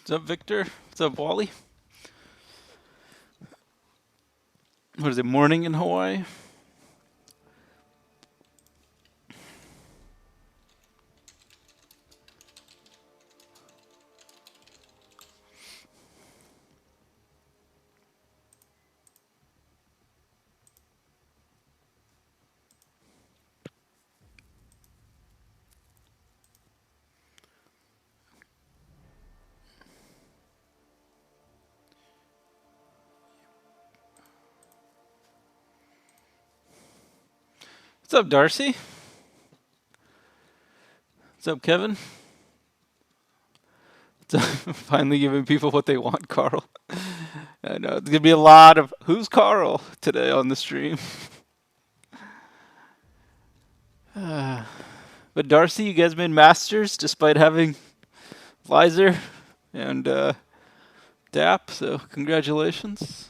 What's up, Victor? What's up, Wally? What is it, morning in Hawaii? What's up, Darcy? What's up, Kevin? Finally giving people what they want, Carl. I know, it's gonna be a lot of who's Carl today on the stream. But Darcy, you guys made masters despite having Lizer and Dap, so congratulations.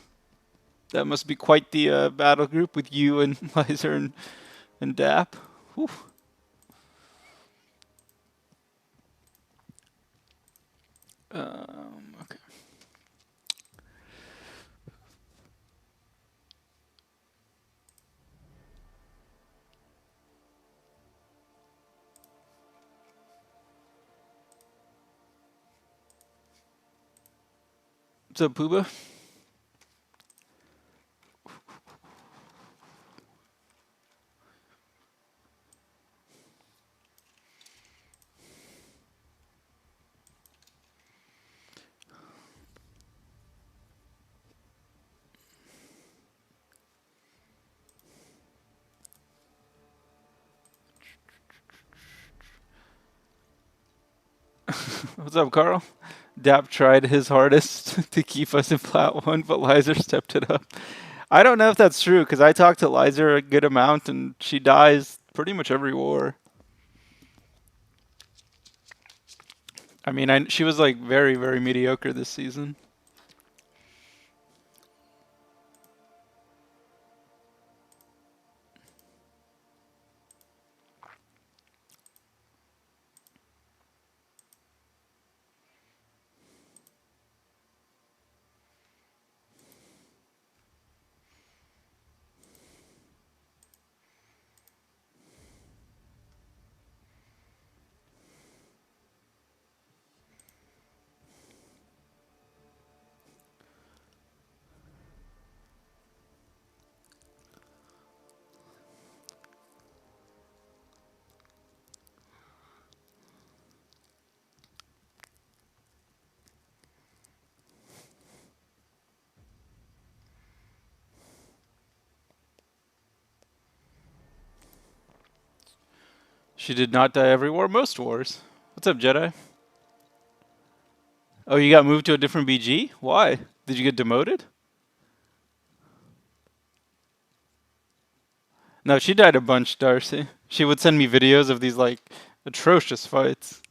That must be quite the battle group with you and Lizer and Dap. Whew. Okay. What's up, Pooba? What's up, Carl? Dap tried his hardest to keep us in Plat 1, but Lizer stepped it up. I don't know if that's true, because I talked to Lizer a good amount, and she dies pretty much every war. I mean, she was like very, very mediocre this season. She did not die every war, most wars. What's up, Jedi? Oh, you got moved to a different BG? Why? Did you get demoted? No, she died a bunch, Darcy. She would send me videos of these like atrocious fights.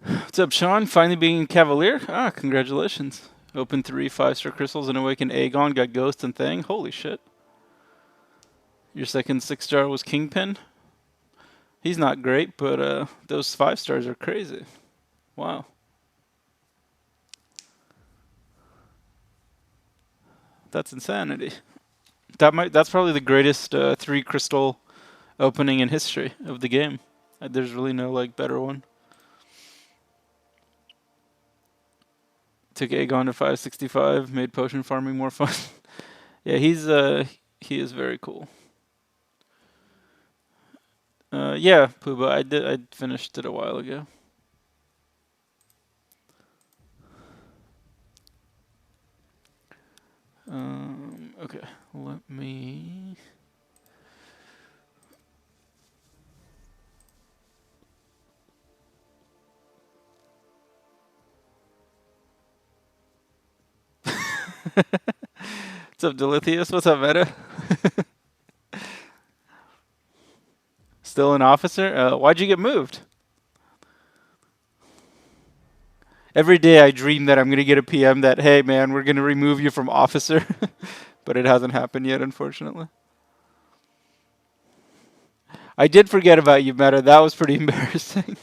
What's up, Sean? Finally being a Cavalier? Ah, congratulations. Open 3 5-star crystals and awakened Aegon, got Ghost and Thang. Holy shit. Your second 6-star was Kingpin? He's not great, but those 5 stars are crazy. Wow. That's insanity. That's probably the greatest 3 crystal opening in history of the game. There's really no like better one. Took Aegon to 565, made potion farming more fun. Yeah, he is very cool. Yeah, Pooba, I finished it a while ago. Okay, let me. What's up, Delithius? What's up, Meta? Still an officer? Why'd you get moved? Every day I dream that I'm gonna get a PM that, hey man, we're gonna remove you from officer but it hasn't happened yet, unfortunately. I did forget about you, Meta. That was pretty embarrassing.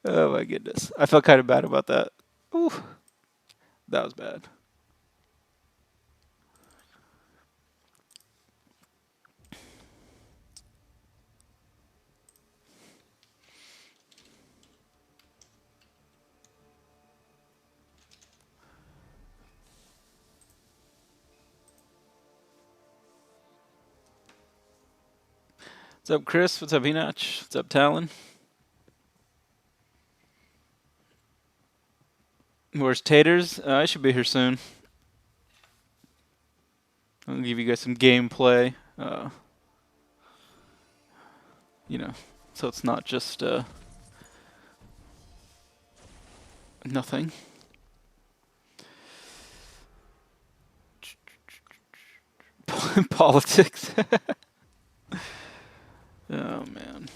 Oh my goodness. I felt kind of bad about that. Ooh, that was bad. What's up, Chris? What's up, Enoch? What's up, Talon? Where's Taters? I should be here soon. I'll give you guys some gameplay. You know, so it's not just nothing. Politics. Oh man.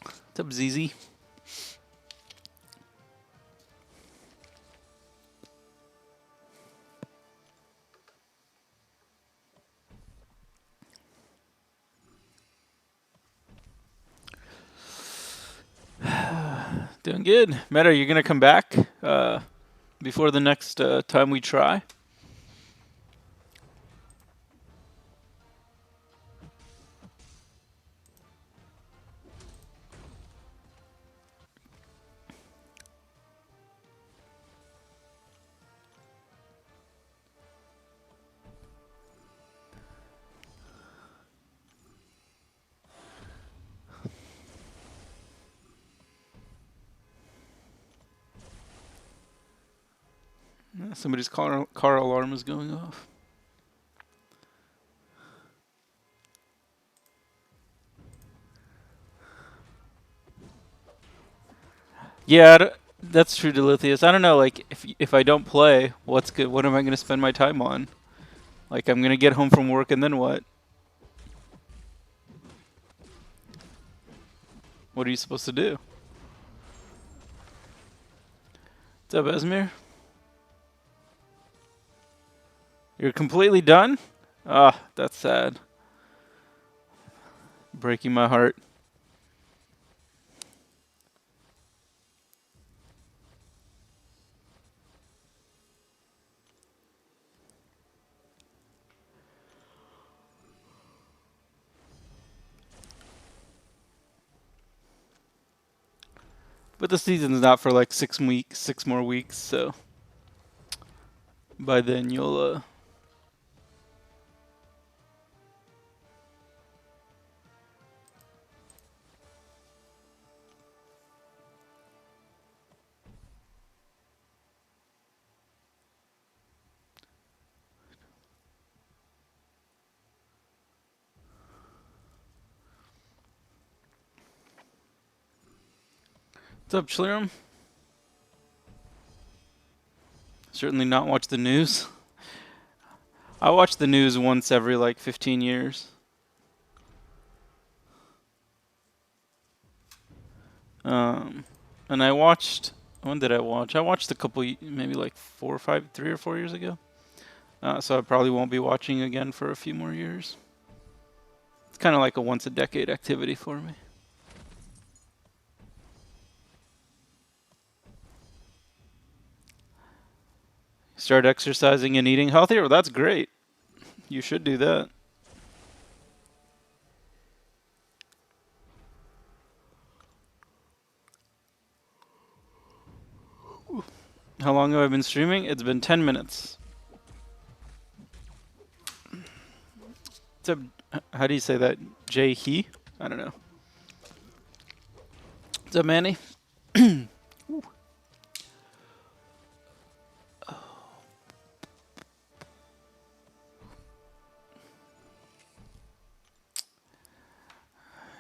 What's up, ZZ? Doing good. Meta, you're gonna come back before the next time we try? Somebody's car alarm is going off. Yeah, that's true, Delithius. I don't know, like, if I don't play, what's good? What am I gonna spend my time on? Like, I'm gonna get home from work and then what? What are you supposed to do? What's up, Esmir? You're completely done? Ah, that's sad. Breaking my heart. But the season's not for like 6 weeks, 6 more weeks, so by then you'll What's up, Schlirum? Certainly not watch the news. I watch the news once every like 15 years. And I watched. When did I watch? I watched a couple, maybe like 3 or 4 years ago. So I probably won't be watching again for a few more years. It's kind of like a once a decade activity for me. Start exercising and eating healthier? Well, that's great. You should do that. How long have I been streaming? It's been 10 minutes. How do you say that? He? I don't know. What's up, Manny?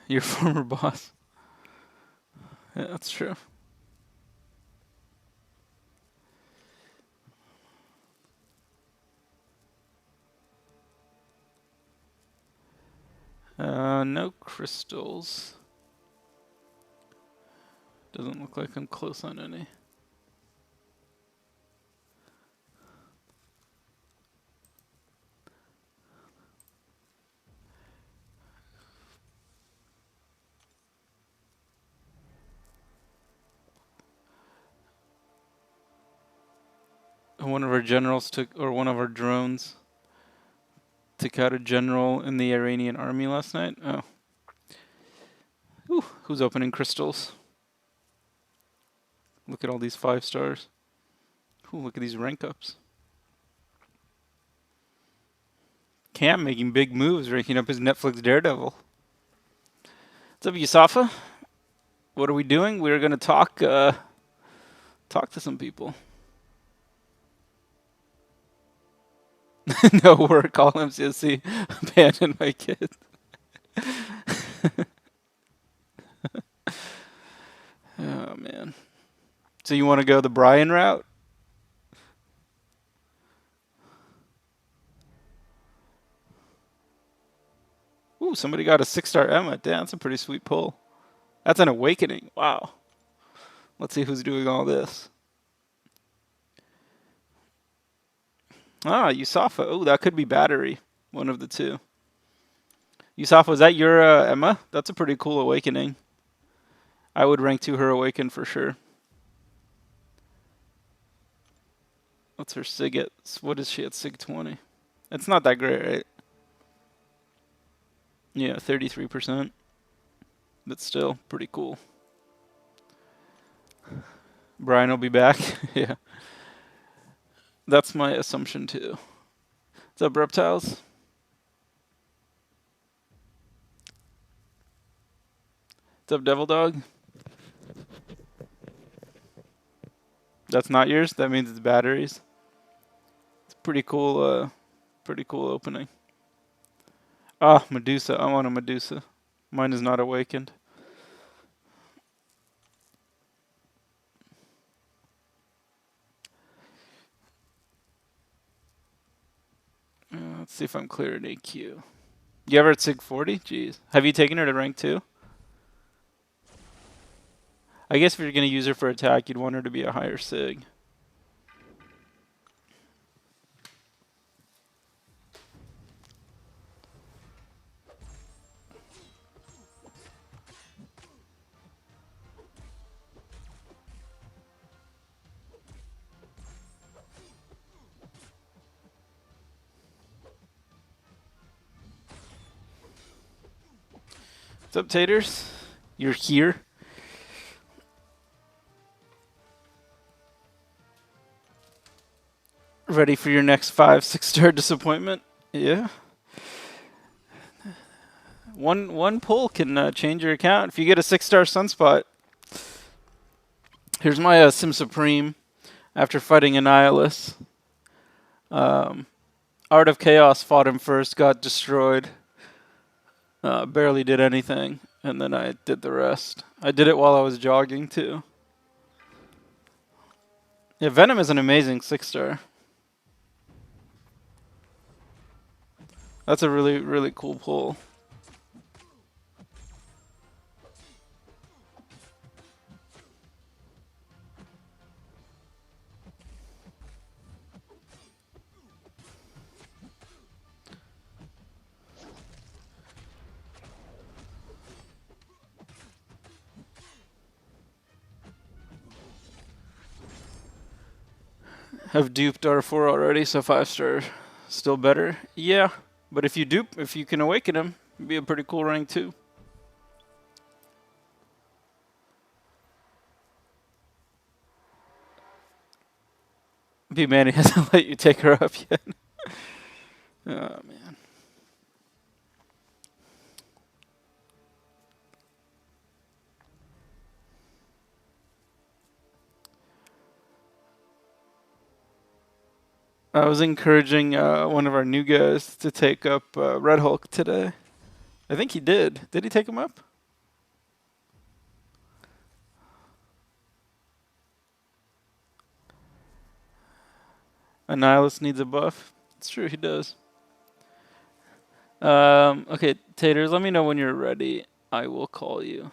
Your former boss. Yeah, that's true. No crystals. Doesn't look like I'm close on any. One of our generals took, or one of our drones took out a general in the Iranian army last night. Oh. Ooh, who's opening crystals? Look at all these 5 stars. Ooh, look at these rank ups. Cam making big moves, ranking up his Netflix Daredevil. What's up, Yusafa? What are we doing? We're gonna talk to some people. No work, all MCSC. Abandon my kid. Oh man. So you want to go the Brian route? Ooh, somebody got a 6-star Emma. Damn, that's a pretty sweet pull. That's an awakening. Wow. Let's see who's doing all this. Ah, Yusafa. Oh, that could be battery. One of the two. Yusafa, is that your Emma? That's a pretty cool awakening. I would rank 2 her awaken for sure. What's her sig at? What is she at sig 20? It's not that great, right? Yeah, 33%. But still, pretty cool. Brian will be back. Yeah. That's my assumption too. What's up, reptiles? What's up, Devil Dog? That's not yours? That means it's batteries. It's pretty cool opening. Ah, Medusa. I want a Medusa. Mine is not awakened. Let's see if I'm clear in AQ. You ever at SIG 40? Jeez. Have you taken her to rank 2? I guess if you're going to use her for attack, you'd want her to be a higher SIG. What's up, Taters? You're here. Ready for your next 5, 6-star disappointment? Yeah. One pull can change your account. If you get a 6-star Sunspot, here's my Sim Supreme after fighting Annihilus. Art of Chaos fought him first, got destroyed. Barely did anything, and then I did the rest. I did it while I was jogging too. Yeah, Venom is an amazing 6-star. That's a really, really cool pull. Have duped R4 already, so 5-star still better. Yeah, but if you can awaken him, it'd be a pretty cool rank too. B-Manny hasn't let you take her up yet. Oh, man. I was encouraging one of our new guys to take up Red Hulk today. I think he did. Did he take him up? Annihilus needs a buff. It's true, he does. Okay, Taters, let me know when you're ready. I will call you.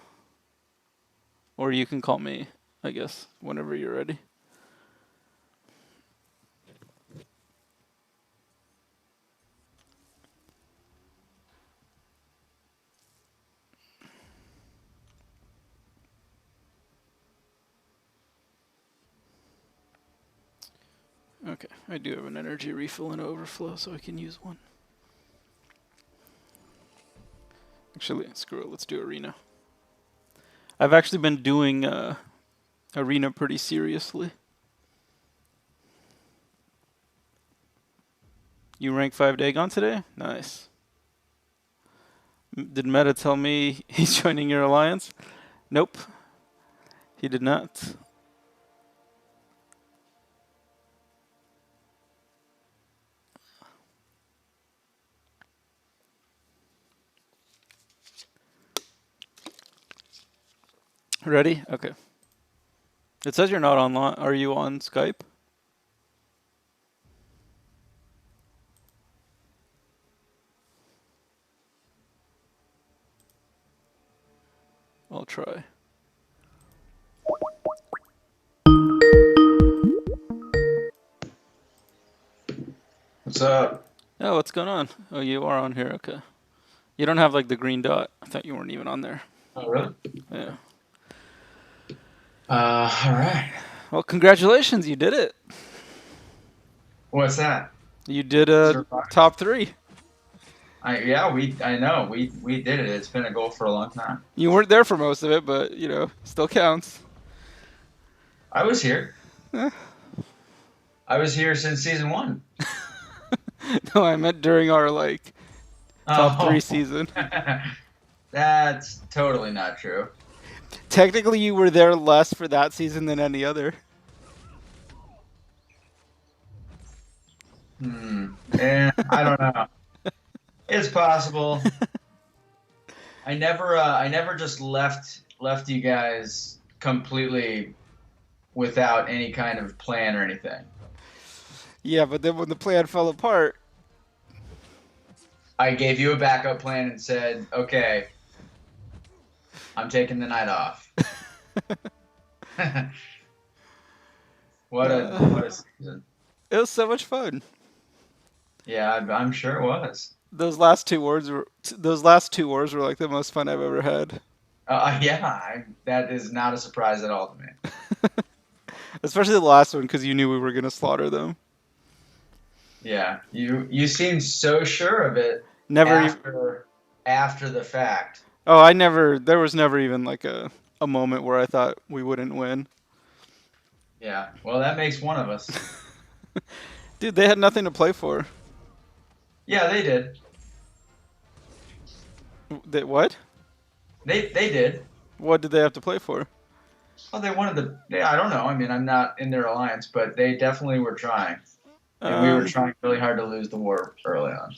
Or you can call me, I guess, whenever you're ready. Okay, I do have an energy refill and overflow, so I can use one. Actually, screw it. Let's do arena. I've actually been doing arena pretty seriously. You rank 5 Dagon today? Nice. Did Meta tell me he's joining your alliance? Nope. He did not. Ready? Okay. It says you're not online. Are you on Skype? I'll try. What's up? Oh, what's going on? Oh, you are on here. Okay. You don't have like the green dot. I thought you weren't even on there. Oh, really? Yeah. All right. Well, congratulations. You did it. What's that? You did a Survive? top 3. I know. We did it. It's been a goal for a long time. You weren't there for most of it, but, still counts. I was here. Eh. I was here since season 1. No, I meant during our, top 3 Oh, season. that's totally not true. Technically, you were there less for that season than any other. I don't know. It's possible. I never just left you guys completely without any kind of plan or anything. Yeah, but then when the plan fell apart, I gave you a backup plan and said, "Okay, I'm taking the night off." What a season! it was so much fun. Yeah, I'm sure it was. Those last 2 wars were like the most fun I've ever had. Yeah, that is not a surprise at all to me. Especially the last one because you knew we were gonna slaughter them. Yeah, you seem so sure of it Never even. after the fact. Oh, I never. There was never even like a moment where I thought we wouldn't win. Yeah, well, that makes one of us. Dude, they had nothing to play for. Yeah, they did. What? They did. What did they have to play for? Well, they wanted to. I don't know. I mean, I'm not in their alliance, but they definitely were trying, and we were trying really hard to lose the war early on.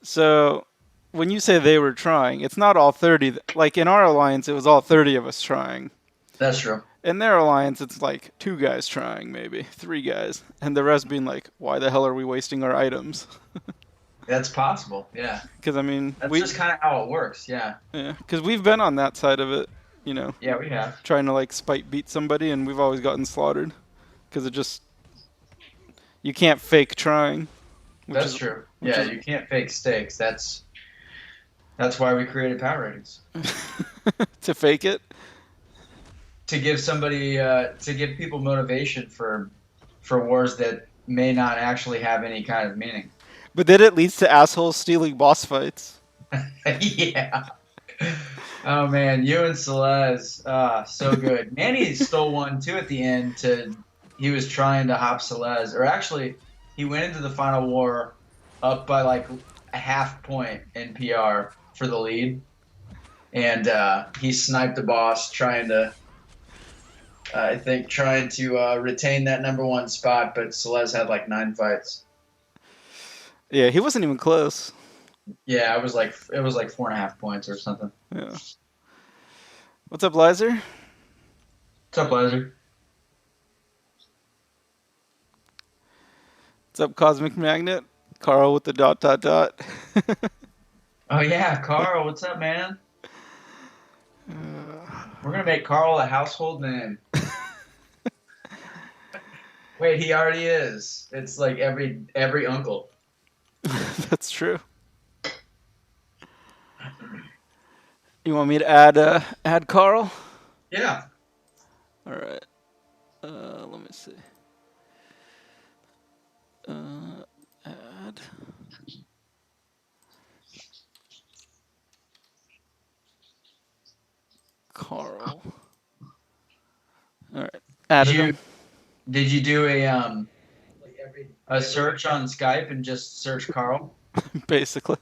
So, when you say they were trying, it's not all 30. Like in our alliance, it was all 30 of us trying. That's true. In their alliance, it's like 2 guys trying, maybe 3 guys, and the rest being like, "Why the hell are we wasting our items?" That's possible. Yeah. Because I mean, That's just kind of how it works. Yeah. yeah, because we've been on that side of it, Yeah, we have. trying to like spite beat somebody, and we've always gotten slaughtered. Because you can't fake trying. That's true. Yeah, you can't fake stakes. That's why we created power ratings. to fake it. To give people motivation for wars that may not actually have any kind of meaning. But then it leads to assholes stealing boss fights. Yeah. Oh man, you and Celeste, so good. Manny stole one too at the end. He was trying to hop Celeste, or actually, he went into the final war up by like a half point in PR for the lead, and he sniped the boss trying to retain that #1 spot, but Celeste had like 9 fights. Yeah, he wasn't even close. Yeah, it was like 4.5 points or something. Yeah. What's up, Lizer? What's up, Lizer? What's up, Cosmic Magnet? Karl with the ... Oh yeah, Karl, what's up, man? We're gonna make Karl a household name. Wait, he already is. It's like every uncle. That's true. You want me to add Karl? Yeah. All right. Let me see. Added Did you him, did you do a search on Skype and just search Karl? basically.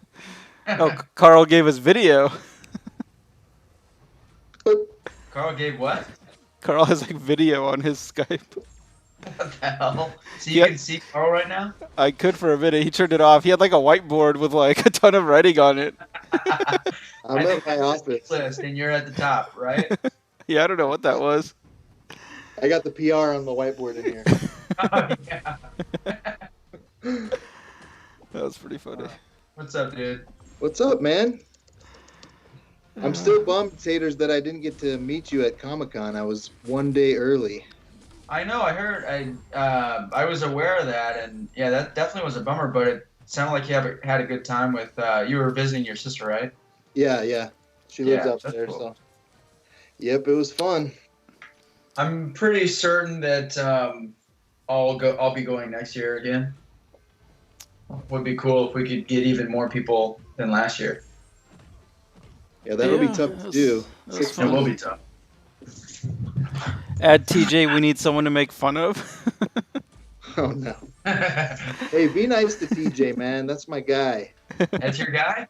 Oh, Karl gave us video. Karl gave what? Karl has like video on his Skype. What the hell? So He you had, can see Karl right now? I could for a minute. He turned it off. He had like a whiteboard with like a ton of writing on it. I I'm think at my that's his office. list, and you're at the top, right? Yeah, I don't know what that was. I got the PR on the whiteboard in here. Oh, yeah. That was pretty funny. What's up, dude? What's up, man? I'm still bummed, Taters, that I didn't get to meet you at Comic-Con. I was one day early. I know. I heard. I was aware of that, and yeah, that definitely was a bummer. But it sounded like you had a good time with. You were visiting your sister, right? Yeah. She lives Yeah, up that's there, cool. so. Yep, it was fun. I'm pretty certain that I'll be going next year again. Would be cool if we could get even more people than last year. Yeah, that'll be Yeah, tough it to was- do. it was It fun. will be tough. Add TJ. We need someone to make fun of. Oh, no. Hey, be nice to TJ, man. That's my guy. That's your guy?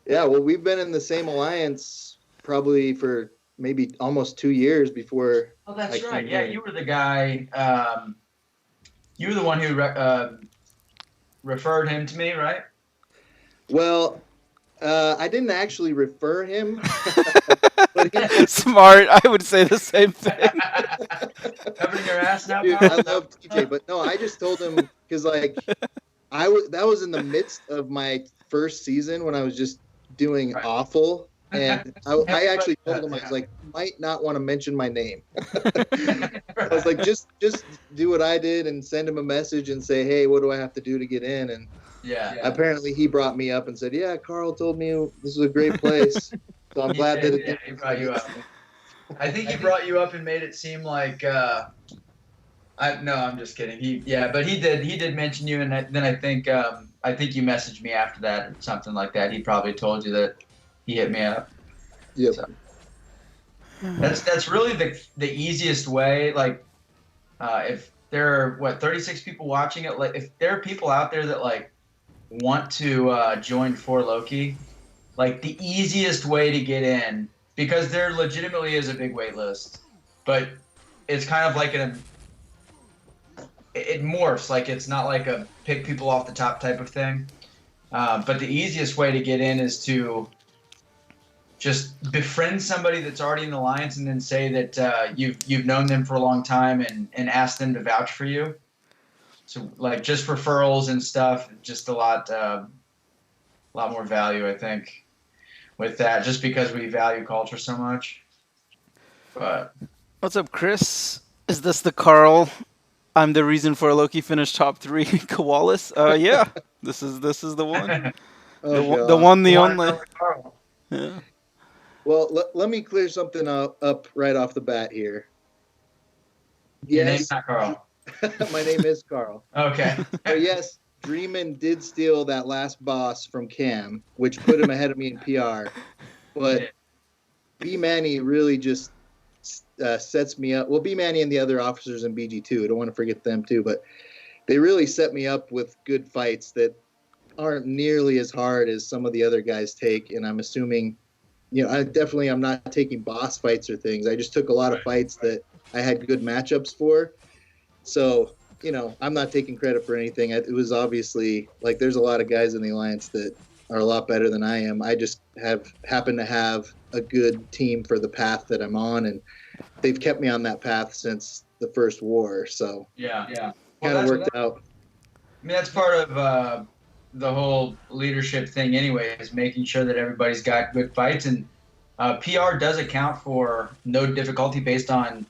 Yeah, well, we've been in the same alliance probably for maybe almost 2 years before. Oh, that's I right. came Yeah, here. you were the guy. You were the one who referred him to me, right? Well, I didn't actually refer him. But he, Smart. I would say the same thing. Covering your ass now, dude, Karl? I love TJ, but no, I just told him because like that was in the midst of my first season when I was just doing Right. awful, and I actually told him I was like, you might not want to mention my name. I was like, just do what I did and send him a message and say, hey, what do I have to do to get in? And yeah. apparently he brought me up and said, yeah, Karl told me this was a great place. So I'm glad that it Yeah, he brought you up. I think he brought you up and made it seem like. No, I'm just kidding. But he did mention you, and then I think you messaged me after that or something like that. He probably told you that he hit me up. Yep. So, that's really the easiest way. Like, if there are 36 people watching it, like if there are people out there that like want to join For Loki, like the easiest way to get in, because there legitimately is a big wait list, but it's kind of like it morphs. Like it's not like a pick people off the top type of thing. But the easiest way to get in is to just befriend somebody that's already in the alliance, and then say that you've known them for a long time, and ask them to vouch for you. So like just referrals and stuff, just a lot more value, I think, with that, just because we value culture so much. But What's up, Chris? Is this the Karl? I'm the reason for Loki finished top 3 koalas. Yeah, this is the one. Oh, The God. one, the You wanna only. know Karl? Yeah. Well, let me clear something up right off the bat here. Your Yes, name's not Karl. my name is Karl. Okay. So yes, Dreamin did steal that last boss from Cam, which put him ahead of me in PR. But Yeah. B Manny really just sets me up. Well, B Manny and the other officers in BG2, I don't want to forget them too, but they really set me up with good fights that aren't nearly as hard as some of the other guys take. And I'm assuming, I'm not taking boss fights or things. I just took a lot of fights that I had good matchups for. So, I'm not taking credit for anything. It was obviously like there's a lot of guys in the alliance that are a lot better than I am. I just happen to have a good team for the path that I'm on, and they've kept me on that path since the first war. So Yeah. kind of worked out. I mean, that's part of the whole leadership thing anyway, is making sure that everybody's got good fights. And PR does account for node difficulty based on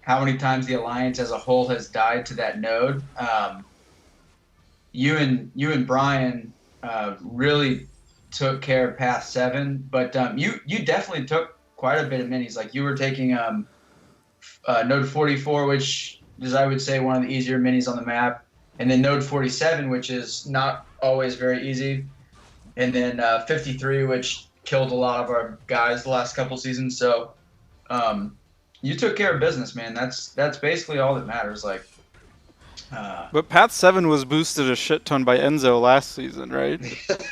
how many times the alliance as a whole has died to that node. You and Brian really took care of Path 7, but you definitely took quite a bit of minis. Like you were taking node 44, which is, I would say, one of the easier minis on the map, and then node 47, which is not always very easy, and then 53, which killed a lot of our guys the last couple seasons. So you took care of business, man. That's basically all that matters. Like, But Path 7 was boosted a shit ton by Enzo last season, right?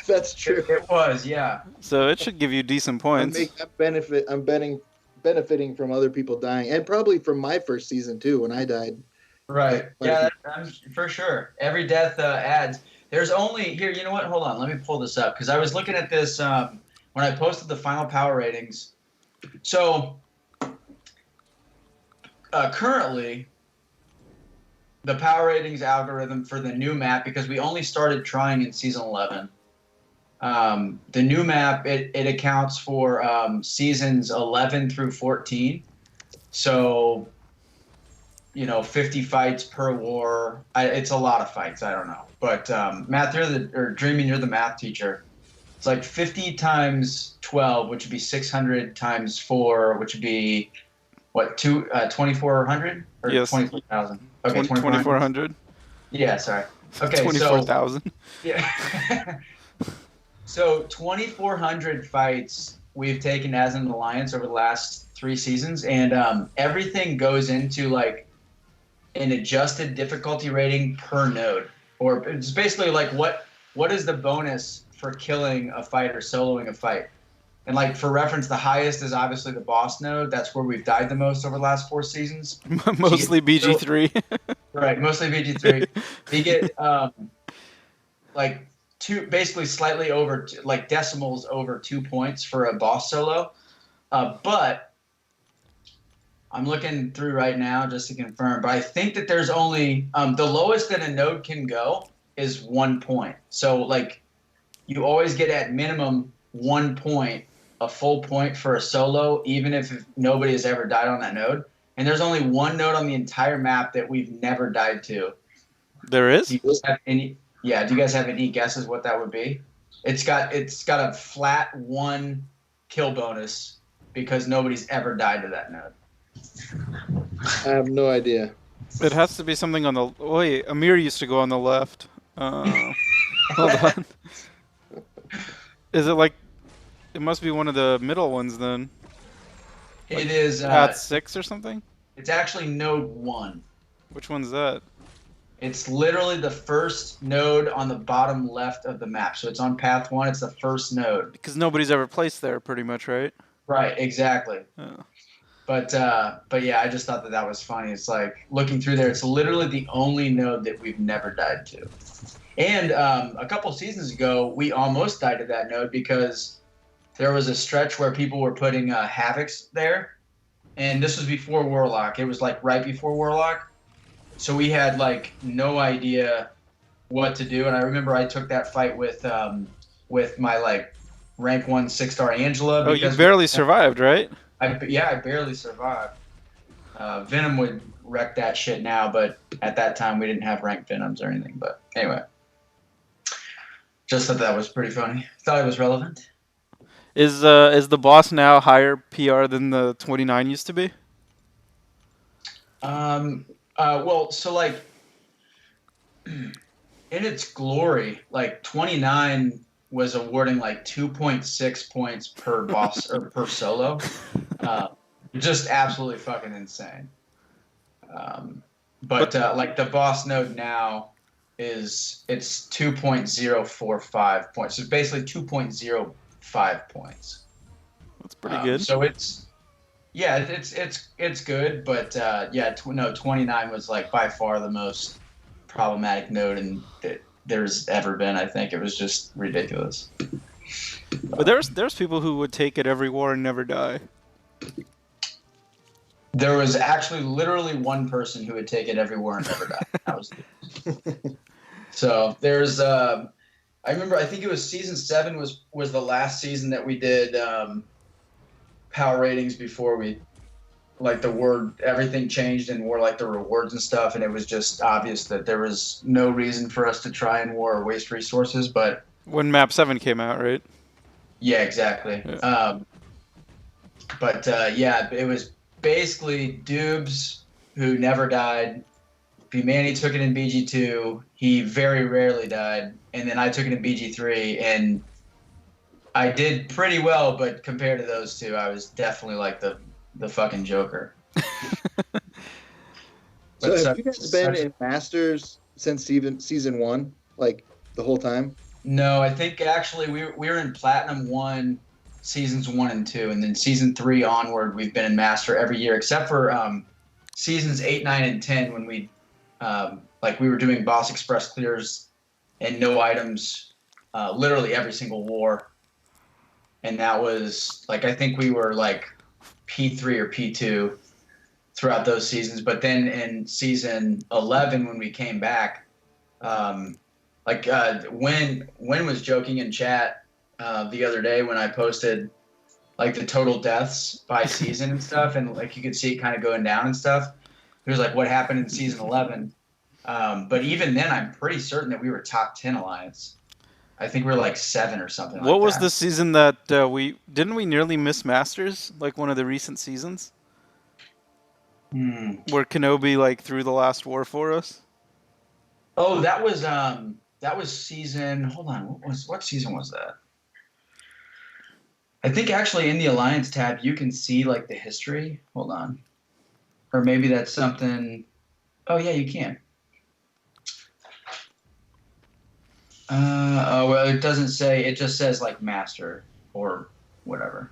That's true. it was, yeah. So it should give you decent points. I'm benefiting from other people dying, and probably from my first season too when I died. Right. Yeah, for sure. Every death adds. There's only here. You know what? Hold on. Let me pull this up because I was looking at this when I posted the final power ratings. So currently, the power ratings algorithm for the new map, because we only started trying in season 11. The new map it accounts for seasons 11 through 14. So, 50 fights per war. It's a lot of fights. I don't know. But Matt, Dreaming, you're the math teacher. It's like 50 times 12, which would be 600 times 4, which would be, what, 2,400? Or Yes. 24,000? Okay, 2,400? Yeah, sorry. Okay, 24,000. Yeah. So 2,400 fights we've taken as an alliance over the last 3 seasons, and everything goes into like an adjusted difficulty rating per node, or it's basically like what is the bonus for killing a fight or soloing a fight. And like for reference, the highest is obviously the boss node. That's where we've died the most over the last 4 seasons. Mostly BG3. Right, mostly BG3. We get like basically slightly over, like decimals over 2 points for a boss solo. But I'm looking through right now just to confirm. But I think that there's only the lowest that a node can go is 1 point. So like you always get at minimum 1 point, a full point for a solo, even if nobody has ever died on that node. And there's only one node on the entire map that we've never died to. There is? Do you guys have any? Yeah. Do you guys have any guesses what that would be? It's got a flat 1 kill bonus because nobody's ever died to that node. I have no idea. It has to be something on the... Wait, Amir used to go on the left. Hold on. Is it like... It must be one of the middle ones then. Like It is. Path 6 or something? It's actually node 1. Which one's that? It's literally the first node on the bottom left of the map. So it's on path 1. It's the first node. Because nobody's ever placed there, pretty much, right? Right. Exactly. Oh. But yeah, I just thought that was funny. It's like looking through there. It's literally the only node that we've never died to. And a couple seasons ago, we almost died to that node because there was a stretch where people were putting Havocs there. And this was before Warlock. It was like right before Warlock. So we had like no idea what to do. And I remember I took that fight with my like rank 1 6-star Angela. Oh, you barely survived, right? I barely survived. Venom would wreck that shit now, but at that time we didn't have ranked Venoms or anything. But anyway, just thought that was pretty funny. Thought it was relevant. Is the boss now higher PR than the 29 used to be? Well, so like in its glory, like 29 was awarding like 2.6 points per boss or per solo. Just absolutely fucking insane. But like the boss node now it's 2.045 points. So it's basically 2.05 points. That's pretty good. So it's good, but 29 was like by far the most problematic node that there's ever been. I think it was just ridiculous. But there's people who would take it every war and never die. There was actually literally one person who would take it every war and never die. That was so there's I remember I think it was season 7 was the last season that we did power ratings before we like everything changed and wore like the rewards and stuff, and it was just obvious that there was no reason for us to try and war or waste resources. But when map 7 came out, right? Yeah, exactly. Yeah. It was basically Dubes who never died. Manny took it in BG2. He very rarely died, and then I took it in BG3, and I did pretty well. But compared to those two, I was definitely like the fucking Joker. So But have you guys been in Masters since even season 1, like the whole time? No, I think actually we were in Platinum 1 seasons 1 and 2, and then season 3 onward we've been in Master every year except for seasons 8, 9, and 10 when like we were doing Boss Express clears and no items literally every single war. And that was like I think we were like P3 or P2 throughout those seasons. But then in season 11 when we came back, when was joking in chat the other day when I posted like the total deaths by season and stuff, and like you could see it kind of going down and stuff. He was like, "What happened in season 11?" But even then, I'm pretty certain that we were top 10 alliance. I think we were like 7 or something. What like was that. the season that we nearly miss Masters? Like one of the recent seasons where Kenobi like threw the last war for us. Oh, that was season. Hold on, what season was that? I think actually in the Alliance tab you can see like the history. Hold on, or maybe that's something. Oh yeah, you can. Well, it doesn't say. It just says like master or whatever.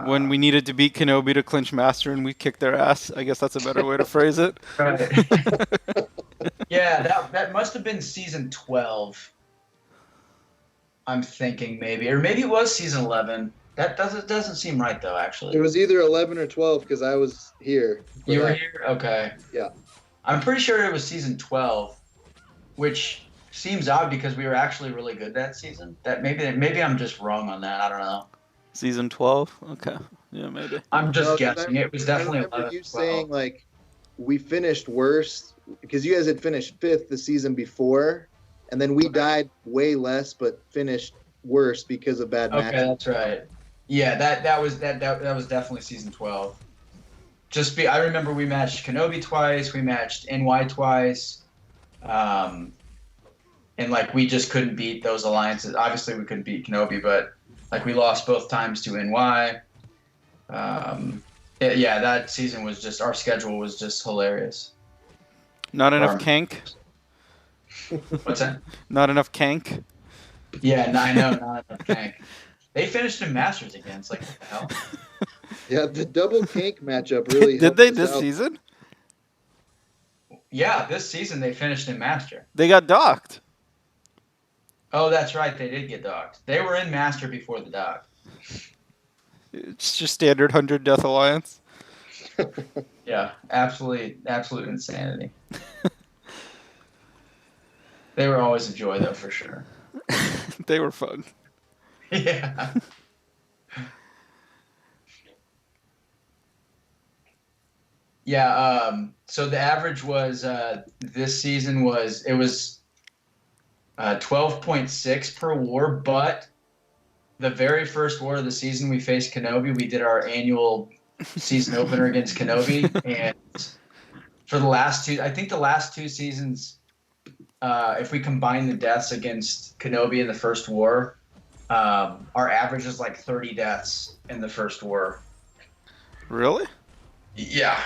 When we needed to beat Kenobi to clinch Master and we kicked their ass. I guess that's a better way to phrase it. Right. Yeah, that must have been season 12. I'm thinking maybe, or maybe it was season 11. That doesn't seem right though. Actually, It was either 11 or 12 because I was here. You were here? Okay. Yeah. I'm pretty sure it was season 12, which seems odd because we were actually really good that season. That maybe I'm just wrong on that. I don't know. Season 12? Okay. Yeah, maybe. I'm just guessing. It was definitely I remember 11. you saying like we finished worse because you guys had finished 5th the season before, and then we died way less but finished worse because of bad matches. Okay, that's right. Yeah, that was definitely season 12. I remember we matched Kenobi twice, we matched NY twice, and like we just couldn't beat those alliances. Obviously, we couldn't beat Kenobi, but like we lost both times to NY. Yeah, that season was just our schedule was just hilarious. Not enough kank. What's that? Not enough kank. Yeah, I know, not enough kank. They finished in Masters again. It's like, what the hell? Yeah, the double kank matchup really Did they helped us this out. season? Yeah, this season they finished in Master. They got docked. Oh, that's right. They did get docked. They were in Master before the dock. It's just standard 100 Death Alliance. Yeah, absolute insanity. They were always a joy, though, for sure. They were fun. Yeah. Yeah, so the average was this season was 12.6 per war, but the very first war of the season we faced Kenobi. We did our annual season opener against Kenobi, and for the last two seasons, if we combine the deaths against Kenobi in the first war, our average is like 30 deaths in the first war. Really? Yeah.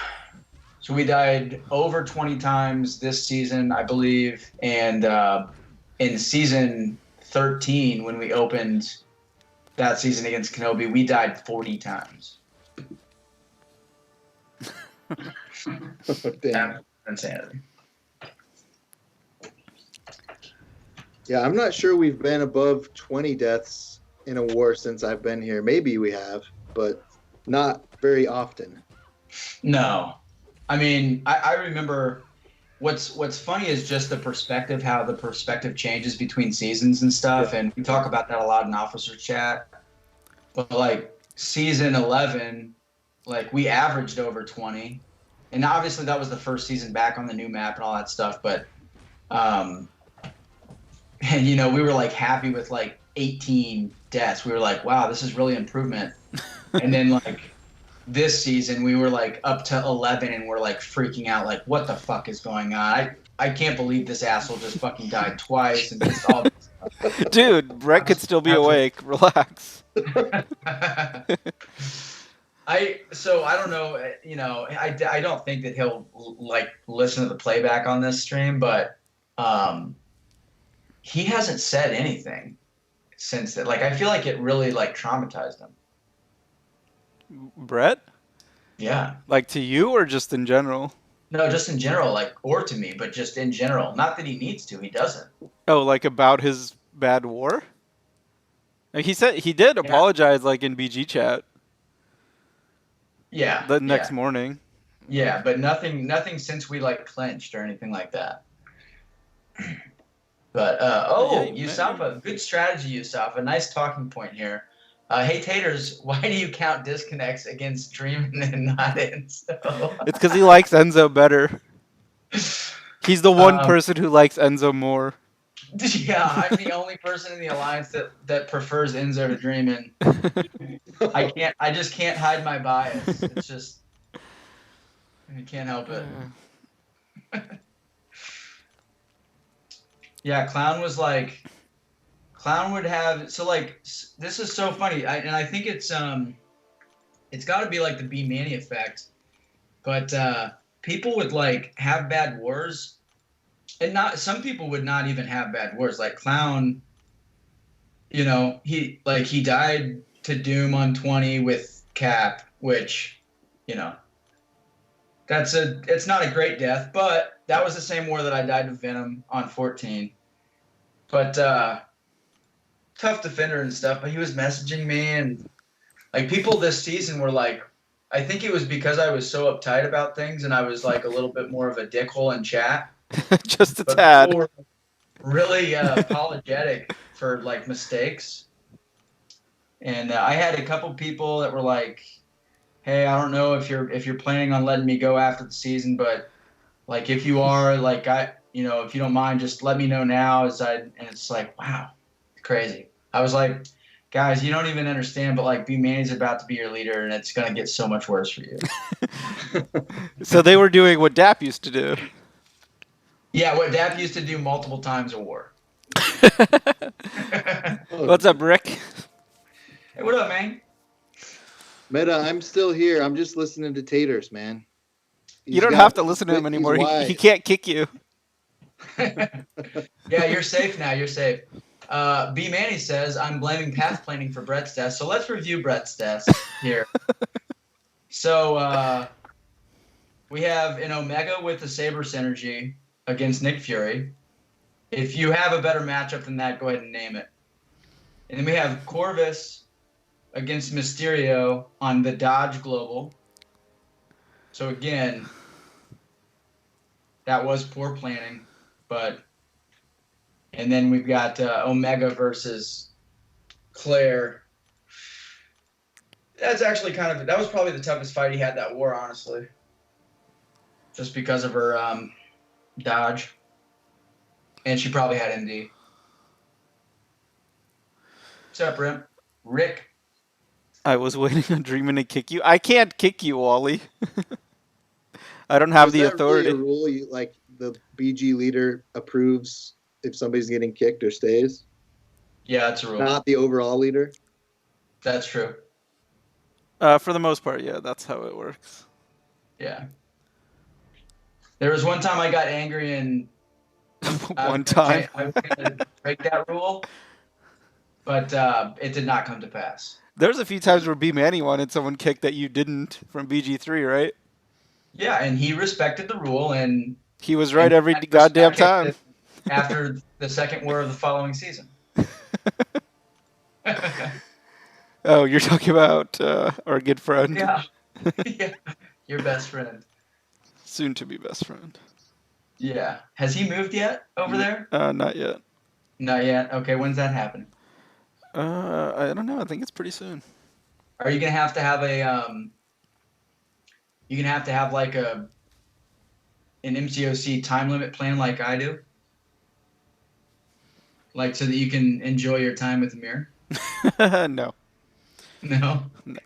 So we died over 20 times this season, I believe, and in season 13, when we opened that season against Kenobi, we died 40 times. Damn. Insanity. Yeah, I'm not sure we've been above 20 deaths in a war since I've been here. Maybe we have, but not very often. No. I mean, I remember what's funny is just the perspective, how the perspective changes between seasons and stuff. Yeah. And we talk about that a lot in officer chat. But like season 11, like we averaged over 20. And obviously that was the first season back on the new map and all that stuff. But, and you know, we were like happy with like 18 deaths. We were like, wow, this is really improvement. And then like this season we were like up to 11 and we're like freaking out like what the fuck is going on. I can't believe this asshole just fucking died twice and just all this stuff. Dude, Brett could still be awake. Relax. I So I don't know, I don't think that he'll like listen to the playback on this stream, but um, he hasn't said anything since that. Like I feel like it really like traumatized him. Brett? Yeah. Like to you or just in general? No, just in general, like or to me, but just in general. Not that he needs to, he doesn't. Oh, like about his bad war? Like he said he did Yeah. apologize like in BG chat Yeah. the next Yeah. morning. Yeah, but nothing since we like clenched or anything like that. But Yeah, Yusafa, good strategy, Yusafa. Nice talking point here. Hey Taters, why do you count disconnects against Dreamin' and not Enzo? It's because he likes Enzo better. He's the one Um, person who likes Enzo more. yeah, I'm the only person in the alliance that prefers Enzo to Dreamin'. I just can't hide my bias. It's just I can't help it. Yeah, Clown would have so like this is so funny. I think it's got to be like the B Manny effect, but people would like have bad wars, and not some people would not even have bad wars. Like Clown, he died to Doom on 20 with Cap, which you know it's not a great death, but that was the same war that I died to Venom on 14. But tough defender and stuff. But he was messaging me, and like people this season were like, I think it was because I was so uptight about things, and I was like a little bit more of a dickhole in chat. Just a But people tad. were really apologetic for like mistakes, and I had a couple people that were like, "Hey, I don't know if you're planning on letting me go after the season, but like if you are, like if you don't mind, just let me know now." And it's like, wow, crazy. I was like, guys, you don't even understand, but like B Manny's about to be your leader, and it's gonna get so much worse for you. So they were doing what Dap used to do. Yeah, what Dap used to do multiple times a war. What's up, Rick? Hey, what up, man? Meta, I'm still here. I'm just listening to Taters, man. You don't have to listen to him he's anymore. He wise. can't kick you. Yeah, you're safe now. You're safe. B Manny says, I'm blaming path planning for Brett's death. So let's review Brett's death here. So we have an Omega with the Saber synergy against Nick Fury. If you have a better matchup than that, go ahead and name it. And then we have Corvus against Mysterio on the Dodge Global. So again, that was poor planning, and then we've got Omega versus Claire. That's actually that was probably the toughest fight he had that war, honestly. Just because of her dodge. And she probably had MD. What's up, Rick? I was waiting on Dreamin' to kick you. I can't kick you, Wally. I don't have Is the that authority. really a rule? You like the BG leader approves if somebody's getting kicked or stays? Yeah, that's a rule. Not the overall leader. That's true. For the most part, yeah, that's how it works. Yeah. There was one time I got angry and One time. I was going to break that rule, but it did not come to pass. There's a few times where B Manny wanted someone kicked that you didn't from BG3, right? Yeah, and he respected the rule, and he was right every goddamn time. After the second war of the following season. Oh, you're talking about our good friend. Yeah. Yeah, your best friend. Soon to be best friend. Yeah. Has he moved yet over there? Not yet. Not yet. Okay, when's that happening? I don't know. I think it's pretty soon. Are you gonna have to have a You're gonna have to have like an MCOC time limit plan like I do? Like so that you can enjoy your time with Amir? No. No? No.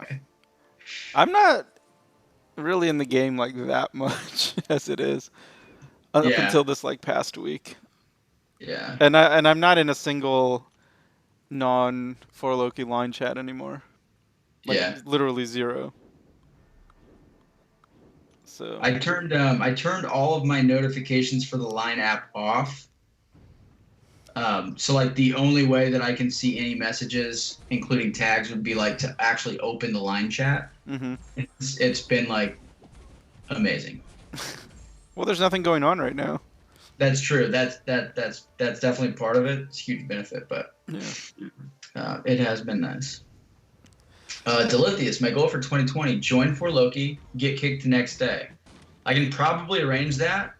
I'm not really in the game like that much as it is. Up until this like past week. Yeah. And I'm not in a single non 4 Loki line chat anymore. Like literally zero. So I turned all of my notifications for the Line app off. So like the only way that I can see any messages, including tags, would be like to actually open the Line chat. hmm It's been like amazing. Well, there's nothing going on right now. That's true. That's definitely part of it. It's a huge benefit, but Yeah. it has been nice. Delithius, my goal for 2020: join for Loki, get kicked the next day. I can probably arrange that.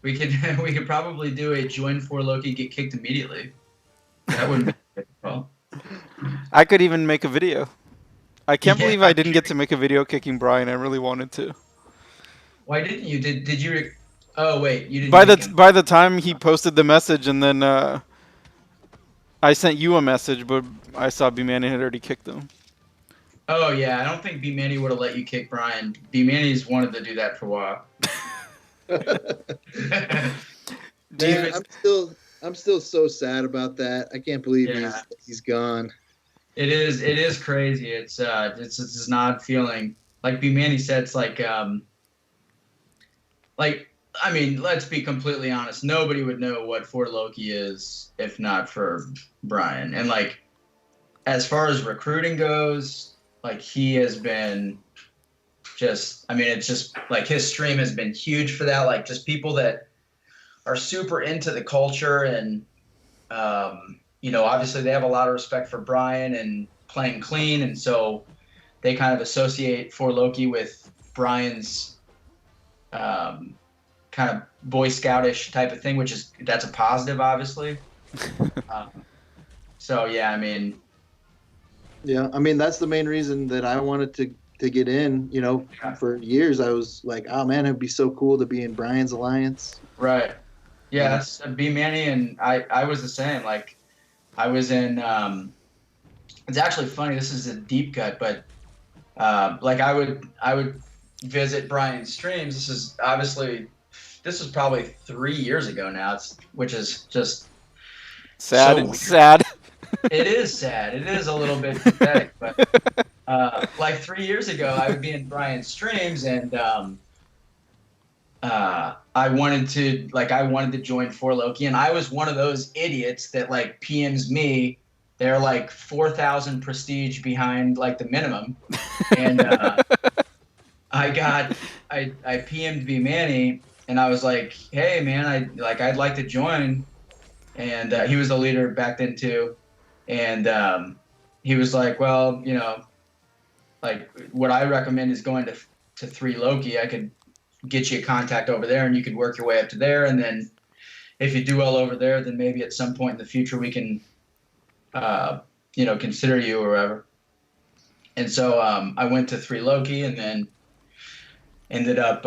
We could probably do a join for Loki, get kicked immediately. That wouldn't be difficult. I could even make a video. I can't Yeah. believe I didn't get to make a video kicking Brian. I really wanted to. Why didn't you? Did you? Oh wait, you didn't kick him. By the time he posted the message, and then I sent you a message, but I saw B Manny had already kicked him. Oh yeah, I don't think B Manny would have let you kick Brian. B Manny's wanted to do that for a while. Man, I'm still so sad about that. I can't believe he's gone. It is crazy. It's an odd feeling. Like B Manny said, it's like I mean, let's be completely honest. Nobody would know what For Loki is if not for Brian. And like, as far as recruiting goes, like he has been just. I mean, it's just like his stream has been huge for that. Like, just people that are super into the culture and obviously they have a lot of respect for Brian and playing clean, and so they kind of associate For Loki with Brian's kind of Boy Scoutish type of thing, that's a positive, obviously. So yeah, I mean. Yeah, I mean that's the main reason that I wanted to get in. For years I was like, oh man, it'd be so cool to be in Brian's alliance. Right. Yeah, that's B Manny, and I was the same. Like, I was in. It's actually funny. This is a deep cut, but like I would visit Brian's streams. This was probably 3 years ago now. Which is just Sad. Sad. It is sad. It is a little bit pathetic, but like 3 years ago, I would be in Brian's streams, and I wanted to join For Loki, and I was one of those idiots that like PMs me. They're like 4,000 prestige behind like the minimum, and I PM'd B Manny, and I was like, hey man, I'd like to join, and he was the leader back then too, and he was like, well, like what I recommend is going to 3 Loki. I could get you a contact over there, and you could work your way up to there, and then if you do well over there, then maybe at some point in the future we can consider you or whatever. And so I went to 3 Loki, and then ended up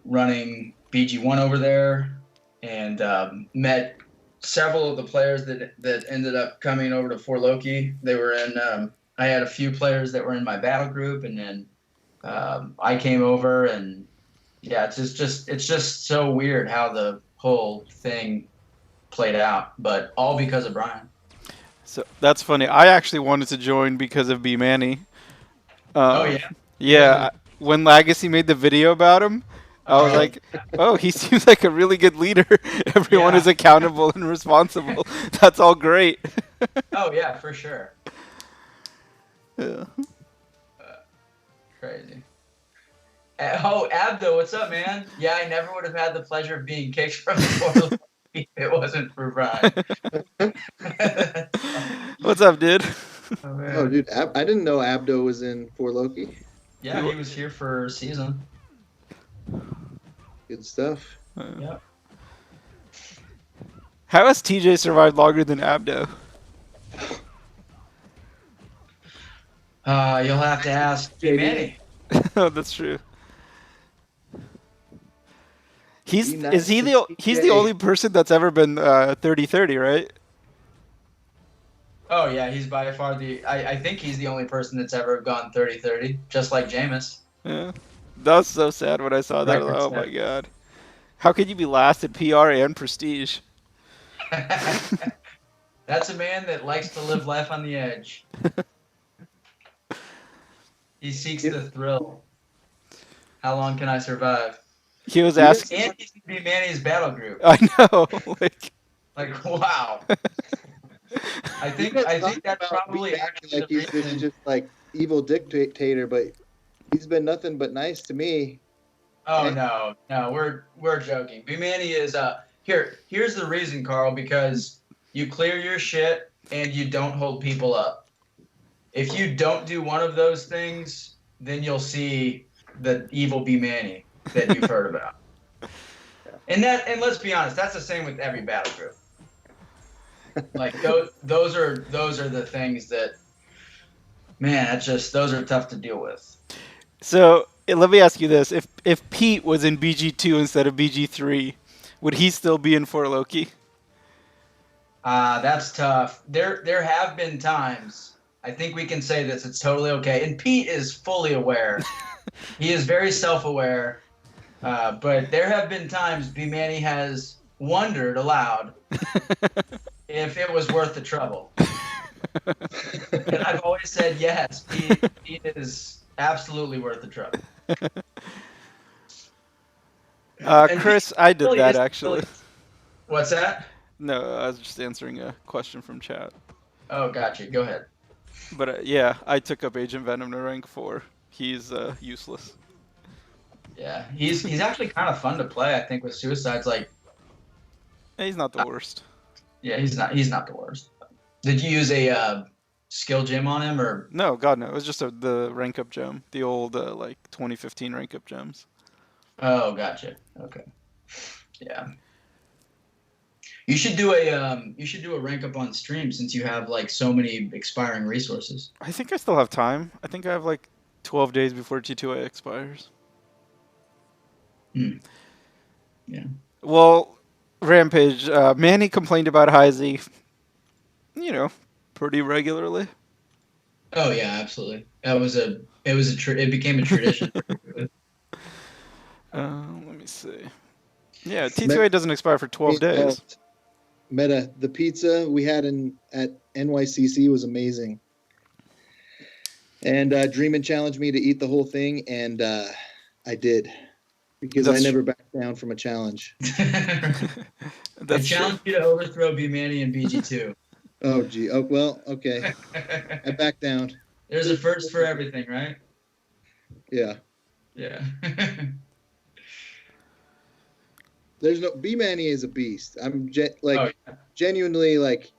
running BG1 over there, and met several of the players that ended up coming over to 4 Loki. They were in I had a few players that were in my battle group, and then I came over, and yeah, it's just so weird how the whole thing played out, but all because of Brian. So that's funny. I actually wanted to join because of B Manny. Oh yeah. Yeah. When Legacy made the video about him, I was like, oh, he seems like a really good leader. Everyone is accountable and responsible. That's all great. Oh yeah, for sure. Yeah. Crazy. Oh, Abdo, what's up, man? Yeah, I never would have had the pleasure of being kicked from the floor if it wasn't for Brian. What's up, dude? Oh, dude, I didn't know Abdo was in 4 Loki. Yeah, he was here for a season. Good stuff. Yep. How has TJ survived longer than Abdo? You'll have to ask Manny. Oh, that's true. He's Be nice the to he's the TJ. only person that's ever been 30-30, right? Oh yeah, he's by far I think he's the only person that's ever gone 30-30, just like Jameis. Yeah. That was so sad when I saw that. Record Oh set. my god. How could you be last at PR and Prestige? That's a man that likes to live life on the edge. He seeks the thrill. How long can I survive? He was You guys- asking. And he's gonna be Manny's battle group. I know. Like, Like, wow. I you think guys I talk think that's about probably me actually like the he's this reason. just like evil dictator, but he's been nothing but nice to me. Oh And- no, we're joking. B Manny is here's the reason, Carl, because you clear your shit and you don't hold people up. If you don't do one of those things, then you'll see the evil B Manny that you've heard about. And let's be honest, that's the same with every battle group. Like those are the things that, man, that's just, those are tough to deal with. so let me ask you this: if Pete was in BG2 instead of BG3, would he still be in For Loki? That's tough. There have been times, I think we can say this, it's totally okay. And Pete is fully aware. He is very self-aware. But there have been times B Manny has wondered aloud if it was worth the trouble. And I've always said yes, Pete is absolutely worth the trouble. And Chris, I did really that is actually. really- What's that? No, I was just answering a question from chat. Oh, gotcha. Go ahead. But yeah, I took up Agent Venom to rank 4. He's useless. Yeah, he's actually kind of fun to play. I think with Suicide's like, He's not the worst. yeah, he's not the worst. Did you use a skill gem on him or? No, God no. It was just the rank up gem, the old like 2015 rank up gems. Oh, gotcha. Okay. Yeah. You should do a rank up on stream since you have like so many expiring resources. I think I still have time. I think I have like 12 days before T2A expires. Hmm. Yeah. Well, Rampage, Manny complained about Heisey, pretty regularly. Oh yeah, absolutely. It became a tradition. Let me see. Yeah, T2A doesn't expire for 12 days. Meta, the pizza we had at NYCC was amazing. And Dreamin challenged me to eat the whole thing, and I did. Because I never backed down from a challenge. I That's challenge you to overthrow B Manny and BG2. Oh, gee. Oh, well, okay. I backed down. There's a first for everything, right? Yeah. Yeah. There's no B Manny is a beast. I'm Oh, yeah. genuinely like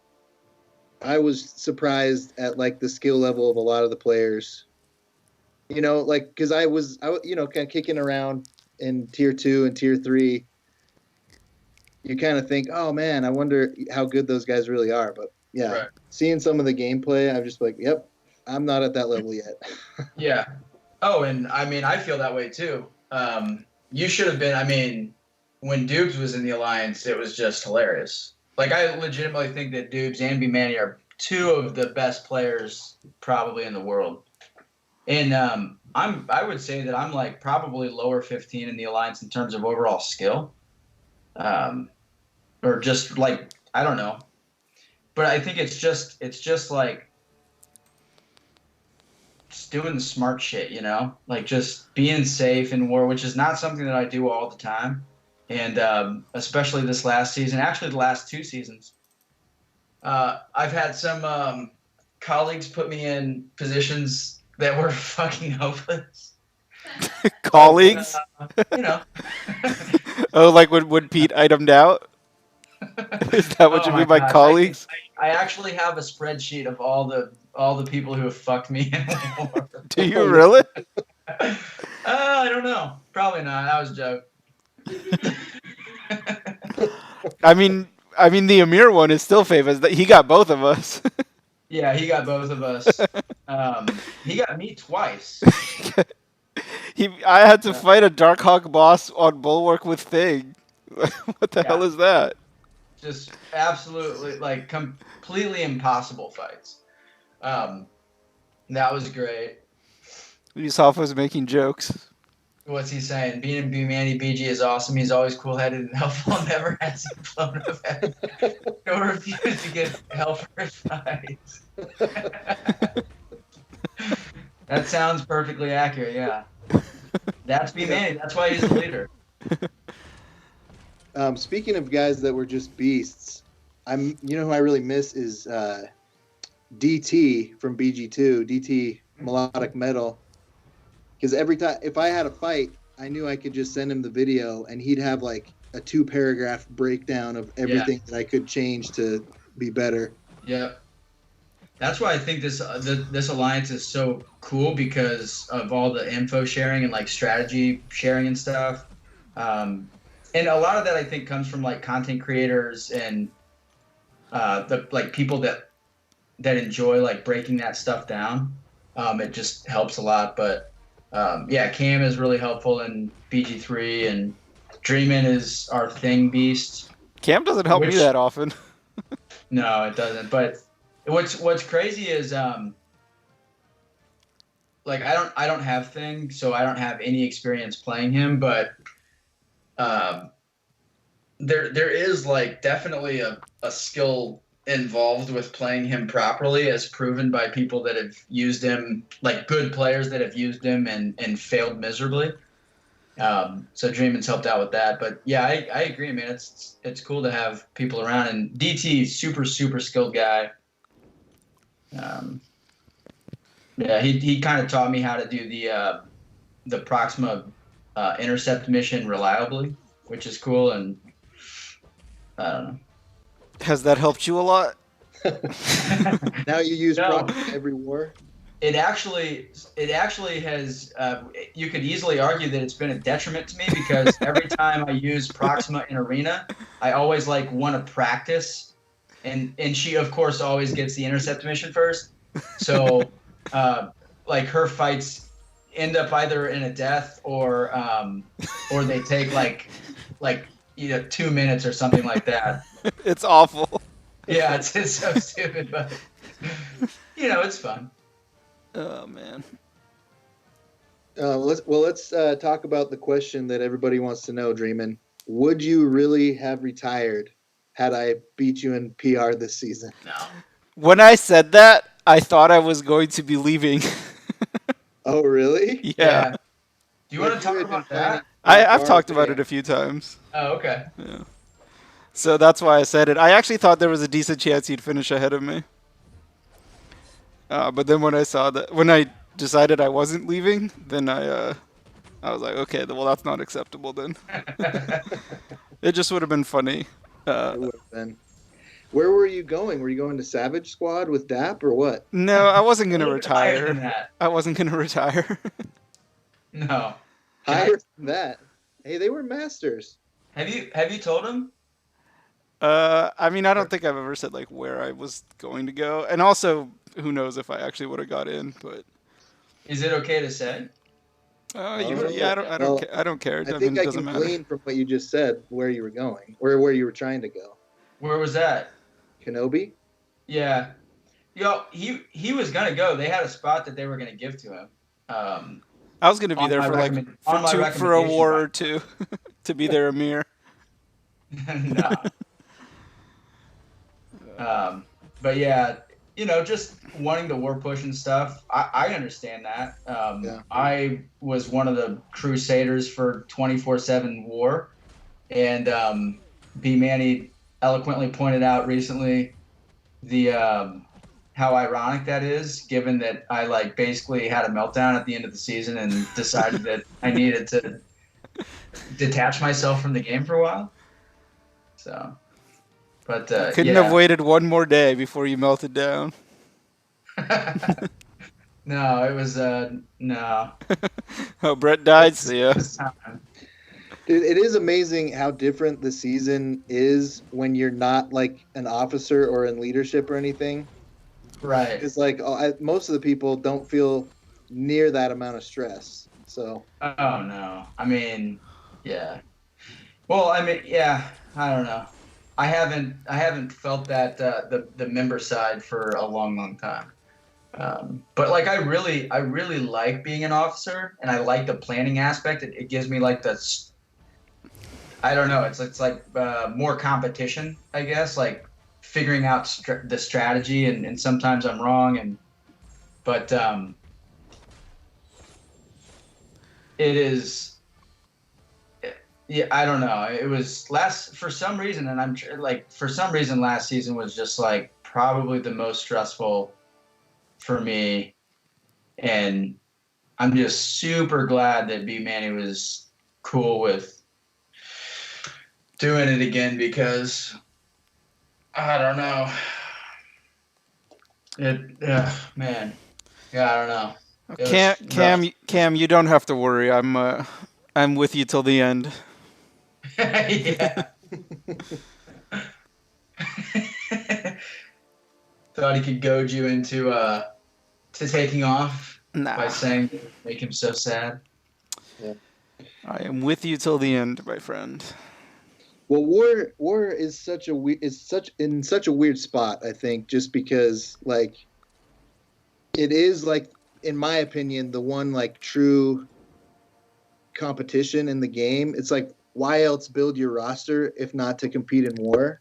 I was surprised at like the skill level of a lot of the players. Like because I was kind of kicking around in tier 2 and tier 3. You kind of think, oh man, I wonder how good those guys really are. But yeah, Right. Seeing some of the gameplay, I'm just like, yep, I'm not at that level yet. Yeah. Oh, and I mean, I feel that way too. You should have been. I mean, when Dubes was in the alliance, it was just hilarious. Like, I legitimately think that Dubes and B Manny are two of the best players probably in the world. And I would say that I'm like probably lower 15 in the alliance in terms of overall skill. Or just like, I don't know. But I think it's just like just doing the smart shit, like just being safe in war, which is not something that I do all the time. And especially this last season, actually the last 2 seasons, I've had some colleagues put me in positions that were fucking hopeless. Colleagues? You know. Oh, like when Pete itemed out? Is that what Oh you my mean by gosh, colleagues? I actually have a spreadsheet of all the people who have fucked me in war. Do you really? I don't know. Probably not. That was a joke. I mean, the Amir one is still famous. He got both of us. Yeah, he got both of us. He got me twice. I had to fight a Darkhawk boss on Bulwark with Thing. What the hell is that? Just absolutely, like, completely impossible fights. That was great. Yusuf was making jokes. What's he saying? Being B Manny BG is awesome. He's always cool-headed and helpful. Never has he blown a vet. Don't refuse to get help for his fights. That sounds perfectly accurate. Yeah. That's B Manny. That's why he's the leader. Speaking of guys that were just beasts, who I really miss is DT from BG2, DT Melodic Metal. Because every time, if I had a fight, I knew I could just send him the video and he'd have like a 2-paragraph breakdown of everything that I could change to be better. Yeah. That's why I think this alliance is so cool, because of all the info sharing and like strategy sharing and stuff. And a lot of that I think comes from like content creators and the like people that enjoy like breaking that stuff down. It just helps a lot. But yeah, Cam is really helpful in BG3, and Dreamin is our thing beast. Cam doesn't help me that often. No, it doesn't. But what's crazy is like I don't have thing, so I don't have any experience playing him, but there is like definitely a skill involved with playing him properly, as proven by people that have used him, like good players that have used him and failed miserably. So Dreamin's helped out with that. But yeah, I agree, man. It's cool to have people around, and DT, super skilled guy. Yeah, he kind of taught me how to do the Proxima intercept mission reliably, which is cool. And I don't know. Has that helped you a lot? Now you use No. Proxima every war. It actually has. You could easily argue that it's been a detriment to me, because every time I use Proxima in Arena, I always like want to practice, and she of course always gets the intercept mission first. So, like her fights end up either in a death or they take like 2 minutes or something like that. It's awful. Yeah, it's so stupid, but it's fun. Oh man. Let's talk about the question that everybody wants to know, Dreamin. Would you really have retired had I beat you in PR this season? No. When I said that, I thought I was going to be leaving. Oh, really? Yeah. Do you want to talk about that? I've talked about it a few times. Oh, okay. Yeah. So that's why I said it. I actually thought there was a decent chance he'd finish ahead of me. But then when I decided I wasn't leaving, then I was like, okay, well that's not acceptable then. It just would have been funny. It would have been. Where were you going? Were you going to Savage Squad with DAP or what? No, I wasn't gonna Higher than retire. that. I wasn't gonna retire. No. Higher than that. Hey, they were masters. Have you told him? I mean, I don't think I've ever said like where I was going to go, and also who knows if I actually would have got in. But Is it okay to say? yeah, I don't care. I think it I doesn't can matter. glean from what you just said where you were going, or where you were trying to go. Where was that? Kenobi? Yeah. He was gonna go. They had a spot that they were gonna give to him. I was gonna be On there my for like recommend- on my for a recommendation, war but- or two, to be their Amir. No. But yeah, just wanting the war push and stuff. I understand that. Yeah. I was one of the crusaders for 24/7 war, and B Manny eloquently pointed out recently the how ironic that is, given that I like basically had a meltdown at the end of the season and decided that I needed to detach myself from the game for a while. So, but Couldn't have waited one more day before you melted down. No, it was no. Oh, Brett died. See ya. This time. It is amazing how different the season is when you're not like an officer or in leadership or anything. Right. It's like most of the people don't feel near that amount of stress. So. Oh no. I mean, yeah. Well, I mean, yeah. I don't know. I haven't felt that the member side for a long time. But like I really like being an officer, and I like the planning aspect. It gives me like I don't know. It's like more competition, I guess. Like figuring out the strategy, and sometimes I'm wrong, but it is. Yeah, I don't know. It was for some reason, and for some reason last season was just like probably the most stressful for me, and I'm just super glad that B Manny was cool with doing it again because I don't know. Man, yeah, I don't know. It Cam, was rough. Cam, you don't have to worry. I'm with you till the end. Yeah. Thought he could goad you into to taking off by Nah, saying make him so sad. Yeah. I am with you till the end, my friend. Well, war is such a weird spot. I think just because like it is like in my opinion the one like true competition in the game. It's like why else build your roster if not to compete in war?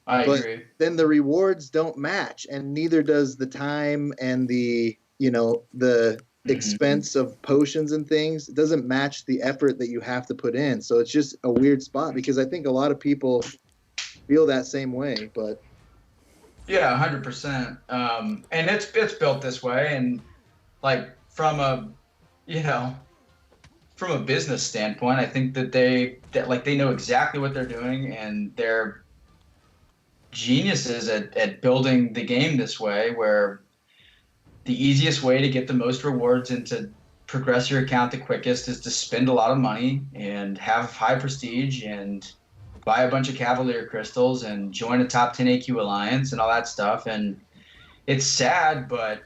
I But agree. then the rewards don't match, and neither does the time and the the expense of potions and things. It doesn't match the effort that you have to put in. So it's just a weird spot because I think a lot of people feel that same way. But Yeah, 100%. And it's built this way, and like you know, from a business standpoint, I think that they know exactly what they're doing, and they're geniuses at building the game this way, where the easiest way to get the most rewards and to progress your account the quickest is to spend a lot of money and have high prestige and buy a bunch of Cavalier crystals and join a top 10 AQ alliance and all that stuff. And it's sad, but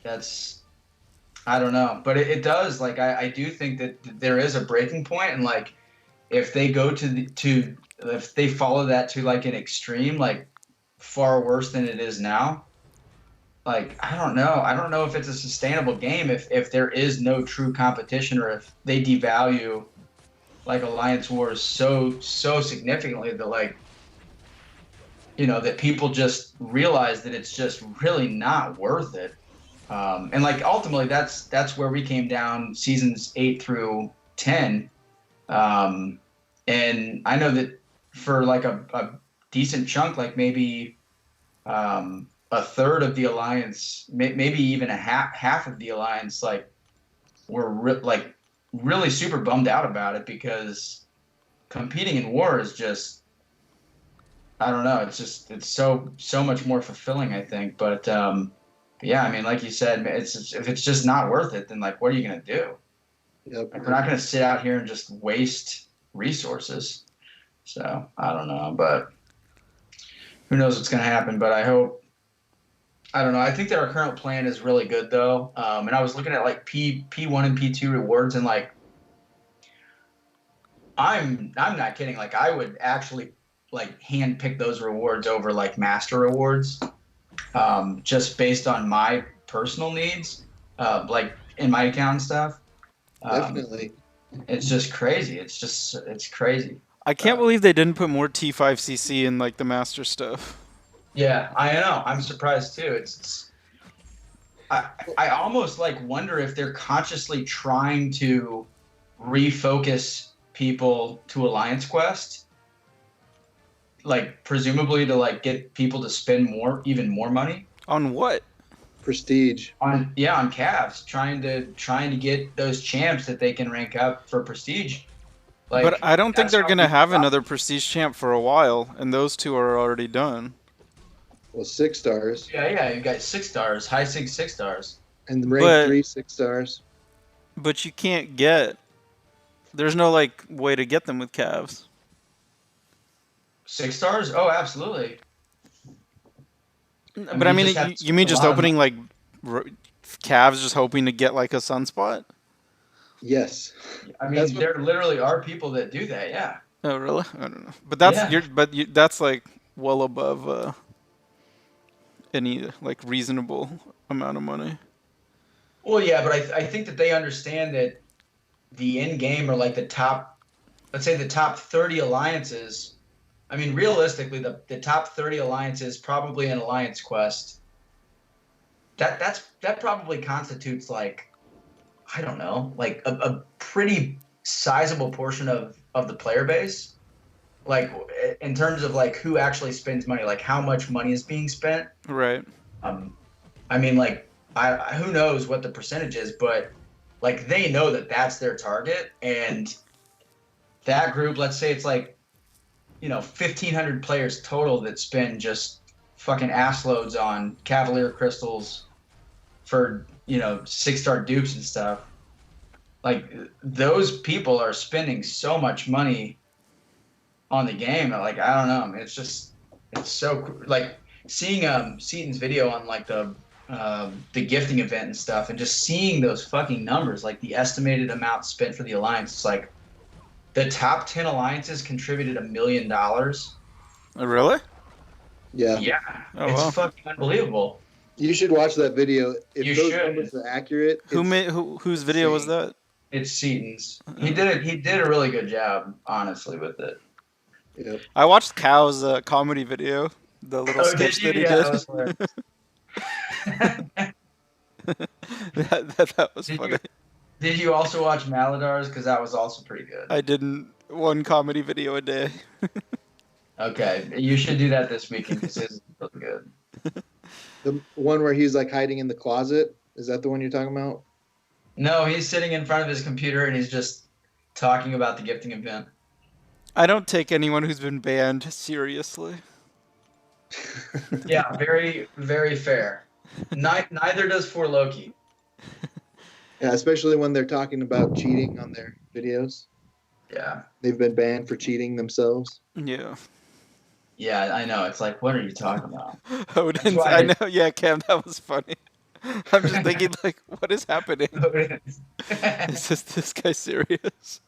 that's I don't know. But it does like I do think that there is a breaking point, and like if they go to if they follow that to like an extreme, like far worse than it is now, like I don't know. I don't know if it's a sustainable game if there is no true competition, or if they devalue like Alliance Wars so significantly that like that people just realize that it's just really not worth it. And like ultimately that's where we came down seasons 8 through 10. And I know that for like a decent chunk, like maybe a third of the alliance, maybe even a half of the alliance, like were like really super bummed out about it because competing in war is just I don't know. It's so much more fulfilling, I think. But yeah, I mean, like you said, if it's just not worth it, then like what are you gonna do? yep. Like, we're not gonna sit out here and just waste resources. So I don't know, but who knows what's gonna happen? But I don't know. I think that our current plan is really good though. And I was looking at like P1 and P2 rewards, and like I'm not kidding. Like I would actually like hand pick those rewards over like master rewards, just based on my personal needs, like in my account and stuff. Definitely. It's just crazy. It's crazy. I can't believe they didn't put more T5CC in like the master stuff. Yeah, I know. I'm surprised too. I almost like wonder if they're consciously trying to refocus people to Alliance Quest, like presumably to like get people to spend even more money On what? Prestige. on calves, trying to get those champs that they can rank up for prestige. Like, But I don't think that's they're how gonna people have got- another prestige champ for a while, and those two are already done. Well, 6 stars Yeah, you got 6 stars, high 6 stars. and rank But- 3 6 stars. But you can't get. There's no like way to get them with calves. 6 stars? Oh, absolutely. But I you mean, just have to you mean spend a just lot of opening like calves, just hoping to get like a sunspot? Yes. I That's mean, what- there literally are people that do that. Yeah. Oh really? I don't know. But that's Yeah. that's like well above any like reasonable amount of money. Well, yeah, but I think that they understand that the end game are like the top, let's say the top 30 alliances. I mean, realistically, the top 30 alliances probably in Alliance Quest. That probably constitutes like I don't know, like a pretty sizable portion of the player base. Like in terms of like who actually spends money, like how much money is being spent. Right. I mean, like who knows what the percentage is, but like they know that that's their target, and that group, let's say it's like 1,500 players total that spend just fucking ass loads on Cavalier crystals for 6-star dupes and stuff. Like those people are spending so much money on the game. Like I don't know, I mean, it's so like seeing Seaton's video on like the gifting event and stuff, and just seeing those fucking numbers, like the estimated amount spent for the alliance. It's like the top 10 alliances contributed $1 million. Really? Yeah. Yeah, Oh, it's wow. fucking unbelievable. You should watch that video. If You those should. numbers are accurate, Whose video was insane. that? It's Seaton's. He did a really good job, honestly, with it. Yep. I watched Cal's comedy video, the little sketch that he Yeah, did. that was hilarious. that was funny. Did you also watch Maladar's? Because that was also pretty good. I didn't one comedy video a day. Okay, you should do that this weekend because his is really good. The one where he's like hiding in the closet. Is that the one you're talking about? No, he's sitting in front of his computer and he's just talking about the gifting event. I don't take anyone who's been banned seriously. Yeah, very, very fair. Neither does For Loki. Yeah, especially when they're talking about cheating on their videos. Yeah. They've been banned for cheating themselves. Yeah. Yeah, I know. It's like, what are you talking about? Odin's, why I know. Yeah, Cam, that was funny. I'm just thinking, like, what is happening? Is this guy serious?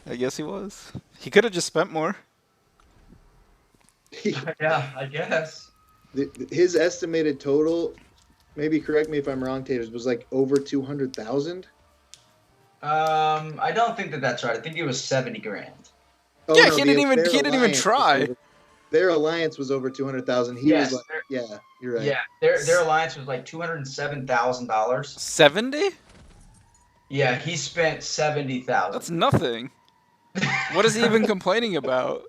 I guess he was. He could have just spent more. Yeah, I guess. His estimated total, maybe correct me if I'm wrong, Taters, was like over 200,000. I don't think that's right. I think it was 70 grand. Oh, Yeah, no, he didn't even alliance try. was their alliance was over 200,000. He Yes, was like, yeah, you're right. Yeah, their alliance was like $207,000. 70? Yeah, he spent 70,000. That's nothing. What is he even complaining about?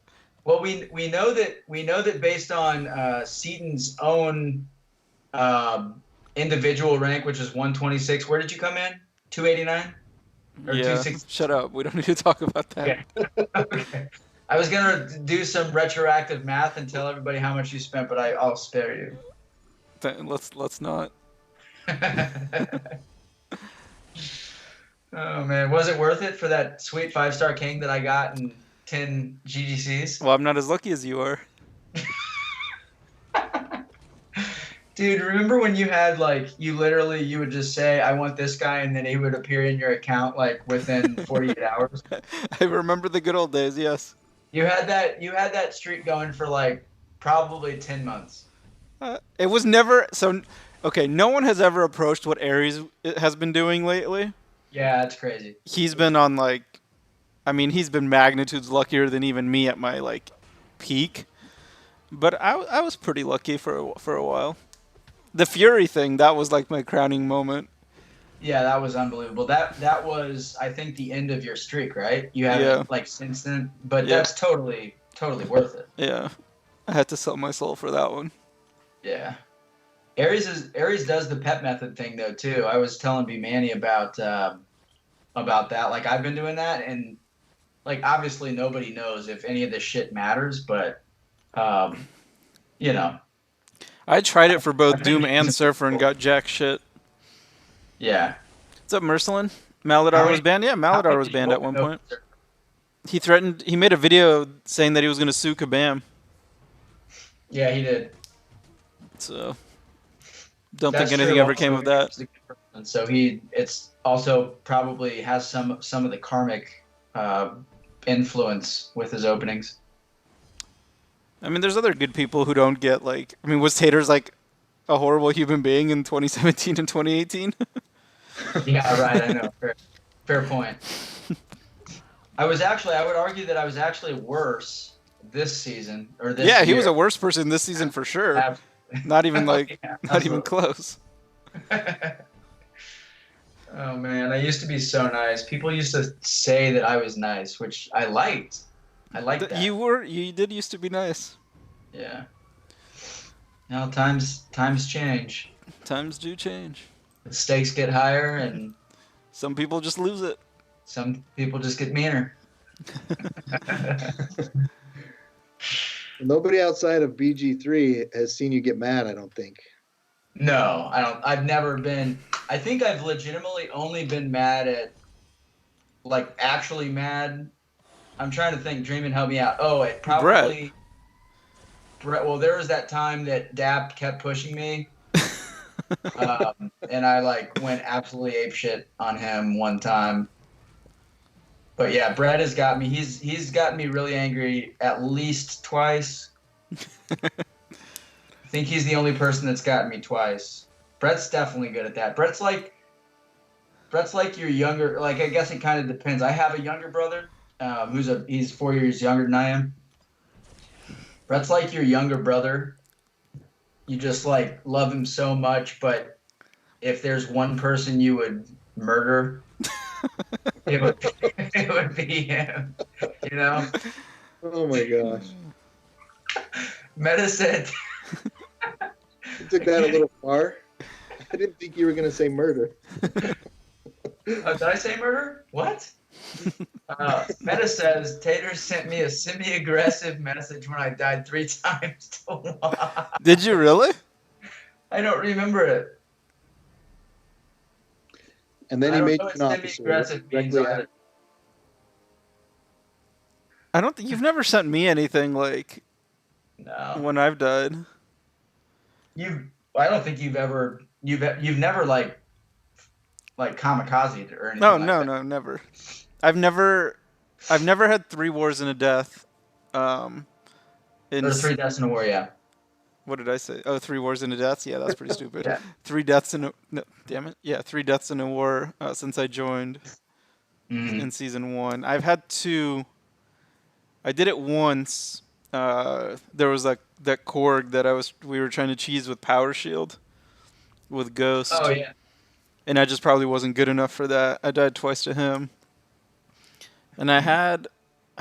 Well, we know that based on Seaton's own individual rank, which is 126. Where did you come in? 289 or Yeah, 260? shut up. We don't need to talk about that. Okay. Okay. I was gonna do some retroactive math and tell everybody how much you spent, but I'll spare you. Let's not. Oh man, was it worth it for that sweet 5-star king that I got in 10 GGCs? Well, I'm not as lucky as you are. Dude, remember when you had like you would just say I want this guy and then he would appear in your account like within 48 hours? I remember the good old days. Yes. You had that streak going for like probably 10 months. It was never so. Okay, no one has ever approached what Ares has been doing lately. Yeah, that's crazy. He's been on like, I mean, he's been magnitudes luckier than even me at my like peak. But I was pretty lucky for a while. The Fury thing, that was like my crowning moment. Yeah, that was unbelievable. That was I think the end of your streak, right? You haven't Yeah. like since then, but Yeah. that's totally worth it. Yeah, I had to sell my soul for that one. Yeah. Ares does the pet method thing though too. I was telling B Manny about that. Like I've been doing that, and like obviously nobody knows if any of this shit matters, but you know. I tried it for both Doom and Surfer and got jack shit. Yeah. What's up, Mercelin? Maladar was banned? Yeah, Maladar was banned at one point. He made a video saying that he was going to sue Kabam. Yeah, he did. So, don't That's think anything true. ever came of that. And so it's also probably has some of the karmic influence with his openings. I mean, there's other good people who don't get, like... I mean, was Taters, like, a horrible human being in 2017 and 2018? Yeah, right, I know. Fair point. I would argue that I was actually worse this season, or this Yeah, he year. was a worse person this season for sure. Not even like, Yeah, not even close. Oh man, I used to be so nice. People used to say that I was nice, which I liked. I liked that. You did used to be nice. Yeah. Now times change. Times do change. The stakes get higher, and Some people just lose it. some people just get meaner. Nobody outside of BG3 has seen you get mad, I don't think. No, I don't. I've never been. I think I've legitimately only been mad at, like, actually mad. I'm trying to think. Dream and help me out. Oh, it probably. Brett. Well, there was that time that Dap kept pushing me, and I like went absolutely apeshit on him one time. But yeah, Brett has got me. He's gotten me really angry at least twice. I think he's the only person that's gotten me twice. Brett's definitely good at that. Brett's like your younger. Like, I guess it kind of depends. I have a younger brother, he's 4 years younger than I am. Brett's like your younger brother. You just like love him so much, but if there's one person you would murder, it would be him. You know. Oh my gosh. Meta said. You took that a little far. I didn't think you were going to say murder. Did I say murder? What? Meta says Taters sent me a semi-aggressive message when I died 3 times to watch. Did you really? I don't remember it. And then I he don't made know you what an officer. semi-aggressive means Directly either. I don't think you've never sent me anything like No. when I've died. I don't think you've never like kamikaze or anything No, like no, that. no, never. I've never had 3 wars and a death. Or 3 deaths in a war, yeah. What did I say? Oh, 3 wars and a death. Yeah, that's pretty stupid. Yeah. 3 deaths in a no, damn it. Yeah, 3 deaths in a war since I joined in season 1. I've had 2. I did it once. There was like that Korg that we were trying to cheese with Power Shield with Ghost. Oh yeah. And I just probably wasn't good enough for that. I died twice to him. And I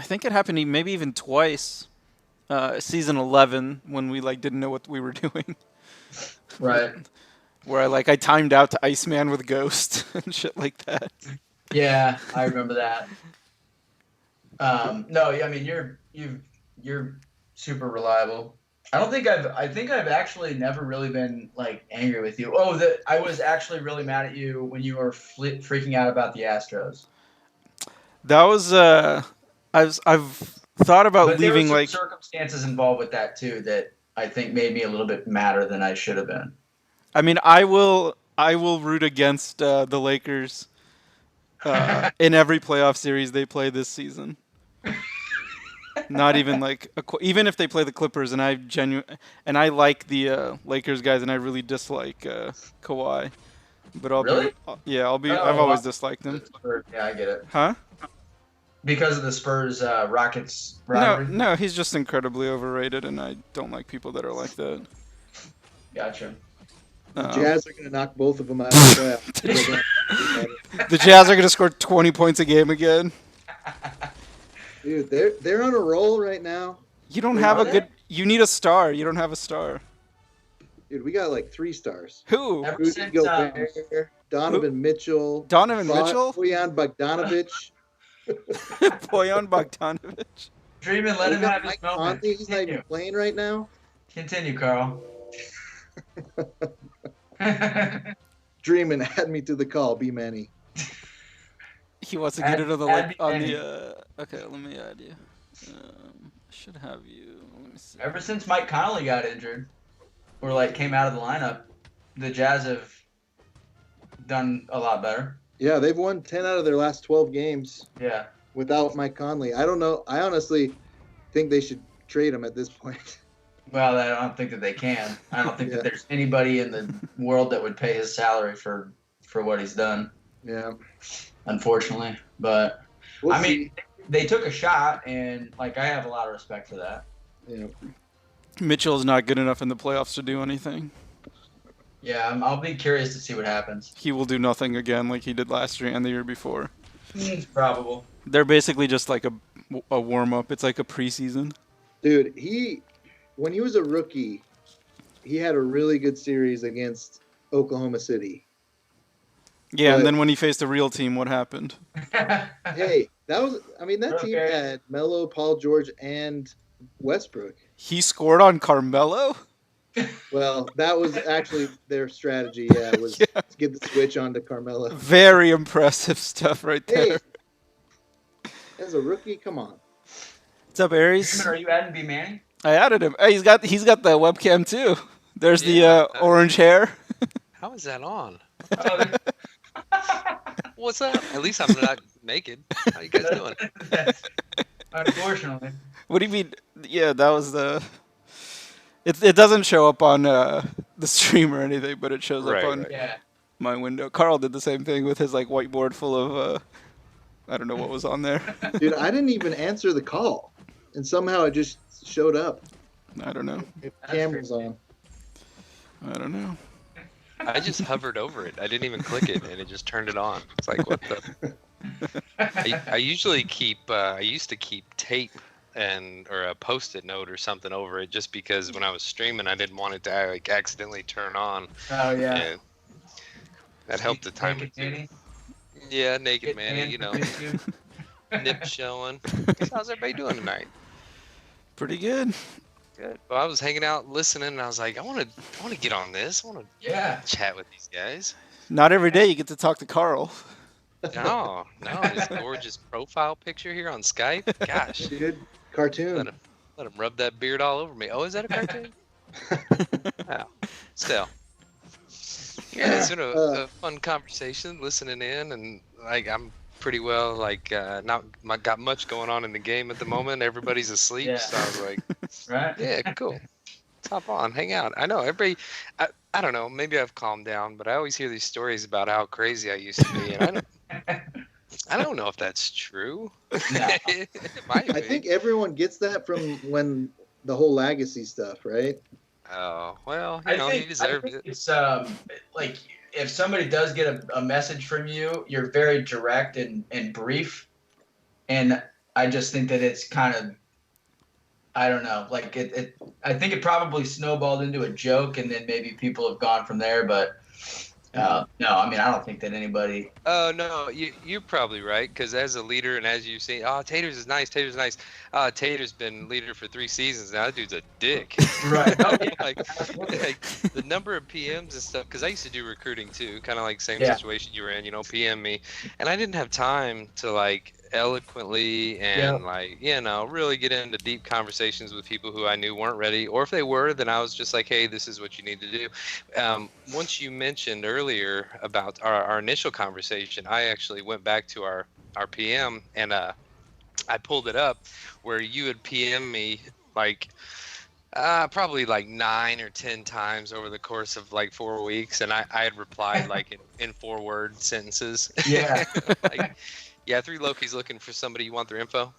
think it happened maybe even twice. Season 11 when we like didn't know what we were doing. Right. Where I timed out to Iceman with Ghost and shit like that. Yeah, I remember that. No, I mean you're super reliable. I think I've actually never really been like angry with you. Oh, I was actually really mad at you when you were freaking out about the Astros. That was I've thought about But leaving there were like some circumstances involved with that too that I think made me a little bit madder than I should have been. I mean I will root against the Lakers in every playoff series they play this season. Not even like even if they play the Clippers and I like the Lakers guys and I really dislike Kawhi, but Really? I've always disliked them. Yeah, I get it. Huh? Because of the Spurs Rockets rivalry. No, he's just incredibly overrated, and I don't like people that are like that. Gotcha. The Jazz are going to knock both of them out of the playoffs. The Jazz are going to score 20 points a game again. Dude, they're on a roll right now. You don't have a good. You need a star. You don't have a star. Dude, we got like 3 stars. Who? Ever Rudy since Gobert, Donovan Mitchell. Donovan Mitchell? Bojan Bogdanovic. Bojan Bogdanovic. Dream and let him have his Mike moment. Conley, he's not even playing right now. Continue, Karl. Dreaming, add me to the call, be Manny. He wants to get it on the okay, let me add you. I should have you. Let me see. Ever since Mike Conley got injured, or like came out of the lineup, the Jazz have done a lot better. Yeah, they've won 10 out of their last 12 games. Yeah. Without Mike Conley. I don't know. I honestly think they should trade him at this point. Well, I don't think that they can. I don't think that there's anybody in the world that would pay his salary for what he's done. Yeah. Unfortunately, but We'll mean, see. they took a shot, and like I have a lot of respect for that. Yeah. Mitchell is not good enough in the playoffs to do anything. Yeah, I'll be curious to see what happens. He will do nothing again like he did last year and the year before. It's probable. They're basically just like a warm up. It's like a preseason. Dude, when he was a rookie, he had a really good series against Oklahoma City. Yeah, But- and then when he faced a real team, what happened? Hey, that team Okay. had Melo, Paul George, and Westbrook. He scored on Carmelo? Well, that was actually their strategy. Yeah, was Yeah. to get the switch onto Carmelo. Very impressive stuff right there. Hey, as a rookie, come on. What's up, Aries? Are you adding B Manny? I added him. Hey, he's got the webcam too. There's Yeah. the orange hair. How is that on? Oh, What's up? At least I'm not naked. How you guys doing? unfortunately. What do you mean? Yeah, that was the. It doesn't show up on the stream or anything, but it shows Right, up on right. Yeah. my window. Karl did the same thing with his like whiteboard full of I don't know what was on there. Dude, I didn't even answer the call, and somehow it just showed up. I don't know. Camera's on. I don't know. I just hovered over it. I didn't even click it, and it just turned it on. It's like, what the? I usually keep. I used to keep tape or a post-it note or something over it, just because when I was streaming, I didn't want it to like accidentally turn on. Oh yeah. And that helped the time. Naked Manny? Yeah, naked Get man, you know, YouTube. nip showing. How's everybody doing tonight? Pretty good. Good. Well, I was hanging out, listening, and I was like, I want to get on this. I want Yeah. to chat with these guys. Not every day you get to talk to Karl. No, his gorgeous profile picture here on Skype. Gosh, Dude, cartoon. let him rub that beard all over me. Oh, is that a cartoon? Wow. Still. Yeah, it's been a fun conversation, listening in, and like I'm pretty well not got much going on in the game at the moment. Everybody's asleep, Yeah. so I was like, Right? yeah, cool. Let's hop on, hang out. I know everybody. I don't know. Maybe I've calmed down, but I always hear these stories about how crazy I used to be, and I don't know if that's true. No. It might I be. think everyone gets that from when the whole legacy stuff, right? Oh well, I he think deserved it. it's like if somebody does get a message from you, you're very direct and brief, and I just think that it's kind of, I don't know, like I think it probably snowballed into a joke, and then maybe people have gone from there, but no, I mean I don't think that anybody. Oh no, you're probably right, because as a leader and as you've seen, Taters is nice. Taters is nice. Taters been leader for 3 seasons now. That dude's a dick. Right. Oh, yeah. like the number of PMs and stuff, because I used to do recruiting too, kind of like same Yeah. situation you were in, PM me, and I didn't have time to like eloquently and really get into deep conversations with people who I knew weren't ready, or if they were, then I was just like, hey, this is what you need to do. Once you mentioned earlier about our initial conversation, I actually went back to our PM and I pulled it up where you had PM me like probably like 9 or 10 times over the course of like 4 weeks, and I had replied like in 4-word sentences. Yeah. Like, yeah, 3 Lokis looking for somebody. You want their info?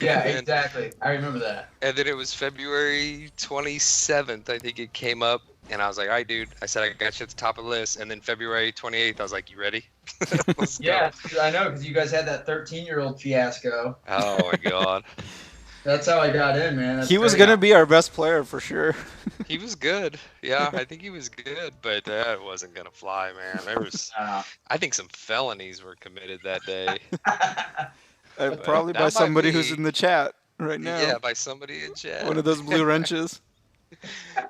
Yeah, And- exactly. I remember that. And then it was February 27th, I think it came up, and I was like, all right, dude. I said, I got you at the top of the list. And then February 28th, I was like, you ready? Let's go. Yeah, I know, because you guys had that 13-year-old fiasco. Oh, my God. That's how I got in, man. That's He was crazy. gonna be our best player for sure. He was good. Yeah, I think he was good, but that wasn't going to fly, man. I think some felonies were committed that day. Probably that by might somebody who's be- in the chat right now. Yeah, by somebody in chat. One of those blue wrenches.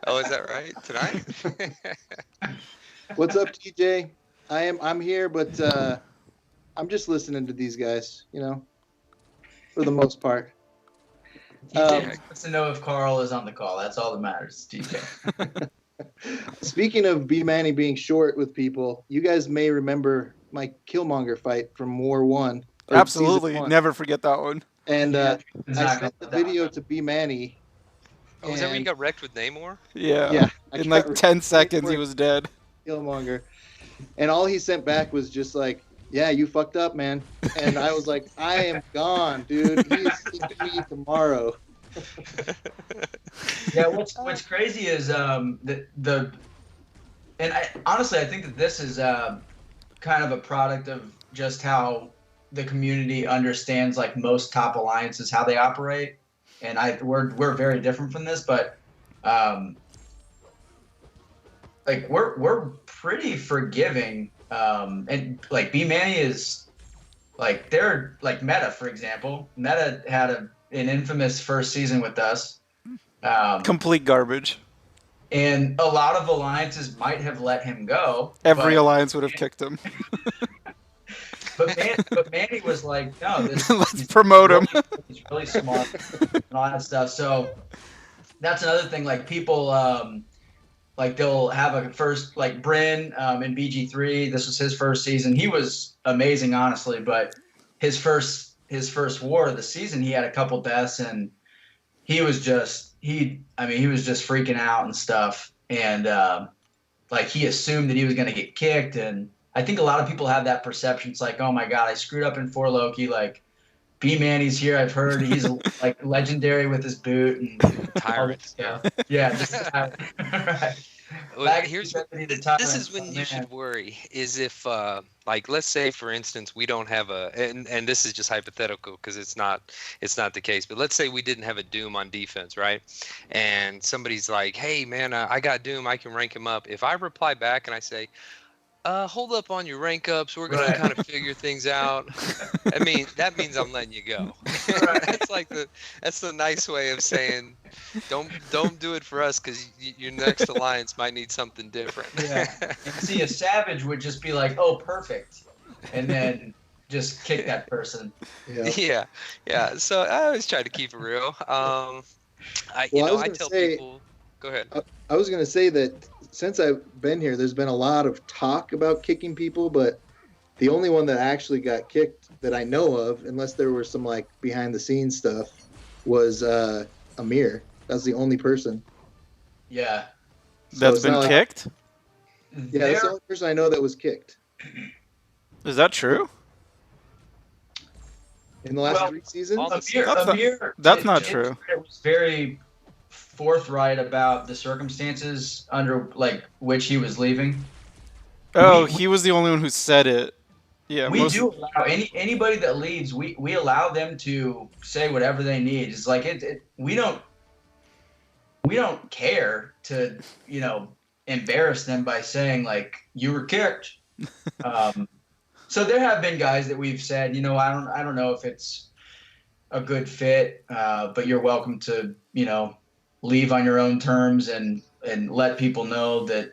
Oh, is that right? Tonight? What's up, TJ? I'm here, but I'm just listening to these guys, for the most part. TJ wants to know if Karl is on the call. That's all that matters, TJ. Speaking of B Manny being short with people, you guys may remember my Killmonger fight from War 1. or Absolutely. Season 1. Never forget that one. And It's I not sent gonna the let that video one. to B Manny. Oh, is that where you and- got wrecked with Namor? Yeah. Yeah. I In got like 10 seconds, for he was dead. Killmonger. And all he sent back was just like, yeah, you fucked up, man. And I was like, I am gone, dude. He's seeing me tomorrow. Yeah, what's crazy is the and honestly I think that this is kind of a product of just how the community understands like most top alliances how they operate, and we're very different from this, but um, like we're pretty forgiving, and like B Manny is like they're like Meta, for example. Meta had an infamous first season with us. Complete garbage. And a lot of alliances might have let him go. Every alliance would have kicked him. But Manny was like, no, Let's promote him. He's really smart and all that stuff. So that's another thing. Like people, like they'll have a first, like Bryn in BG3. This was his first season. He was amazing, honestly. But his first war of the season, he had a couple deaths, and he was just he was just freaking out and stuff. And like he assumed that he was going to get kicked, and I think a lot of people have that perception. It's like, oh my god, I screwed up in 4 Loki. Like B Manny's here. I've heard he's like legendary with his boot and Tyrant. Yeah, just a tyrant. Right. Well, this is when you should worry is if like let's say for instance we don't have and this is just hypothetical because it's not the case, but let's say we didn't have a Doom on defense, right? And somebody's like, hey man, I got Doom, I can rank him up. If I reply back and I say, hold up on your rank ups, we're gonna kind of figure things out. I mean, that means I'm letting you go. That's the nice way of saying, don't do it for us because your next alliance might need something different. Yeah. And see, a savage would just be like, oh, perfect, and then just kick that person. Yeah. So I always try to keep it real. I tell people. Go ahead. I was gonna say that. Since I've been here, there's been a lot of talk about kicking people, but the only one that actually got kicked that I know of, unless there was some like behind the scenes stuff, was Amir. That's the only person. Yeah. That's been kicked? Yeah, that's the only person I know that was kicked. Is that true? In the last 3 seasons? Amir, that's not true. It was very forthright about the circumstances under like which he was leaving. Oh, he was the only one who said it. Yeah, we do allow anybody that leaves. We allow them to say whatever they need. It's like we don't care to embarrass them by saying like you were kicked. So there have been guys that we've said, I don't know if it's a good fit, but you're welcome to leave on your own terms and let people know that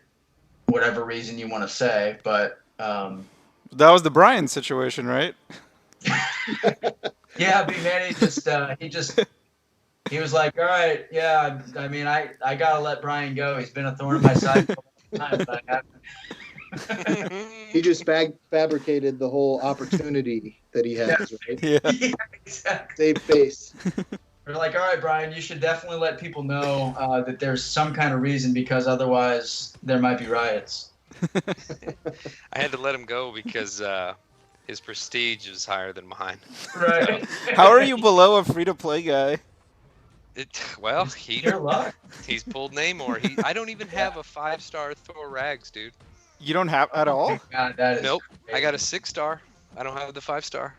whatever reason you want to say. But that was the Brian situation, right? Yeah, B Manny he was like, all right, yeah, I mean I gotta let Brian go. He's been a thorn in my side for a long time, but I haven't. He just fabricated the whole opportunity that he has, right? Yeah, exactly. Save face. We're like, all right, Brian, you should definitely let people know that there's some kind of reason, because otherwise there might be riots. I had to let him go because his prestige is higher than mine. Right. How are you below a free-to-play guy? He's pulled Namor. I don't even have a 5-star Thor Rags, dude. You don't have at all? God, that is nope. crazy. I got a 6-star. I don't have the 5-star.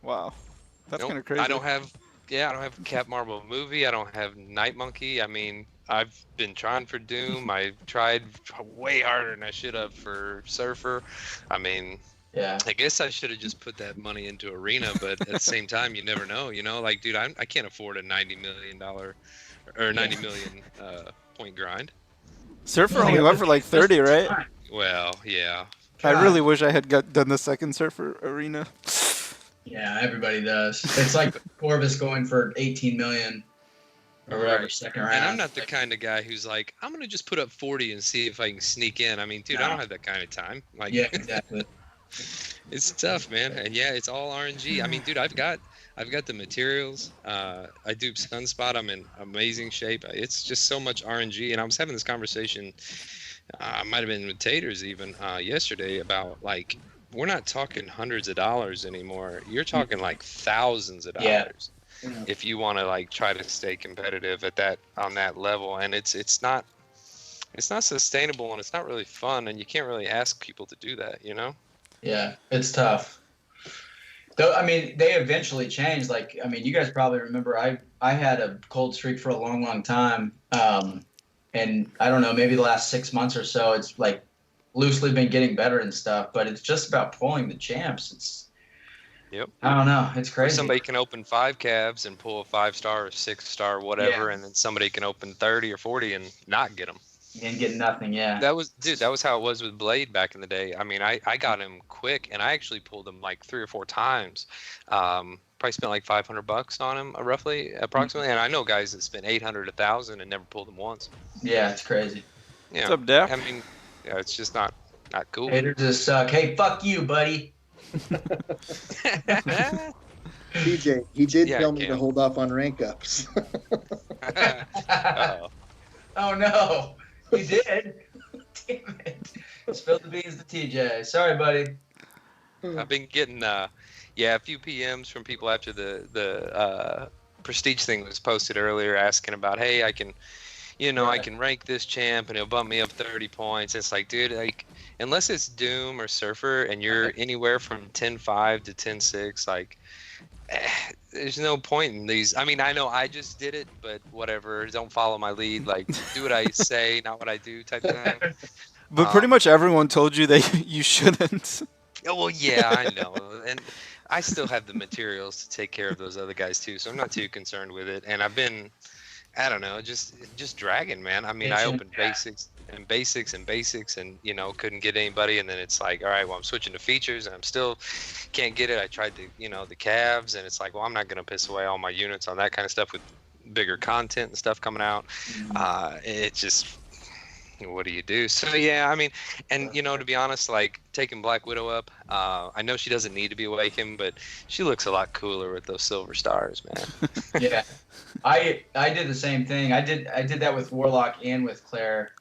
Wow, that's kind of crazy. I don't have Cap Marvel movie. I don't have Night Monkey. I mean, I've been trying for Doom. I tried way harder than I should have for Surfer. I mean, yeah. I guess I should have just put that money into Arena, but at the same time, you never know. Like, dude, I can't afford a $90 million or 90 million point grind. Surfer only went for like 30, right? Well, yeah. I really wish I had done the second Surfer Arena. Yeah, everybody does. It's like Corvus going for 18 million or whatever, second round. And I'm not the kind of guy who's like, I'm gonna just put up 40 and see if I can sneak in. I mean, dude, I don't have that kind of time. Like, yeah, exactly. It's tough, man. And yeah, it's all RNG. I mean, dude, I've got the materials. I do Sunspot. I'm in amazing shape. It's just so much RNG. And I was having this conversation. Might have been with Taters even yesterday about like, we're not talking hundreds of dollars anymore. You're talking like thousands of dollars. Yeah. if you want to like try to stay competitive at that on that level, and it's not sustainable and it's not really fun, and you can't really ask people to do that, you know? Yeah, it's tough. Though, I mean, they eventually changed. Like, I mean, you guys probably remember I had a cold streak for a long, long time. And I don't know, maybe the last 6 months or so, it's like loosely been getting better and stuff. But it's just about pulling the champs. Yep. I don't know, it's Where crazy. somebody can open 5 calves and pull a 5-star or 6-star, whatever, Yeah. and then somebody can open 30 or 40 and not get them. And get nothing. Yeah. That was how it was with Blade back in the day. I mean, I got him quick, and I actually pulled him like 3 or 4 times. Probably spent like $500 on him, approximately. And I know guys that spent 800, 1,000, and never pulled him once. Yeah, it's crazy. Yeah. What's up, Dap? I mean, yeah, it's just not cool. Haters just suck. Hey, fuck you, buddy. TJ, he did Yeah, tell me to Cam. hold off on rank ups. Uh-oh. Oh no, you did. Damn it. Spill the beans to TJ. Sorry, buddy. I've been getting a few PMs from people after the prestige thing was posted earlier, asking about, hey, I can Right. I can rank this champ and it'll bump me up 30 points. It's like, dude, like unless it's Doom or Surfer and you're anywhere from 10-5 to 10-6, like there's no point in these. I mean, I know I just did it, but whatever. Don't follow my lead. Like, do what I say, not what I do, type of thing. But pretty much everyone told you that you shouldn't. Oh, well, yeah, I know, and I still have the materials to take care of those other guys too, so I'm not too concerned with it. And I've been, I don't know, just dragging, man. I mean, I opened basics, and couldn't get anybody, and then it's like, all right, well, I'm switching to features, and I'm still can't get it. I tried to, the calves, and it's like, well, I'm not gonna piss away all my units on that kind of stuff with bigger content and stuff coming out. It just, what do you do? So yeah, I mean, and to be honest, like taking Black Widow up, I know she doesn't need to be awakened, but she looks a lot cooler with those silver stars, man. Yeah, I did the same thing. I did that with Warlock and with Claire.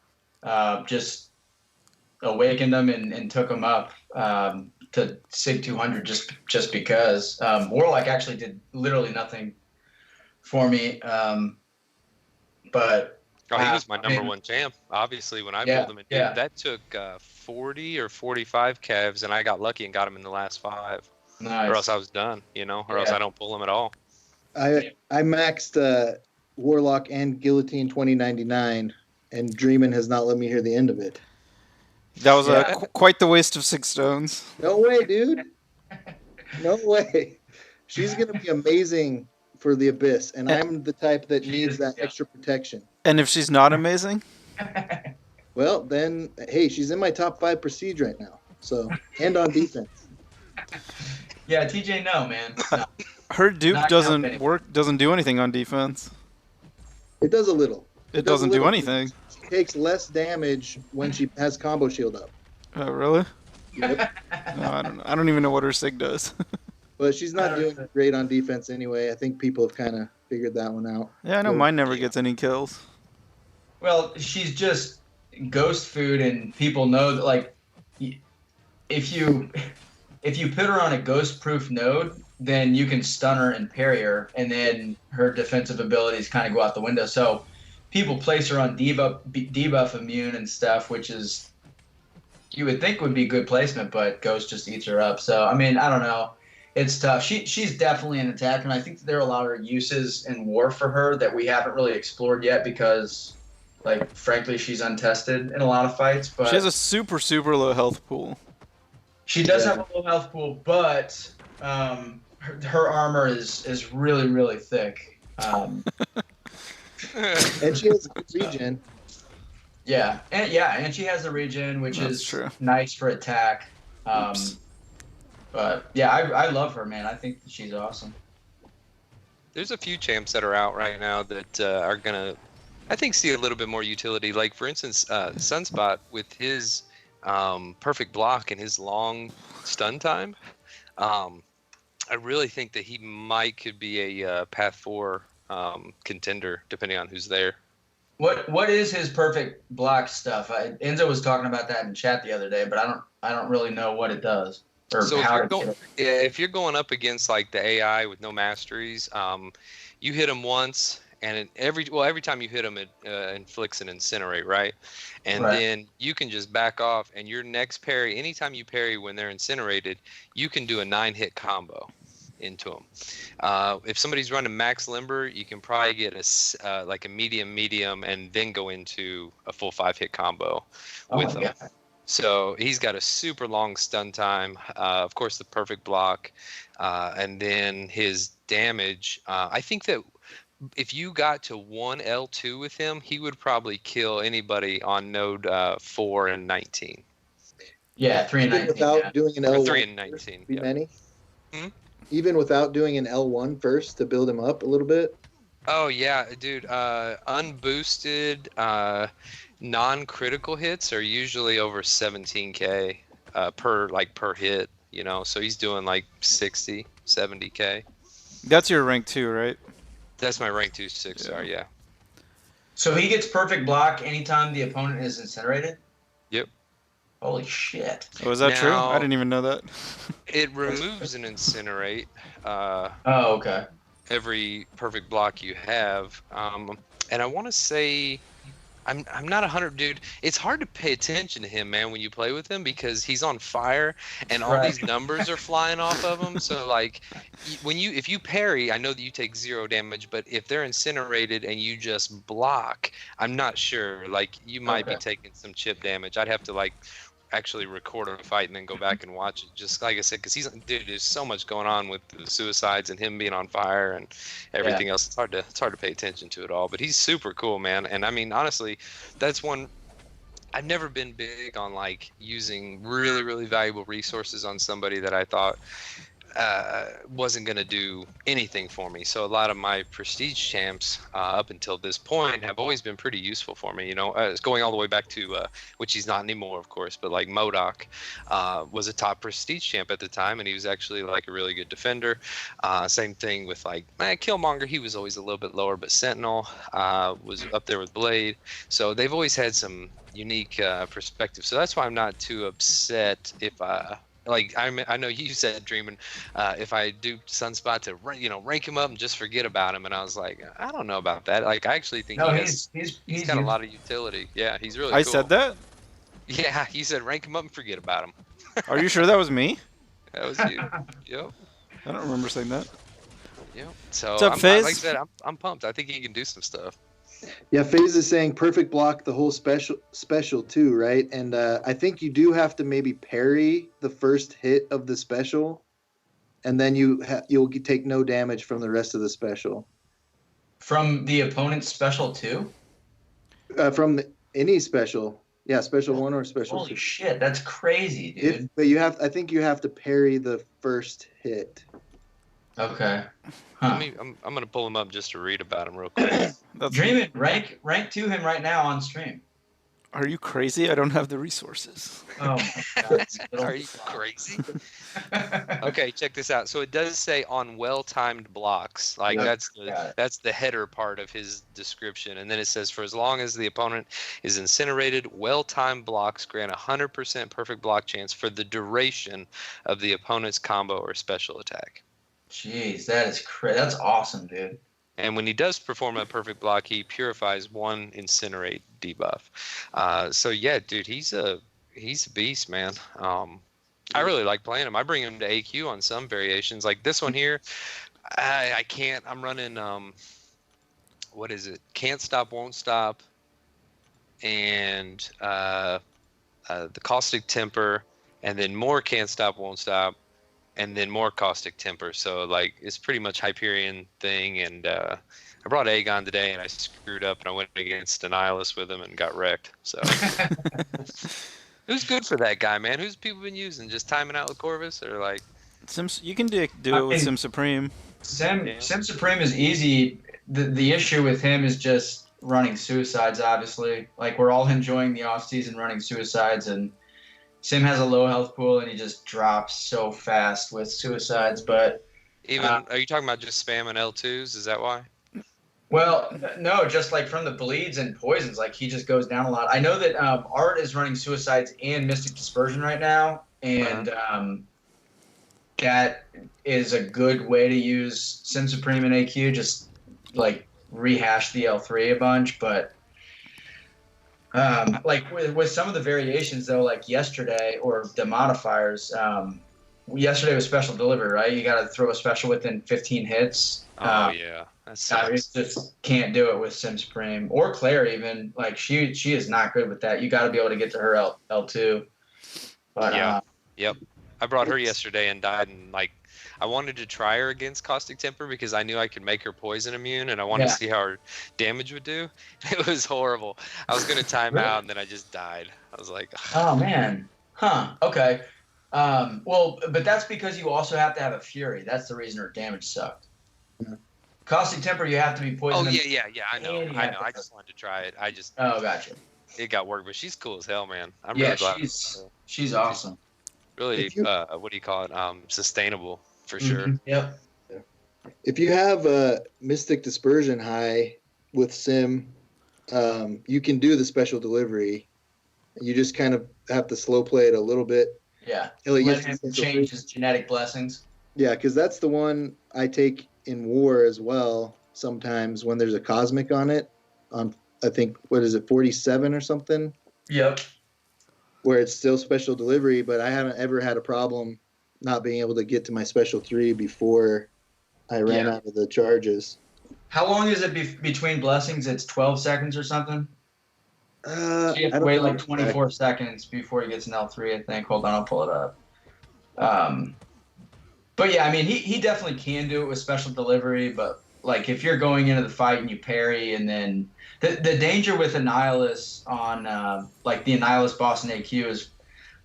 Just awakened them and took them up to Sig 200 just because. Warlock actually did literally nothing for me, but. Oh, he was my number one champ, obviously, when I pulled him. And that took 40 or 45 calves, and I got lucky and got him in the last 5. Nice. Or else I was done, or else I don't pull him at all. I maxed Warlock and Guillotine 2099, and Dreamin' has not let me hear the end of it. That was quite the waste of 6 stones. No way, dude. No way. She's going to be amazing for the Abyss, and I'm the type that needs that extra protection. And if she's not amazing? Well, then, hey, she's in my top 5 prestige right now. So, and on defense. Yeah, TJ, no, man. No. Her dupe doesn't do anything on defense. It does a little. It doesn't do anything. She takes less damage when she has combo shield up. Oh, really? Yep. No, I don't know. I don't even know what her sig does. But she's not doing great on defense anyway. I think people have kind of figured that one out. Yeah, I know mine never gets any kills. Well, she's just ghost food, and people know that, like, if you put her on a ghost-proof node, then you can stun her and parry her, and then her defensive abilities kind of go out the window. So people place her on debuff immune and stuff, which is, you would think would be good placement, but ghost just eats her up. So, I mean, I don't know. It's tough. She's definitely an attacker, and I think there are a lot of uses in war for her that we haven't really explored yet because, like, frankly, she's untested in a lot of fights. But she has a super, super low health pool. She does have a low health pool, but her armor is really, really thick. And she has a good regen. And she has a regen, which That's is true. nice for attack. But yeah, I love her, man. I think she's awesome. There's a few champs that are out right now that are gonna, I think, see a little bit more utility. Like for instance, Sunspot with his perfect block and his long stun time. I really think that he could be a Path 4 contender, depending on who's there. What is his perfect block stuff? Enzo was talking about that in chat the other day, but I don't really know what it does. or So how to kill. if you're going up against like the AI with no masteries, you hit them once, and every time you hit them, it inflicts an incinerate, right? And Right. then you can just back off, and your next parry, anytime you parry when they're incinerated, you can do a 9-hit combo into them. If somebody's running max limber, you can probably get like a medium, and then go into a full 5-hit combo with them. God. So he's got a super long stun time. Of course, the perfect block, and then his damage. I think that if you got to 1 L2 with him, he would probably kill anybody on node 4 and 19. Yeah, 3 and Even 19. without Yeah. doing an Or L1 3 and first, 19. be Yeah. many. Hmm? Even without doing an L1 first to build him up a little bit. Oh yeah, dude. Unboosted, non-critical hits are usually over 17K per hit. You know, so he's doing like 60, 70K. That's your rank 2, right? That's my rank 2 6-star. Yeah. So he gets perfect block anytime the opponent is incinerated? Yep. Holy shit. Oh, is that true? I Now- didn't even know that. It removes an incinerate. Oh, okay. Every perfect block you have, and I want to say, I'm not 100, dude. It's hard to pay attention to him, man, when you play with him because he's on fire and all Right. these numbers are flying off of him. So like, if you parry, I know that you take 0 damage, but if they're incinerated and you just block, I'm not sure. Like you might be Okay. taking some chip damage. I'd have to like actually record a fight and then go back and watch it, just like I said, because there's so much going on with the suicides and him being on fire and everything else. It's hard to pay attention to it all, but he's super cool, man. And I mean, honestly, that's one. I've never been big on like using really, really valuable resources on somebody that I thought wasn't going to do anything for me. So a lot of my prestige champs up until this point have always been pretty useful for me. You know, it's going all the way back to, which he's not anymore, of course, but like MODOK was a top prestige champ at the time, and he was actually like a really good defender. Same thing with like Killmonger. He was always a little bit lower, but Sentinel was up there with Blade. So they've always had some unique perspective. So that's why I'm not too upset if like I know you said, Dreamin', if I do Sunspot to rank him up and just forget about him, and I was like, I don't know about that. Like I actually think he's got a lot of utility. Yeah, he's really I cool. said that? Yeah, he said rank him up and forget about him. Are you sure that was me? That was you. Yep. I don't remember saying that. Yep. So What's up, like Fizz? I said, I'm pumped. I think he can do some stuff. Yeah, FaZe is saying perfect block the whole special too, right? And I think you do have to maybe parry the first hit of the special, and then you'll take no damage from the rest of the special. From the opponent's special too? From any special, yeah, special 1 or special Holy 2. shit, that's crazy, dude. But I think you have to parry the first hit. Okay. Huh. I'm gonna pull him up just to read about him real quick. Dreamin', rank to him right now on stream. Are you crazy? I don't have the resources. Oh my god. Are you crazy? Okay, check this out. So it does say on well-timed blocks. Like Yep, that's the header part of his description. And then it says for as long as the opponent is incinerated, well-timed blocks grant 100% perfect block chance for the duration of the opponent's combo or special attack. Jeez, that is that's awesome, dude. And when he does perform a perfect block, he purifies 1 incinerate debuff. So yeah, dude, he's a beast, man. I really like playing him. I bring him to AQ on some variations. Like this one here, I can't. I'm running what is it? Can't stop, won't stop, and the caustic temper, and then more can't stop, won't stop, and then more caustic temper. So like it's pretty much Hyperion thing. And I brought Aegon today, and I screwed up, and I went against Annihilus with him and got wrecked. So who's good for that guy, man? Who's people been using? Just timing out with Corvus, or like You can do it with Sim Supreme. Sim Supreme is easy. The issue with him is just running suicides, obviously. Like we're all enjoying the off season running suicides, and Sim has a low health pool, and he just drops so fast with suicides. But are you talking about just spamming L2s? Is that why? Well, no, just like from the bleeds and poisons, like he just goes down a lot. I know that Art is running suicides and Mystic Dispersion right now, and that is a good way to use Sim Supreme and AQ. Just like rehash the L3 a bunch, but like with some of the variations though, like yesterday or the modifiers. Yesterday was special delivery, right? You got to throw a special within 15 hits. Oh yeah, that I sucks. just can't do it with Sim Supreme or Claire even. Like she is not good with that. You got to be able to get to her L2. But Yeah. Yep. I brought her It's- yesterday and died, and like I wanted to try her against Caustic Temper because I knew I could make her poison immune, and I wanted to yeah. see how her damage would do. It was horrible. I was gonna time Really? out, and then I just died. I was like, Oh man. Huh. Okay. Well, but that's because you also have to have a Fury. That's the reason her damage sucked. Yeah. Caustic Temper, you have to be oh poisoned. yeah. I know. And you I have know. to I just wanted to try it. Oh, gotcha. It got work, but she's cool as hell, man. I'm Yeah, really glad. she's awesome. Really, If you what do you call it? Sustainable for sure. Yep. if you have a Mystic Dispersion high with Sim, you can do the special delivery. You just kind of have to slow play it a little bit. Yeah. Till he Let gets him the special change free. his genetic blessings. Yeah, because that's the one I take in war as well. Sometimes when there's a cosmic on it, on I think what is it, 47 or something, Yep. where it's still special delivery, but I haven't ever had a problem not being able to get to my special 3 before I ran Yeah. out of the charges. How long is it between blessings? It's 12 seconds or something? So you have I to don't wait know like 24 seconds before he gets an L3, I think. Hold on, I'll pull it up. But yeah, I mean, he definitely can do it with special delivery, but like if you're going into the fight and you parry, and then the danger with Annihilus on like the Annihilus boss in AQ is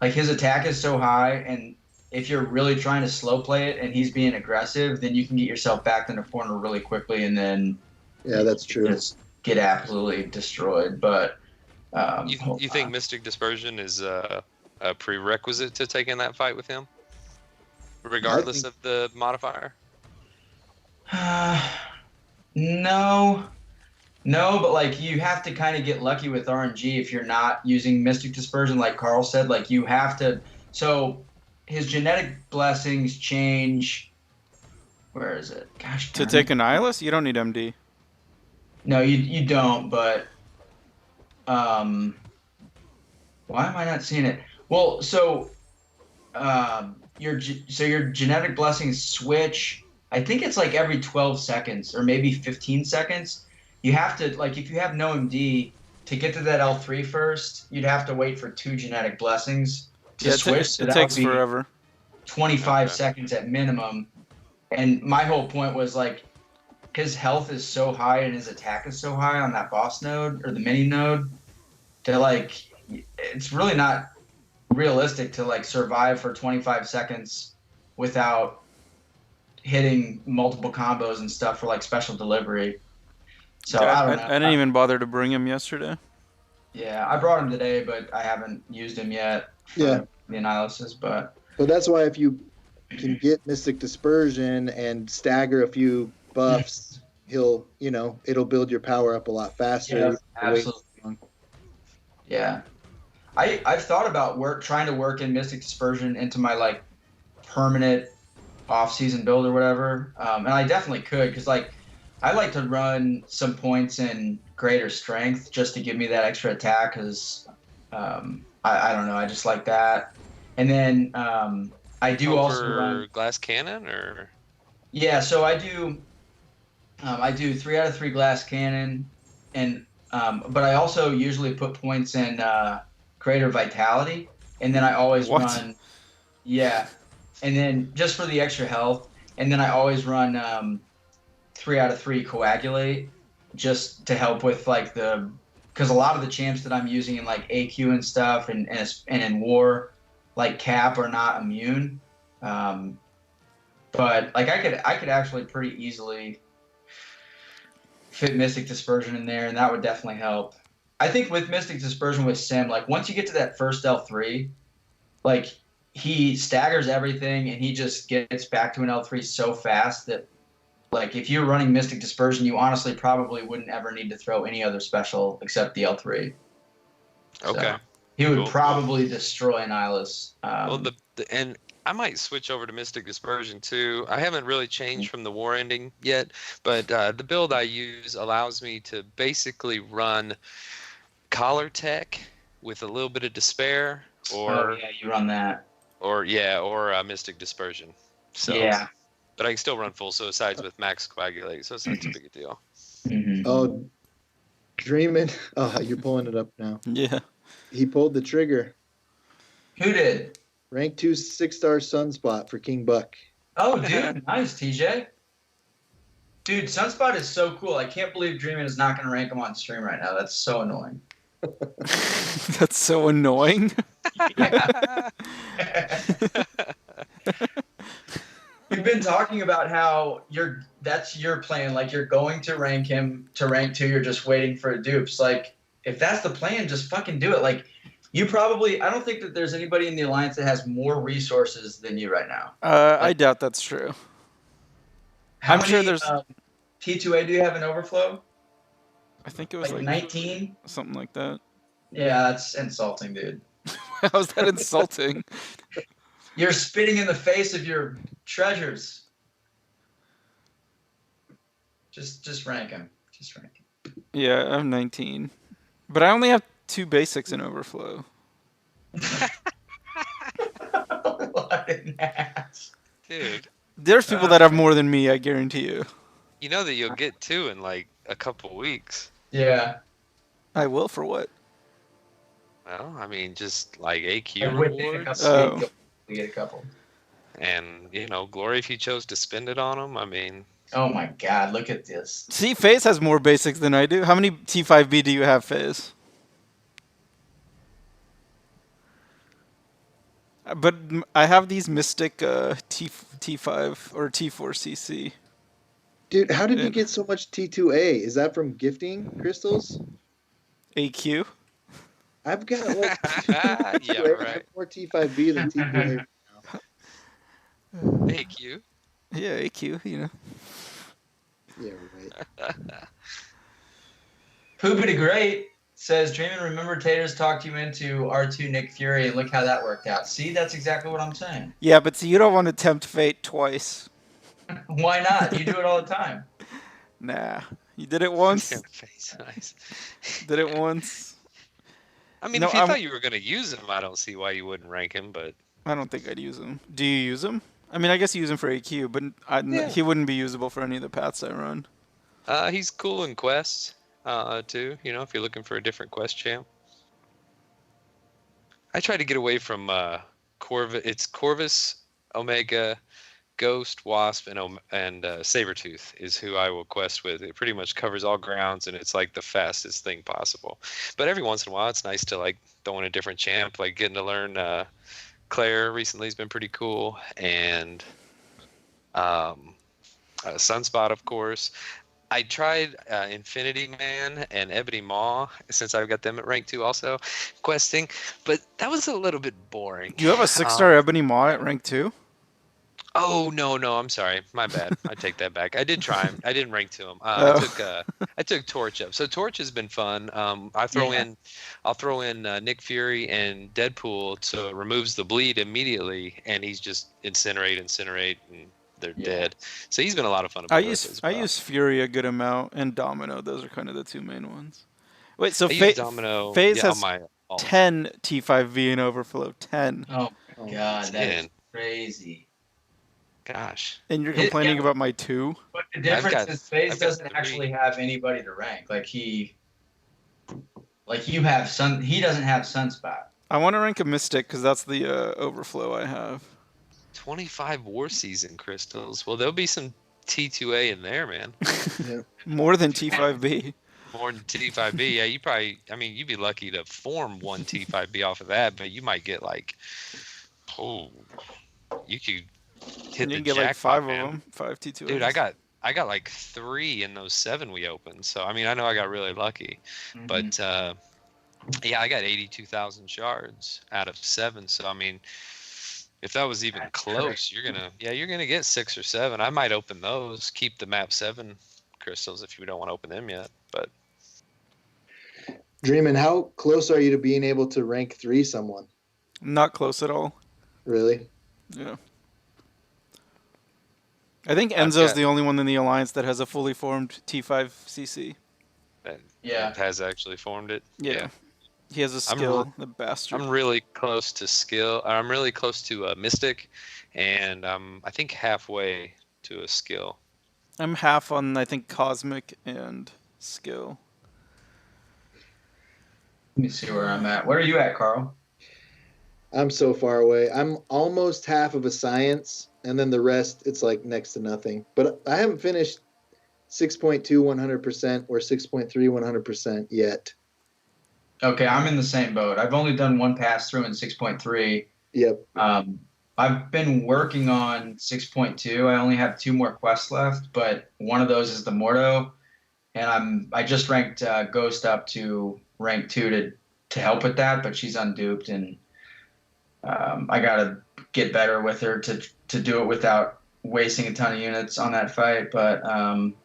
like his attack is so high, and if you're really trying to slow play it and he's being aggressive, then you can get yourself backed in a corner really quickly, and then Yeah, that's true. just get absolutely destroyed. But You think Mystic Dispersion is a prerequisite to taking that fight with him, regardless of the modifier? No, no, but like you have to kind of get lucky with RNG if you're not using Mystic Dispersion, like Karl said. Like you have to. So his genetic blessings change. Where is it? Gosh, To darn take it. Annihilus, you don't need MD. No, you don't. But why am I not seeing it? Well, so your genetic blessings switch. I think it's like every 12 seconds or maybe 15 seconds. You have to like if you have no MD to get to that L3 first, you'd have to wait for 2 genetic blessings to Yeah, switch. So it that takes would be forever. 25 Okay. seconds at minimum. And my whole point was like his health is so high and his attack is so high on that boss node or the mini node that like it's really not realistic to like survive for 25 seconds without hitting multiple combos and stuff for like special delivery. So Yeah, I don't I know. didn't even bother to bring him yesterday. Yeah, I brought him today, but I haven't used him yet for Yeah. the analysis. But that's why if you can get Mystic Dispersion and stagger a few buffs, it'll build your power up a lot faster. yeah, You don't have to wait absolutely. so long. Yeah, I've thought about trying to work in Mystic Dispersion into my like permanent off-season build or whatever, and I definitely could because like I like to run some points in greater strength just to give me that extra attack because I don't know, I just like that. And then I do also run. Over glass cannon or Yeah, so I do 3 out of 3 glass cannon, and but I also usually put points in greater vitality, and then I always What? run. Yeah, and then just for the extra health, and then I always run 3 out of 3 coagulate, just to help with like because a lot of the champs that I'm using in like AQ and stuff, and in war, like Cap are not immune. But like I could actually pretty easily fit Mystic Dispersion in there, and that would definitely help. I think with Mystic Dispersion with Sim, like once you get to that first L3, like he staggers everything and he just gets back to an L3 so fast that like if you're running Mystic Dispersion, you honestly probably wouldn't ever need to throw any other special except the L3. okay. So he would Cool. probably destroy Nihilus. Well, and I might switch over to Mystic Dispersion too. I haven't really changed from the war ending yet, but the build I use allows me to basically run Collar Tech with a little bit of Despair, Oh yeah, you run that. or Mystic Dispersion. So, Yeah. but I can still run full suicides with Max Coagulate, so it's not too big a deal. Mhm. Oh, Dreaming. Oh, you're pulling it up now. Yeah. He pulled the trigger. Who did? Rank 2 6-star Sunspot for King Buck. Oh, dude, nice, TJ. Dude, Sunspot is so cool. I can't believe Dreamin' is not going to rank him on stream right now. That's so annoying. That's so annoying. Yeah. We've been talking about how that's your plan. Like, you're going to rank him to rank 2. You're just waiting for dupes. Like, if that's the plan, just fucking do it. Like, I don't think that there's anybody in the Alliance that has more resources than you right now. I doubt that's true. How I'm many sure there's- T2A do you have in Overflow? I think it was like 19? something like that. Yeah, that's insulting, dude. How's that insulting? You're spitting in the face of your treasures. Just rank him. Just rank him. Yeah, I'm 19. But I only have 2 basics in Overflow. What an ass. Dude, There's people that have more than me, I guarantee you. you know that you'll get 2 in like a couple weeks. Yeah. I will for what? Well, I mean, just like AQ Like, within a rewards, couple weeks, you get a couple. and glory if you chose to spend it on them. I mean, Oh my god, look at this. See, FaZe has more basics than I do. How many T5B do you have, FaZe? But I have these Mystic T5 or T4CC. Dude, how did you get so much T2A? Is that from gifting crystals? AQ? I've got like yeah, I right. have more T5B than T2A. AQ. Yeah, AQ, you know. Yeah, right. Poopity Great says, Dreamin', remember Taters talked you into R2 Nick Fury, and look how that worked out. See, that's exactly what I'm saying. Yeah, but see, you don't want to tempt fate twice. Why not? You do it all the time. Nah. You did it once. Face nice. Did it once. I mean, No, if you I'm- thought you were going to use him, I don't see why you wouldn't rank him, but I don't think I'd use him. Do you use him? I mean, I guess you use him for AQ, but Yeah. he wouldn't be usable for any of the paths I run. he's cool in quests, too, if you're looking for a different quest champ. I try to get away from Corvus. It's Corvus, Omega, Ghost, Wasp, and Sabretooth is who I will quest with. It pretty much covers all grounds, and it's like the fastest thing possible. But every once in a while, it's nice to like throw in a different champ, like getting to learn Claire recently has been pretty cool, and Sunspot, of course. I tried Infinity Man and Ebony Maw, since I've got them at rank 2 also, questing, but that was a little bit boring. Do you have a 6-star Ebony Maw at rank 2? Oh no, I'm sorry, my bad. I take that back. I did try him. I didn't rank to him. Oh. I took Torch up. So Torch has been fun. I'll throw in Nick Fury and Deadpool, so it removes the bleed immediately, and he's just incinerate, and they're dead. So he's been a lot of fun. I use Fury a good amount, and Domino. Those are kind of the 2 main ones. Wait, so I use Domino. FaZe yeah, has on my alt. 10 T5V in Overflow. 10. Oh my god, that is 10. crazy. Gosh. And you're complaining about my 2? But the difference is FaZe I've got doesn't 3. actually have anybody to rank. He doesn't have Sunspot. I want to rank a Mystic because that's the Overflow I have. 25 War Season crystals. Well, there'll be some T2A in there, man. More than T5B. More than T5B. Yeah, you'd be lucky to form one T5B off of that, but you might get you could hit You the can get like jackpot, 5 man. of them. 5 T2As. Dude, I got like 3 in those 7 we opened. So, I mean, I know I got really lucky. Mm-hmm. But, yeah, I got 82,000 shards out of 7. So, I mean, if that was even close, you're gonna get 6 or 7. I might open those, keep the map 7 crystals if you don't want to open them yet. But Dreamin', how close are you to being able to rank 3 someone? Not close at all. Really? Yeah. I think I've Enzo's got the only one in the alliance that has a fully formed T5CC. that, Yeah. that has actually formed it. Yeah. He has a I'm r- skill, the bastard. I'm really close to skill. I'm really close to a mystic, and I think halfway to a skill. I'm half on, I think, cosmic and skill. Let me see where I'm at. Where are you at, Carl? I'm so far away. I'm almost half of a science, and then the rest, it's like next to nothing. But I haven't finished 6.2 100% or 6.3 100% yet. Okay, I'm in the same boat. I've only done one pass through in 6.3. Yep. I've been working on 6.2. I only have 2 more quests left, but one of those is the Mordo, and I just ranked Ghost up to rank 2 to help with that, but she's unduped, and I gotta get better with her to do it without wasting a ton of units on that fight. But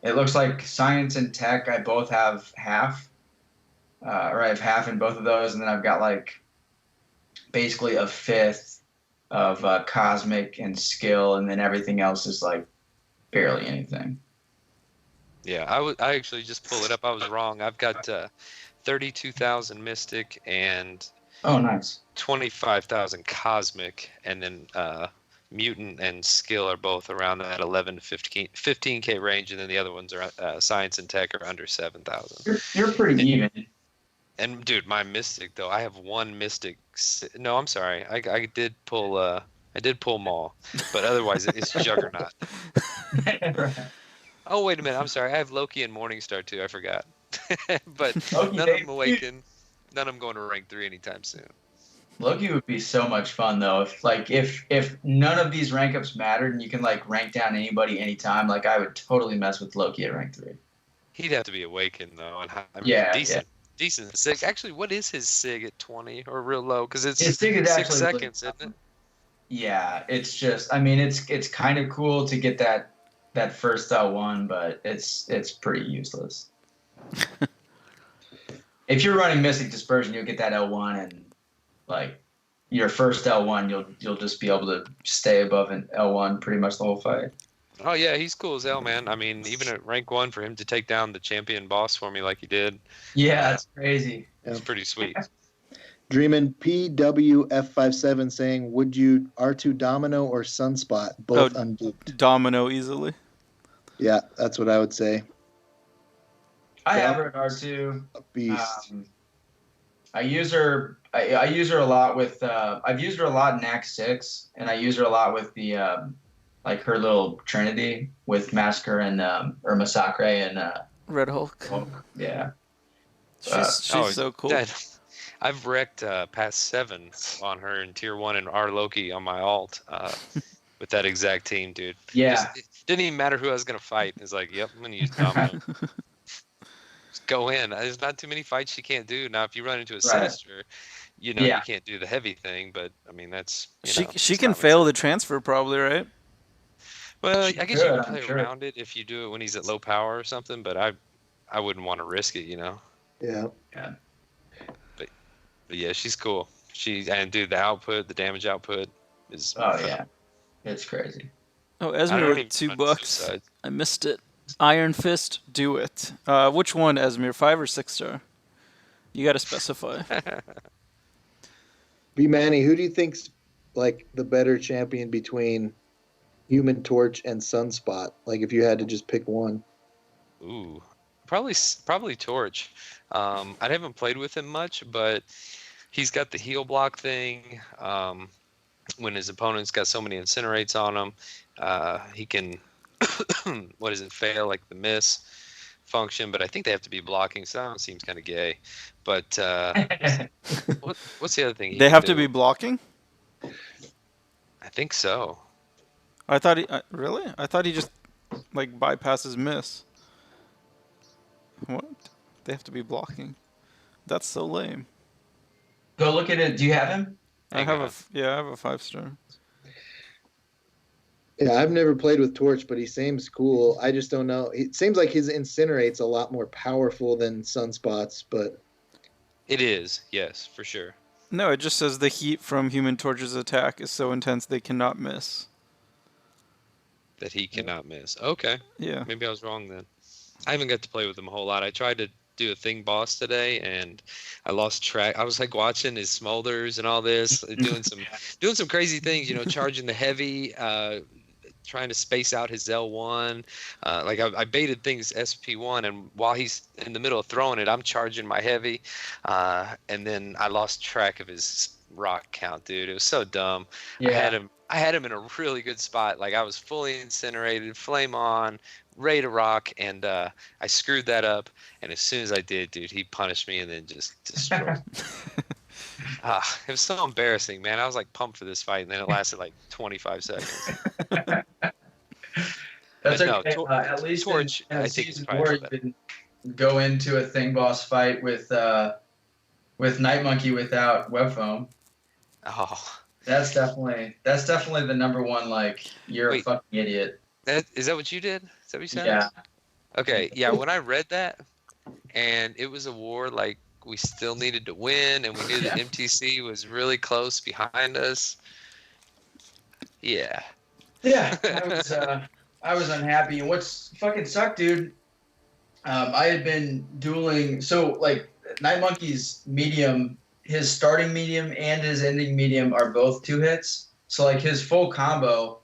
it looks like science and tech I both have half, or I have half in both of those, and then I've got like basically a fifth of cosmic and skill, and then everything else is like barely anything. Yeah, I actually just pulled it up. I was wrong. I've got 32,000 mystic and Oh, nice. 25,000 cosmic, and then mutant and skill are both around that 11 to 15K range, and then the other ones are science and tech are under 7,000. You're pretty even. And dude, my mystic though, I have one mystic. No, I'm sorry. I did pull Maul, but otherwise it's Juggernaut. Oh wait a minute, I'm sorry. I have Loki and Morningstar too. I forgot. But Loki, none of them awaken. None of them going to rank 3 anytime soon. Loki would be so much fun though if none of these rank ups mattered and you can like rank down anybody anytime. Like I would totally mess with Loki at rank 3. He'd have to be awakened though, and I mean, Yeah, decent sig. Actually, what is his sig at 20 or real low? Because it's His sig is 6 actually seconds, isn't it? Yeah, it's just I mean it's kind of cool to get that first L1, but it's pretty useless. If you're running Mystic Dispersion, you'll get that L1, and like your first L1, you'll just be able to stay above an L1 pretty much the whole fight. Oh yeah, he's cool as hell, man. I mean, even at rank 1 for him to take down the champion boss for me like he did, Yeah, that's crazy. it's pretty sweet. Dreamin' PWF57 saying, would you R2 Domino or Sunspot? Both unduped. Domino easily. Yeah, that's what I would say. I have her at R2. A beast. I use her. I use her a lot with. I've used her a lot in Act 6, and I use her a lot with the like her little Trinity with Massacre and or Massacre and Red Hulk. Yeah. She's so cool. I've wrecked past 7 on her in tier 1 and R Loki on my alt with that exact team, dude. Yeah. It didn't even matter who I was gonna fight. It's like, yep, I'm gonna use Domino. Just go in. There's not too many fights she can't do. Now, if you run into a Sinister, you can't do the heavy thing. But I mean, that's she can fail the transfer probably, right? Well, I guess you can play around it if you do it when he's at low power or something. But I wouldn't want to risk it, Yeah. Yeah. But yeah, she's cool. And dude, the output, the damage output is. Oh yeah, it's crazy. Oh, Esmir with $2. I missed it. Iron Fist, do it. Which one, Esmir? 5 or 6 star? You got to specify. B Manny, who do you think's like the better champion between Human Torch and Sunspot? Like if you had to just pick one. Ooh, probably Torch. I haven't played with him much, but he's got the heal block thing. When his opponent's got so many incinerates on him, he can fail like the miss function, but I think they have to be blocking, so that seems kind of gay. But what's the other thing they have to be blocking? I think so. I thought really? I thought he just like bypasses miss. What? They have to be blocking. That's so lame. Go look at it. Do you have him? I have a 5-star. Yeah, I've never played with Torch, but he seems cool. I just don't know. It seems like his Incinerate's a lot more powerful than Sunspot's, but it is, yes, for sure. No, it just says the heat from Human Torch's attack is so intense they cannot miss. That he cannot miss. Okay. Yeah. Maybe I was wrong then. I haven't got to play with him a whole lot. I tried to do a thing boss today and I lost track. I was like watching his smolders and all this, doing some crazy things, charging the heavy, trying to space out his L1. Like I baited things SP1, and while he's in the middle of throwing it, I'm charging my heavy. And then I lost track of his rock count, dude. It was so dumb. Yeah. I had him in a really good spot. Like I was fully incinerated, flame on, ready to rock, and I screwed that up. And as soon as I did, dude, he punished me and then just destroyed. It was so embarrassing, man. I was like pumped for this fight, and then it lasted like 25 seconds. That's But okay. no, At least Torch, in I think, is season probably 4, you better. didn't go into a thing boss fight with Night Monkey without web foam. Oh, That's definitely the number one. Like, you're a Wait. fucking idiot. is that what you did? Is that what you said? Yeah. Okay, yeah. When I read that, and it was a war like we still needed to win, and we knew that MTC was really close behind us. Yeah. Yeah. I was unhappy, and what's fucking sucked, dude. I had been dueling. So like Night Monkey's medium, his starting medium and his ending medium are both 2 hits. So like his full combo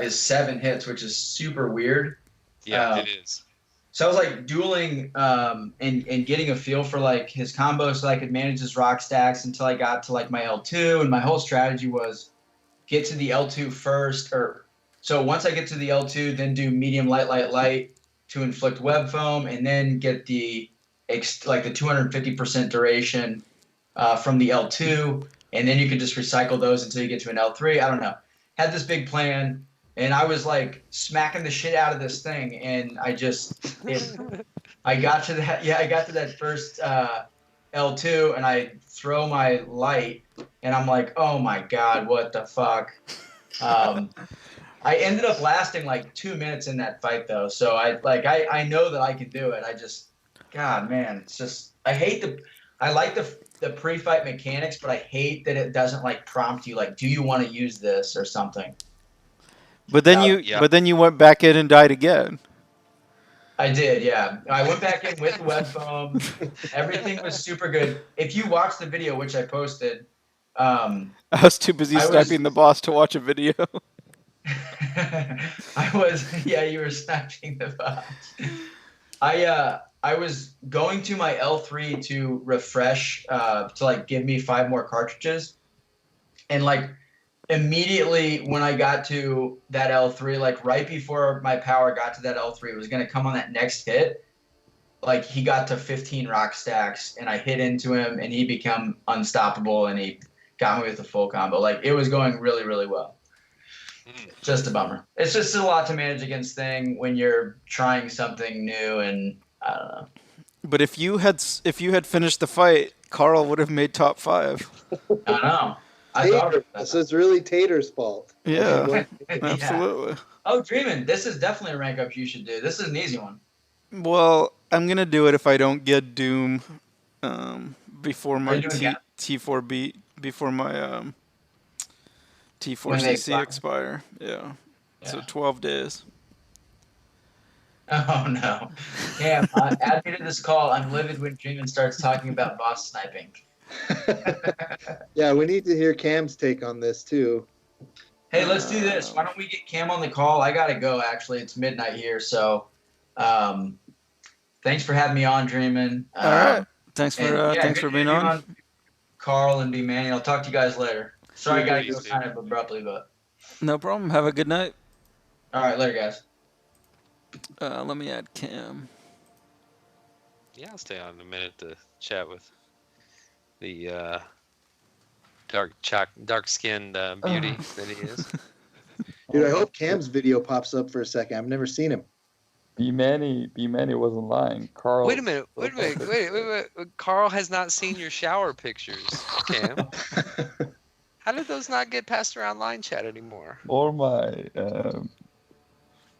is 7 hits, which is super weird. Yeah, it is. So I was like dueling and getting a feel for like his combo so I could manage his rock stacks until I got to like my L2. And my whole strategy was get to the L2 first. So once I get to the L2, then do medium, light to inflict web foam, and then get the 250% duration from the L2. And then you can just recycle those until you get to an L3. I don't know. Had this big plan. And I was like smacking the shit out of this thing, and I got to that first L2, and I throw my light, and I'm like, oh my god, what the fuck? I ended up lasting like 2 minutes in that fight though, so I know that I can do it. God man, it's just I like the pre-fight mechanics, but I hate that it doesn't like prompt you like, do you want to use this or something. But then you went back in and died again. I did, yeah. I went back in with the web foam. Everything was super good. If you watch the video, which I posted, I was too busy sniping the boss to watch a video. you were sniping the boss. I was going to my L3 to refresh to like give me 5 more cartridges, and like immediately when I got to that L3, like right before my power got to that L3, it was going to come on that next hit. Like he got to 15 rock stacks, and I hit into him, and he became unstoppable, and he got me with the full combo. Like it was going really, really well. Just a bummer. It's just a lot to manage against Thing when you're trying something new, and I don't know. But if you had finished the fight, Karl would have made top 5. I don't know. So it's really Taters' fault. Yeah, absolutely. Oh, Dreamin', this is definitely a rank up you should do. This is an easy one. Well, I'm gonna do it if I don't get Doom before my T4 beat before my T4CC expire. Yeah, so 12 days. Oh no! Damn, add me to this call. I'm livid when Dreamin' starts talking about boss sniping. Yeah, we need to hear Cam's take on this too. Hey, let's do this. Why don't we get Cam on the call? I gotta go. Actually, it's midnight here, so thanks for having me on, Dreamin'. All right. Thanks for being on. Karl and B Manny. I'll talk to you guys later. Sorry, I gotta go kind of abruptly, but no problem. Have a good night. All right, later, guys. Let me add Cam. Yeah, I'll stay on a minute to chat with the dark-skinned beauty that he is. Dude, I hope Cam's video pops up for a second. I've never seen him. B Manny wasn't lying. Karl. Wait a minute. Karl has not seen your shower pictures, Cam. How did those not get passed around line chat anymore? Or my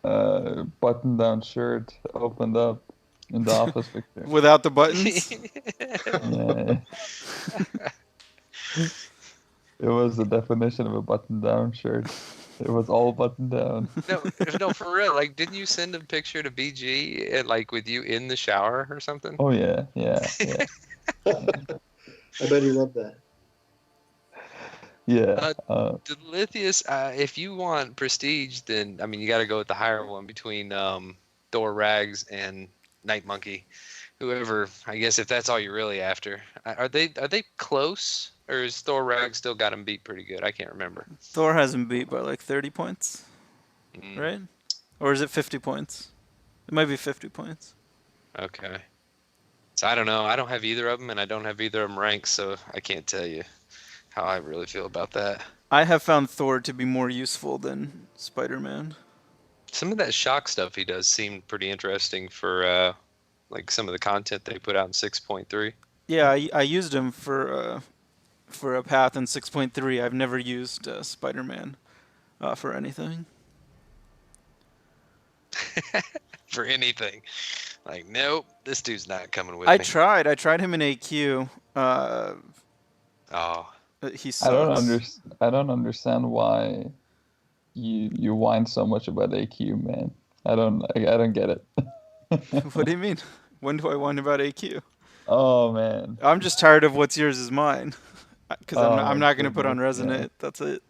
button-down shirt opened up in the office picture. Without the buttons? Yeah. It was the definition of a button-down shirt. It was all buttoned down. No, for real. Like, didn't you send a picture to BG and like with you in the shower or something? Oh yeah. I bet he loved that. Yeah. Delithius, if you want prestige, then I mean you got to go with the higher one between Thor Rags and Night Monkey. Whoever, I guess, if that's all you're really after, are they close, or is Thor Rags still got him beat pretty good? I can't remember. Thor has him beat by like 30 points, right? Or is it 50 points? It might be 50 points. Okay. So I don't know. I don't have either of them, and I don't have either of them ranked, so I can't tell you how I really feel about that. I have found Thor to be more useful than Spider-Man. Some of that shock stuff he does seemed pretty interesting for like some of the content they put out in 6.3. Yeah, I used him for a path in 6.3. I've never used Spider-Man for anything. For anything. Like, nope, this dude's not coming with I me. tried him in AQ. Oh. He sucks. I don't understand why you whine so much about AQ, man. I don't get it. What do you mean? When do I whine about AQ? Oh man. I'm just tired of what's yours is mine. Because I'm not going to put on goodness, Resonate. yeah. That's it.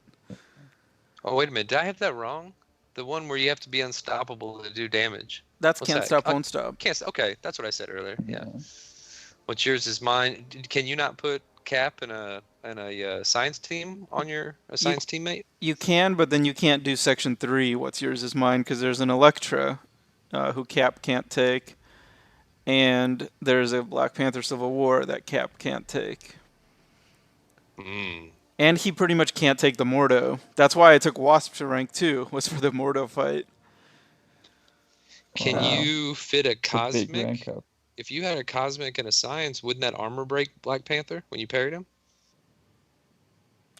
Oh, wait a minute. Did I have that wrong? The one where you have to be unstoppable to do damage. That's What's Can't that? Stop, Won't Stop. Okay, that's what I said earlier. Yeah. What's yours is mine. Can you not put Cap in a science team on your science teammate? You can, but then you can't do Section 3, what's yours is mine, because there's an Elektra who Cap can't take, and there's a Black Panther Civil War that Cap can't take. And he pretty much can't take the Mordo. That's why I took Wasp to rank 2, was for the Mordo fight. Can you fit a cosmic? Rank up. If you had a cosmic and a science, wouldn't that armor break Black Panther when you parried him?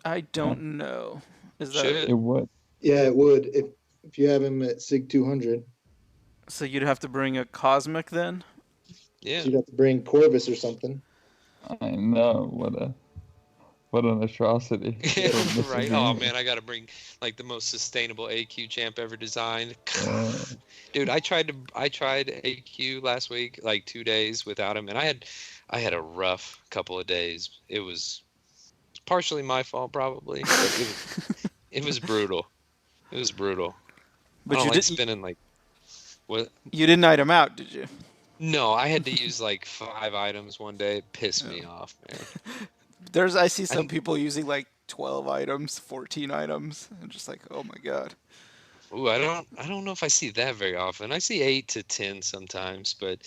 I don't know. Is that Should. It would. Yeah, it would if you have him at Sig 200. So you'd have to bring a Cosmic then? Yeah. So you'd have to bring Corvus or something. I know. What an atrocity. Right. Oh man, I gotta bring like the most sustainable AQ champ ever designed. Dude, I tried AQ last week, like 2 days without him, and I had a rough couple of days. It was partially my fault, probably. But it was brutal. It was brutal. But I don't you like did spinning like what? You didn't item out, did you? No, I had to use like 5 items one day. It pissed me off, man. I see some people using like 12 items, 14 items, and just like, oh my god. Ooh, I don't know if I see that very often. I see 8 to 10 sometimes, but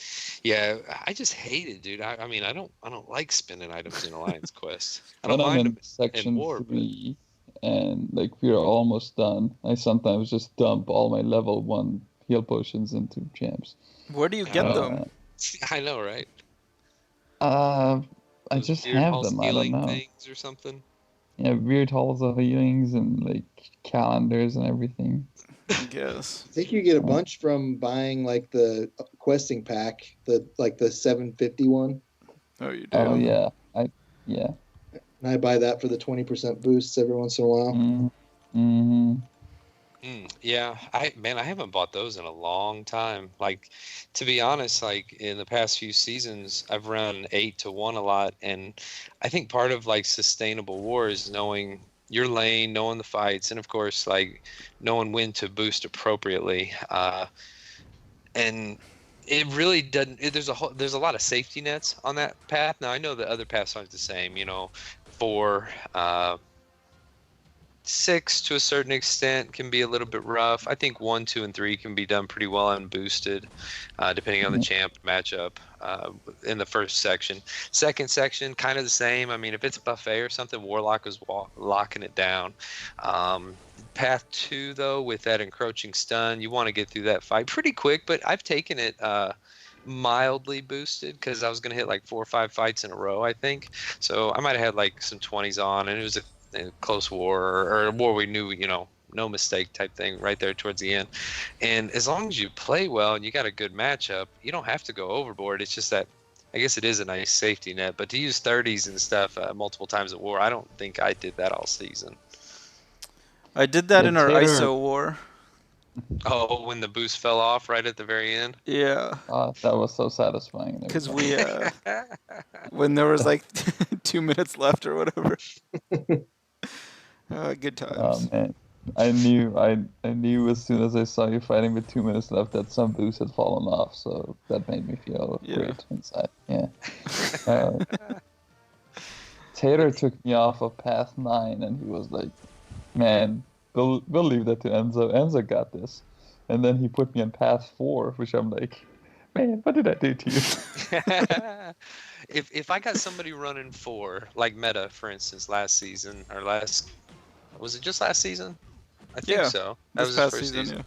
yeah, I just hate it, dude. I mean, I don't like spinning items in Alliance Quest. I don't When I'm mind in them section War, but 3 and like we're almost done, I sometimes just dump all my level 1 heal potions into champs. Where do you get them? I know, right? I Those just weird have pulse them. I don't healing know. things or something. Yeah, weird halls of healings and like calendars and everything. I guess. I think you get a bunch from buying like the questing pack, the 750 one. Oh, you do? Oh yeah, yeah. And I buy that for the 20% boosts every once in a while. Mm-hmm. Yeah, I haven't bought those in a long time. Like, to be honest, like in the past few seasons, I've run 8 to 1 a lot, and I think part of like sustainable war is knowing your lane, knowing the fights, and of course, like knowing when to boost appropriately. And it really doesn't. There's a lot of safety nets on that path. Now I know the other paths aren't the same. 4. 6 to a certain extent can be a little bit rough. I think 1, 2, and 3 can be done pretty well unboosted, depending on the champ matchup in the first section. Second section, kind of the same. I mean, if it's a buffet or something, Warlock is locking it down. Path 2, though, with that encroaching stun, you want to get through that fight pretty quick, but I've taken it mildly boosted because I was going to hit like 4 or 5 fights in a row, I think. So I might have had like some 20s on, and it was a close war or a war we knew, no mistake type thing right there towards the end. And as long as you play well and you got a good matchup, you don't have to go overboard. It's just that I guess it is a nice safety net, but to use 30s and stuff multiple times at war, I don't think I did that all season. I did that Yeah, in our Tater- ISO war. Oh, when the boost fell off right at the very end? Yeah, That was so satisfying. and because everything. we when there was like 2 minutes left or whatever. Good times. Oh man, I knew as soon as I saw you fighting with 2 minutes left that some boost had fallen off, so that made me feel Yeah. great inside. Yeah. Tater took me off of path 9, and he was like, "Man, we'll leave that to Enzo. Enzo got this." And then he put me on path 4, which I'm like, "Man, what did I do to you?" If I got somebody running 4, like Meta, for instance, last season, or was it just last season? I think Yeah, so. That This was his past first season.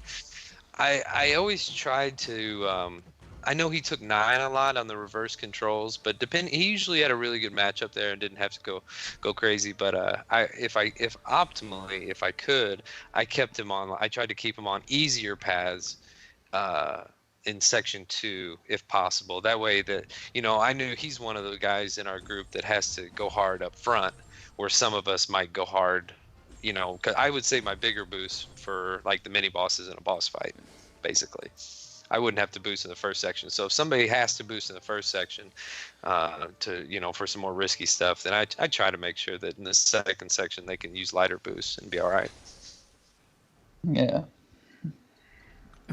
yeah. I always tried to. I know he took 9 a lot on the reverse controls, but he usually had a really good matchup there and didn't have to go crazy. But if optimally, if I could, I kept him on. I tried to keep him on easier paths. In section 2 if possible, that way that I knew he's one of the guys in our group that has to go hard up front, where some of us might go hard, because I would say my bigger boost for like the mini bosses in a boss fight, basically I wouldn't have to boost in the first section. So if somebody has to boost in the first section for some more risky stuff, then I try to make sure that in the second section they can use lighter boosts and be all right. Yeah.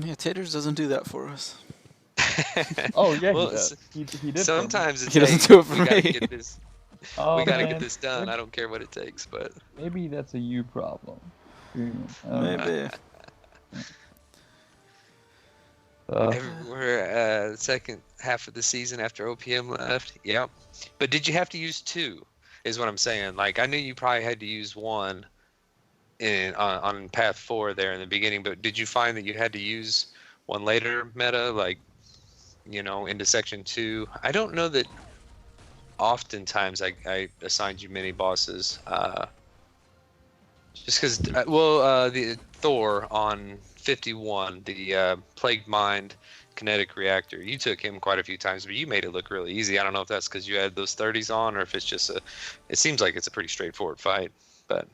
Yeah, Taters doesn't do that for us. Oh yeah, Well, he does. He did. For me. Sometimes it's He doesn't do it for we gotta me. get this. Oh, We gotta man. get this done. I don't care what it takes, but Maybe that's a you problem. I don't know. Maybe. we're second half of the season after OPM left. Yep. But did you have to use 2? Is what I'm saying. Like I knew you probably had to use 1 on path 4 there in the beginning, but did you find that you had to use 1 later, Meta, like into section 2? I don't know that. Oftentimes I assigned you mini bosses, just because. The Thor on 51, the Plagued Mind kinetic reactor. You took him quite a few times, but you made it look really easy. I don't know if that's because you had those 30s on, or if it's just it seems like it's a pretty straightforward fight, but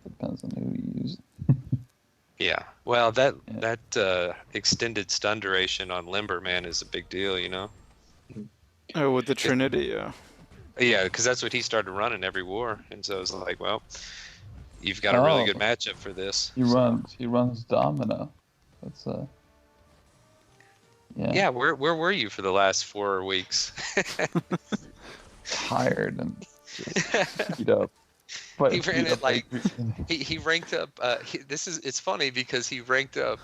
Depends on who you use. yeah. Well, that extended stun duration on Limber, man, is a big deal, Oh, with the Trinity, yeah. Yeah, because that's what he started running every war, and so I was like, well, you've got a really good matchup for this. He runs Domino. That's yeah. Yeah, where were you for the last 4 weeks? Tired and just beat up. But He ran it like he ranked up. It's funny because he ranked up.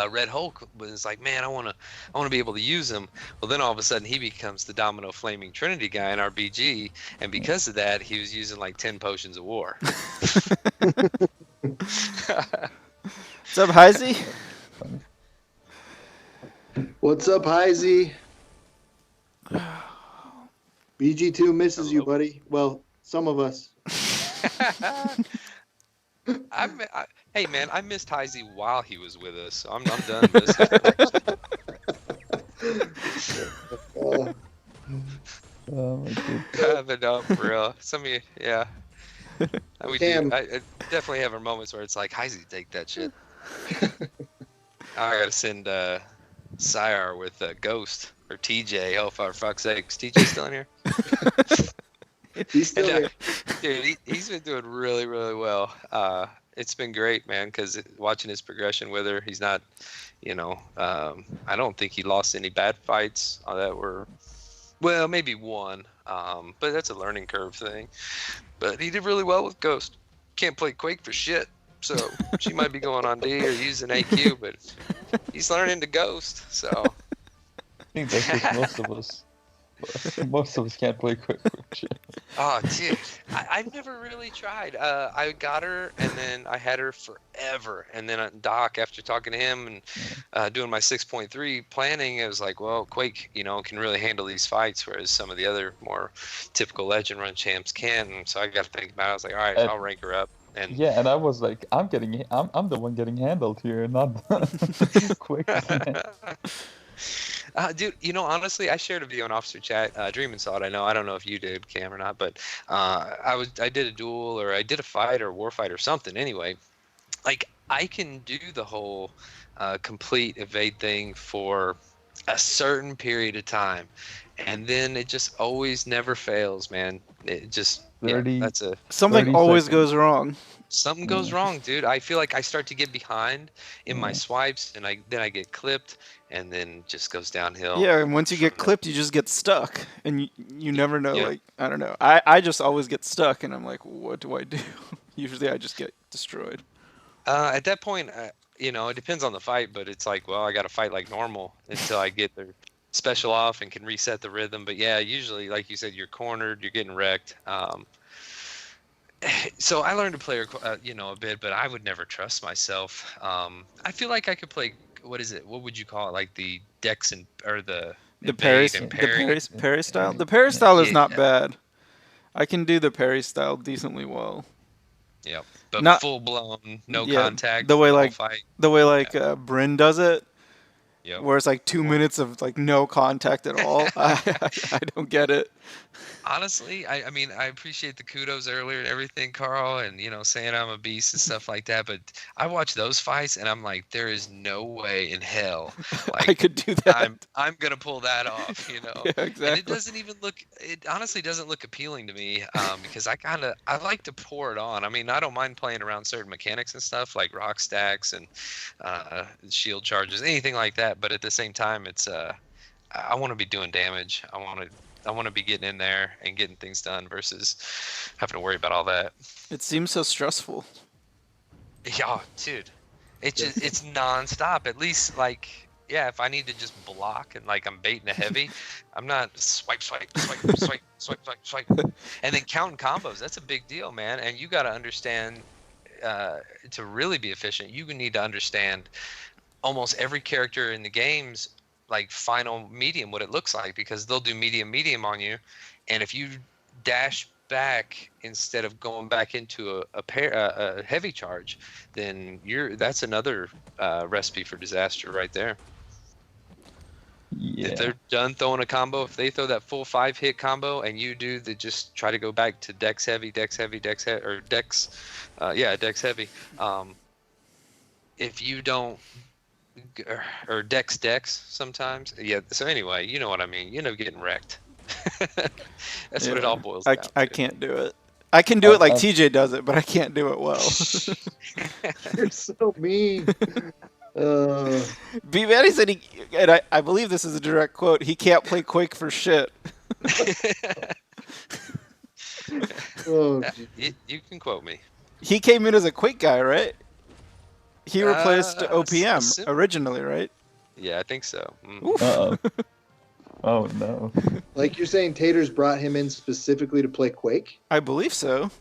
Red Hulk was like, man, I want to be able to use him. Well, then all of a sudden he becomes the Domino Flaming Trinity guy in our BG, and because of that, he was using like 10 potions of war. What's up, Heisey? What's up, Heisey? BG2 misses you, buddy. Well, some of us. Hey man, I missed Heisey while he was with us, so I'm done missing. Oh my god. But no, for real. Some of you, yeah. I definitely have our moments where it's like, Heisey, take that shit. I gotta send Syar with Ghost or TJ. Oh, for fuck's sakes, TJ still in here? He's still here. Dude, he's been doing really, really well. It's been great, man, because watching his progression with her, he's not, I don't think he lost any bad fights that were, well, maybe one, but that's a learning curve thing. But he did really well with Ghost. Can't play Quake for shit, so she might be going on D or using AQ, but he's learning to Ghost, so. I think that's just most of us. Most of us can't play quick shit. Oh, dude, I've never really tried. I got her, and then I had her forever. And then Doc, after talking to him and doing my 6.3 planning, it was like, well, Quake, can really handle these fights, whereas some of the other more typical Legend Run champs can't. And so I got to think about it. I was like, all right, I'll rank her up. And yeah, and I was like, I'm the one getting handled here, not Quick. Dude, honestly, I shared a video on Officer Chat. Dreamin' saw it. I don't know if you did, Cam, or not, but I did a duel, or I did a fight or war fight or something. Anyway, like I can do the whole complete evade thing for a certain period of time, and then it just always never fails, man. It just, yeah, 30, that's a Something 30 always seconds. goes wrong. something goes wrong, dude. I feel like I start to get behind in my Yeah. swipes, and then I get clipped, and then just goes downhill. Yeah, and once you get from there. clipped, you just get stuck, and you never know. Yeah. Like, I don't know. I just always get stuck, and I'm like, what do I do? Usually, I just get destroyed. At that point, it depends on the fight, but it's like, well, I got to fight like normal until I get the special off and can reset the rhythm. But yeah, usually, like you said, you're cornered, you're getting wrecked. So I learned to play, a bit, but I would never trust myself. I feel like I could play. What is it? What would you call it? Like the Dex or the The parry, evade and the parry. parry style. The parry style is not Yeah. bad. I can do the parry style decently well. Yeah, but Not- full blown, no yeah, contact. the way whole like fight. Bryn does it, Yep. where it's like 2 minutes of like no contact at all. I don't get it. Honestly, I mean, I appreciate the kudos earlier and everything, Carl, and saying I'm a beast and stuff like that. But I watch those fights and I'm like, there is no way in hell, I like could do that. I'm gonna pull that off, Yeah, exactly. And it doesn't even look. It honestly doesn't look appealing to me, because I like to pour it on. I mean, I don't mind playing around certain mechanics and stuff like rock stacks and shield charges, anything like that. But at the same time, it's I want to be doing damage. I want to be getting in there and getting things done versus having to worry about all that. It seems so stressful. Yeah, dude. It's nonstop. At least like, yeah, if I need to just block and like I'm baiting a heavy, I'm not swipe, swipe, swipe, swipe, swipe, swipe, swipe, and then counting combos. That's a big deal, man. And you got to understand, to really be efficient, you need to understand almost every character in the games, like final medium, what it looks like, because they'll do medium on you, and if you dash back instead of going back into a heavy charge, then that's another recipe for disaster right there. Yeah. If they're done throwing a combo, if they throw that full 5-hit combo and you do the just try to go back to dex heavy, or dex heavy, if you don't, or dex sometimes, yeah. So anyway, you know what I mean. Getting wrecked. That's what it all boils down I to. can't do it. I can do it like TJ does it, but I can't do it well. You're so mean. B Manny said and I believe this is a direct quote, he can't play Quake for shit. Oh, You can quote me. He came in as a Quake guy, right? He replaced OPM originally, right? Yeah, I think so. Uh-oh. Oh, no. like you're saying Taters brought him in specifically to play Quake? I believe so.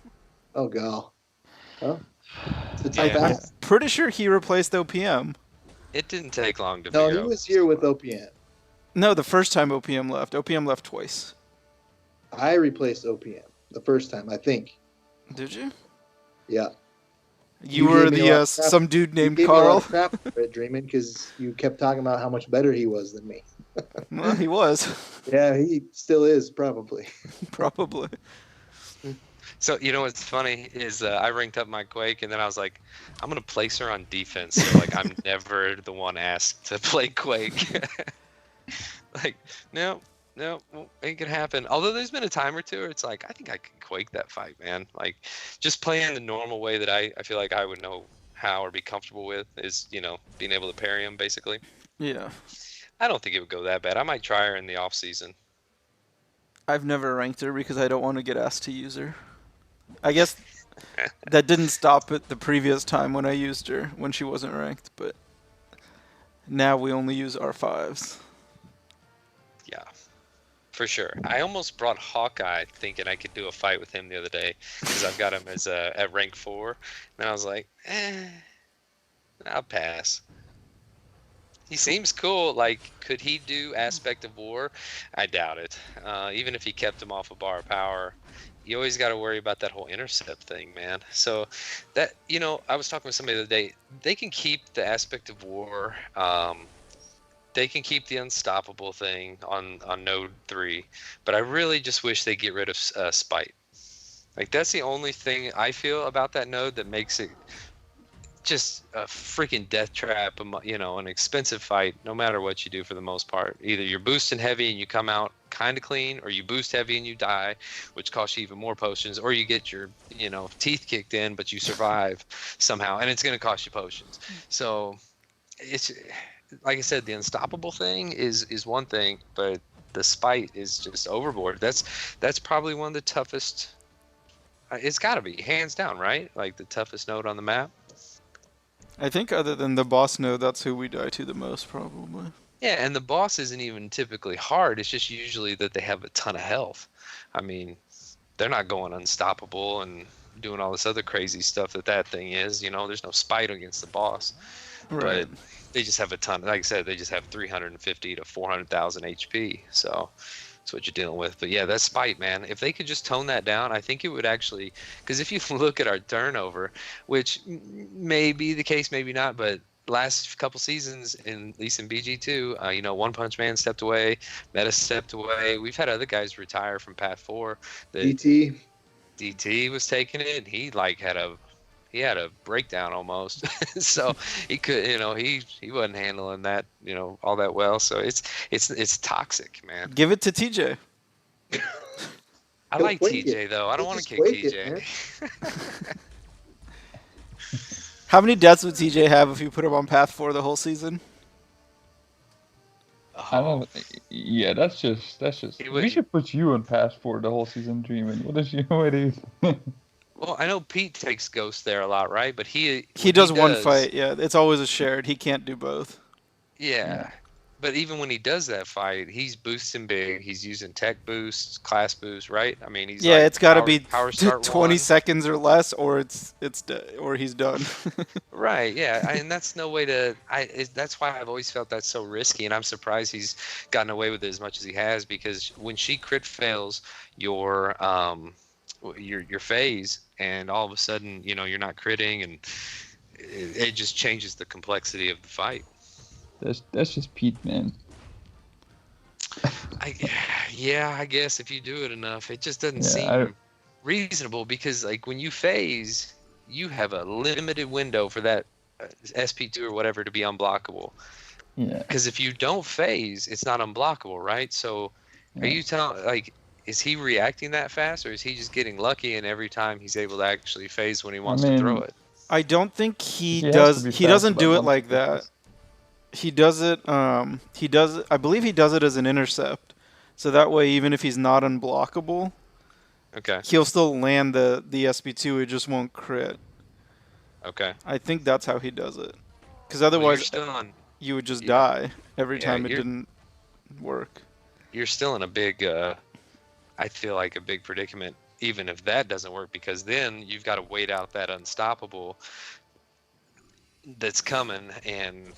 Oh, God. Well, it's Yeah. fast. Pretty sure he replaced OPM. It didn't take long to No, figure he out. was here with OPM. No, the first time OPM left. OPM left twice. I replaced OPM the first time, I think. Did you? Yeah. You You were gave me a lot of crap. some dude You named gave me a lot Karl. of crap for it, Dreamin', because you kept talking about how much better he was than me. Well, he was. Yeah, he still is, probably. Probably. So what's funny is I ranked up my Quake, and then I was like, I'm gonna place her on defense, so like I'm never the one asked to play Quake. Like, no, ain't gonna happen. Although there's been a time or two where it's like, I think I can Quake that fight, man. Like, just playing the normal way that I feel like I would know how or be comfortable with is, being able to parry him, basically. Yeah. I don't think it would go that bad. I might try her in the off season. I've never ranked her because I don't want to get asked to use her. I guess that didn't stop at the previous time when I used her, when she wasn't ranked, but now we only use R5s. Yeah, for sure. I almost brought Hawkeye thinking I could do a fight with him the other day because I've got him as at rank 4. And I was like, I'll pass. He seems cool. Like, could he do Aspect of War? I doubt it. Even if he kept him off a bar of power, you always got to worry about that whole intercept thing, man. So that, I was talking with somebody the other day. They can keep the Aspect of War they can keep the unstoppable thing on node 3, but I really just wish they get rid of spite. Like that's the only thing I feel about that node that makes it just a freaking death trap, you know, an expensive fight no matter what you do for the most part. Either you're boosting heavy and you come out kind of clean, or you boost heavy and you die, which costs you even more potions, or you get your, you know, teeth kicked in but you survive somehow and it's going to cost you potions. So it's like I said, the unstoppable thing is one thing, but the spite is just overboard. That's probably one of the toughest. It's got to be hands down, right? Like the toughest node on the map. I think other than the boss node, that's who we die to the most, probably. Yeah, and the boss isn't even typically hard. It's just usually that they have a ton of health. I mean, they're not going unstoppable and doing all this other crazy stuff that thing is. You know, there's no spite against the boss. Right. But they just have a ton. Like I said, they just have 350 to 400,000 HP. So that's what you're dealing with. But yeah, that spite, man. If they could just tone that down, I think it would actually. Because if you look at our turnover, which may be the case, maybe not, but last couple seasons, at least in BG2, you know, One Punch Man stepped away, Meta stepped away. We've had other guys retire from Path 4. DT was taking it, and he like had a breakdown almost. So he could, you know, he wasn't handling that, you know, all that well. So it's toxic, man. Give it to TJ. I He'll like quake TJ it. though. I don't He'll want to just kick quake it, TJ. How many deaths would TJ have if you put him on Path 4 the whole season? I don't. Yeah, that's just. He We wouldn't- should put you in Passport the whole season, dreaming. What is you? What is? Well, I know Pete takes Ghost there a lot, right? But He when does one fight, yeah. It's always a shared. He can't do both. Yeah. But even when he does that fight, he's boosting big. He's using tech boosts, class boosts, right? I mean, he's Yeah, like it's got to power- be power start 20 1. seconds or less, or or he's done. Right, yeah, and that's no way to. That's why I've always felt that's so risky, and I'm surprised he's gotten away with it as much as he has. Because when she crit fails your phase, and all of a sudden, you know, you're not critting, and it just changes the complexity of the fight. That's just Pete, man. I guess if you do it enough, it just doesn't Yeah, seem reasonable. Because like when you phase, you have a limited window for that SP2 or whatever to be unblockable. Yeah. Because if you don't phase, it's not unblockable, right? So Yeah. are you telling, like, is he reacting that fast, or is he just getting lucky and every time he's able to actually phase when he wants to throw it? I don't think he He has does. to be He fast doesn't about do it one like that. focus. He does it. He does it. I believe he does it as an intercept, so that way, even if he's not unblockable, Okay. he'll still land the SP2. It just won't crit. Okay. I think that's how he does it. Because Well, you're otherwise, still on. you would just yeah. die every Yeah, time it you're- didn't work. You're still in a big. I feel like a big predicament, even if that doesn't work, because then you've got to wait out that unstoppable that's coming, and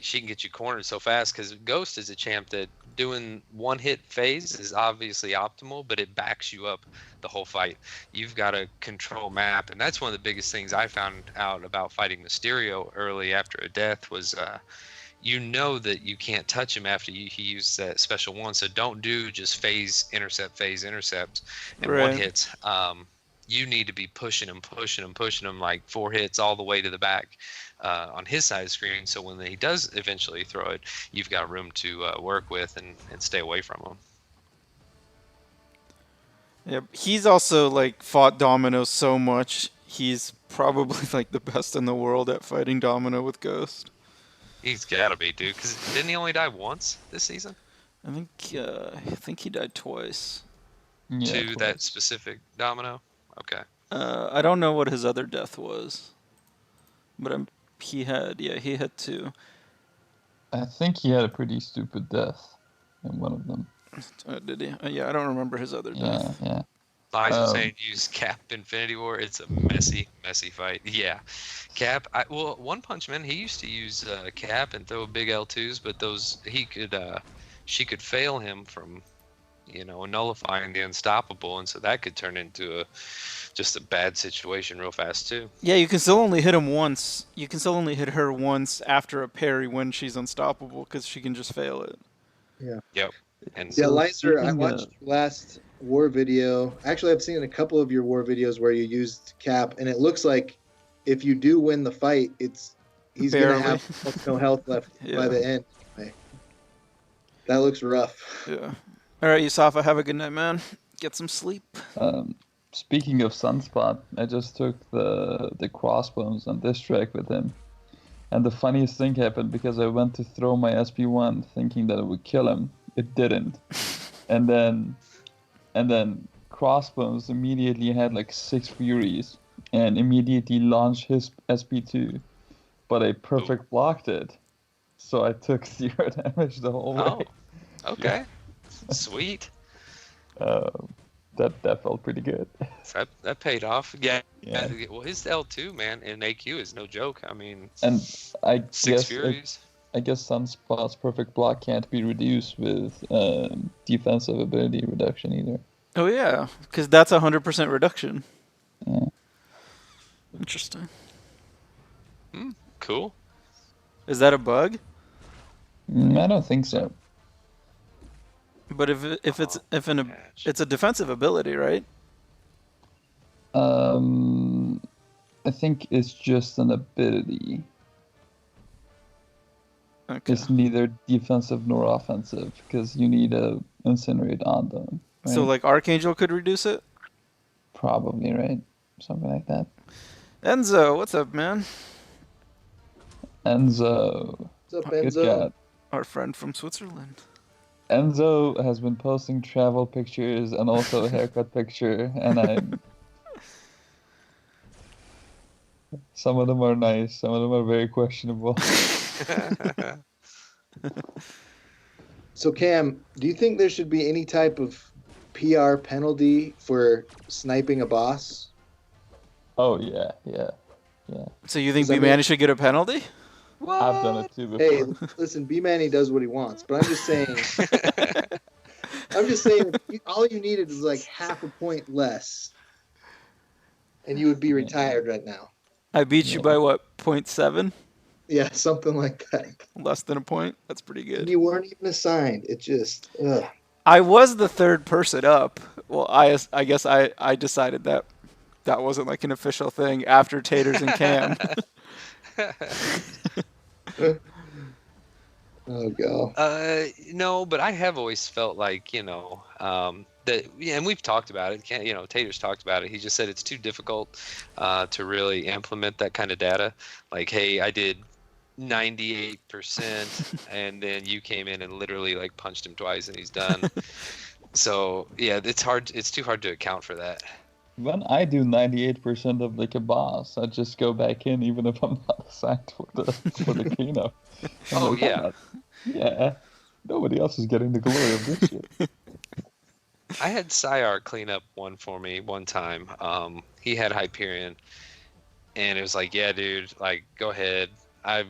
she can get you cornered so fast. Because Ghost is a champ that doing one hit phase is obviously optimal, but it backs you up the whole fight. You've got to control map, and that's one of the biggest things I found out about fighting Mysterio early after a death was. You know that you can't touch him after he used that special one, so don't do just phase, intercept, and Right. one hits. You need to be pushing him like 4 hits all the way to the back on his side of the screen, so when he does eventually throw it, you've got room to work with and stay away from him. Yeah, he's also like fought Domino so much. He's probably like the best in the world at fighting Domino with Ghost. He's got to be, dude, because didn't he only die once this season? I think he died twice. Yeah, To twice. that specific Domino? Okay. I don't know what his other death was, but he had 2. I think he had a pretty stupid death in one of them. Did he? Yeah, I don't remember his other death. Yeah. Liza Um, saying use Cap Infinity War. It's a messy fight. Yeah, Cap. One Punch Man. He used to use Cap and throw big L2s, but she could fail him from nullifying the unstoppable, and so that could turn into just a bad situation real fast too. Yeah, you can still only hit him once. You can still only hit her once after a parry when she's unstoppable because she can just fail it. Yep. And Yeah, So Lizer, I speaking watched of- your last war video. Actually, I've seen a couple of your war videos where you used Cap, and it looks like if you do win the fight, he's Barely. gonna have almost no health left Yeah. by the end. Anyway. That looks rough. Yeah. All right, Yusafa, have a good night, man. Get some sleep. Speaking of Sunspot, I just took the crossbones on this track with him. And the funniest thing happened because I went to throw my SP1 thinking that it would kill him. It didn't. And then Crossbones immediately had like 6 Furies and immediately launched his SP2. But I perfect blocked it. So I took 0 damage the whole oh, way. okay, sweet. That felt pretty good. So that paid off. Yeah. Yeah. Well, his L2 man in AQ is no joke. I mean, And I 6 guess Furies. I guess Sunspot's perfect block can't be reduced with defensive ability reduction either. Oh, yeah, because that's 100% reduction. Yeah. Interesting. Cool. Is that a bug? I don't think so. But if it's Patch. it's a defensive ability, right? I think it's just an ability. Okay. It's neither defensive nor offensive because you need a incinerate on them. Right? So like Archangel could reduce it. Probably, right? Something like that. Enzo, what's up, man? Enzo. What's up, Good Enzo? God. Our friend from Switzerland. Enzo has been posting travel pictures and also a haircut picture, and I'm. Some of them are nice, some of them are very questionable. So, Cam, do you think there should be any type of PR penalty for sniping a boss? Oh yeah. So you think Does that B-Manny mean- should get a penalty? I've done it too before. Hey, listen, B-Manny does what he wants, but I'm just saying, all you needed is like half a point less, and you would be retired right now. I beat you by what, 0.7? Yeah, something like that. Less than a point? That's pretty And good. you weren't even assigned. It just, ugh. I was the third person up. Well, I guess I decided that wasn't like an official thing after Taters and Cam. Oh god. No, but I have always felt like, that, and we've talked about it. Taters talked about it. He just said it's too difficult to really implement that kind of data. Like, hey, I did 98%, and then you came in and literally like punched him twice, and he's done. So yeah, it's hard. It's too hard to account for that. When I do 98% of like a boss, I just go back in even if I'm not assigned for the cleanup. I'm Oh, like, yeah. Yeah. Nobody else is getting the glory of this shit. I had Syar clean up one for me one time. He had Hyperion, and it was like, yeah, dude, like, go ahead. I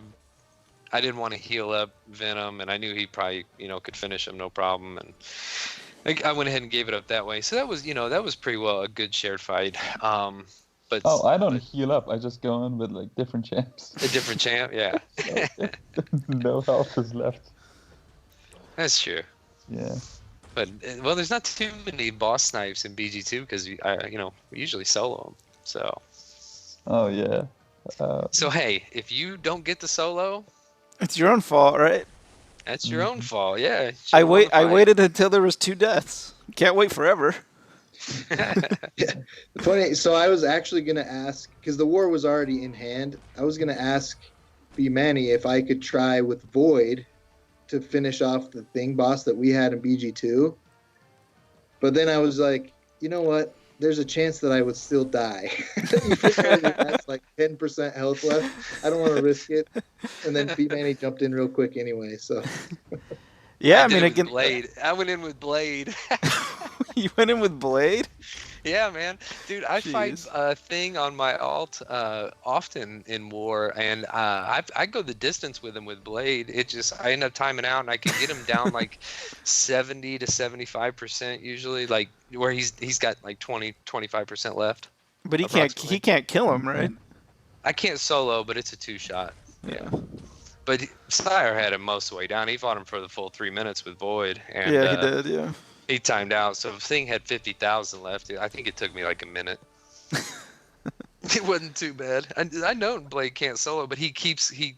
didn't want to heal up Venom, and I knew he probably, could finish him no problem, and I went ahead and gave it up that way. So that was pretty well a good shared fight. But Oh, I don't heal up. I just go in with like different champs. a different champ, yeah. No health is left. That's true. Yeah. But well, there's not too many boss snipes in BG2 because we usually solo them. So. Oh yeah. So hey, if you don't get the solo, It's your own fault, right? that's your own fault. Yeah. I waited until there was 2 deaths. Can't wait forever. Funny. So I was actually gonna ask because the war was already in hand. I was gonna ask B-Manny if I could try with Void to finish off the thing boss that we had in BG2. But then I was like, you know what? There's a chance that I would still die. You figure that's like 10% health left. I don't want to risk it. And then B-Manny jumped in real quick anyway. So Yeah, I did mean, it again, with Blade. I went in with Blade. you went in with Blade? Yeah, man. Dude, I fight Jeez. a thing on my alt often in war, and I go the distance with him with Blade. It just, I end up timing out, and I can get him down like 70 to 75% usually, like where he's got like 20-25% left, But he approximately. can't kill him, right? I can't solo, but it's a 2-shot. Yeah. But Sire had him most of the way down. He fought him for the full 3 minutes with Void, and Yeah, he did. Yeah. he timed out. So if Thing had 50,000 left, I think it took me like a minute. It wasn't too bad. I know Blade can't solo, but he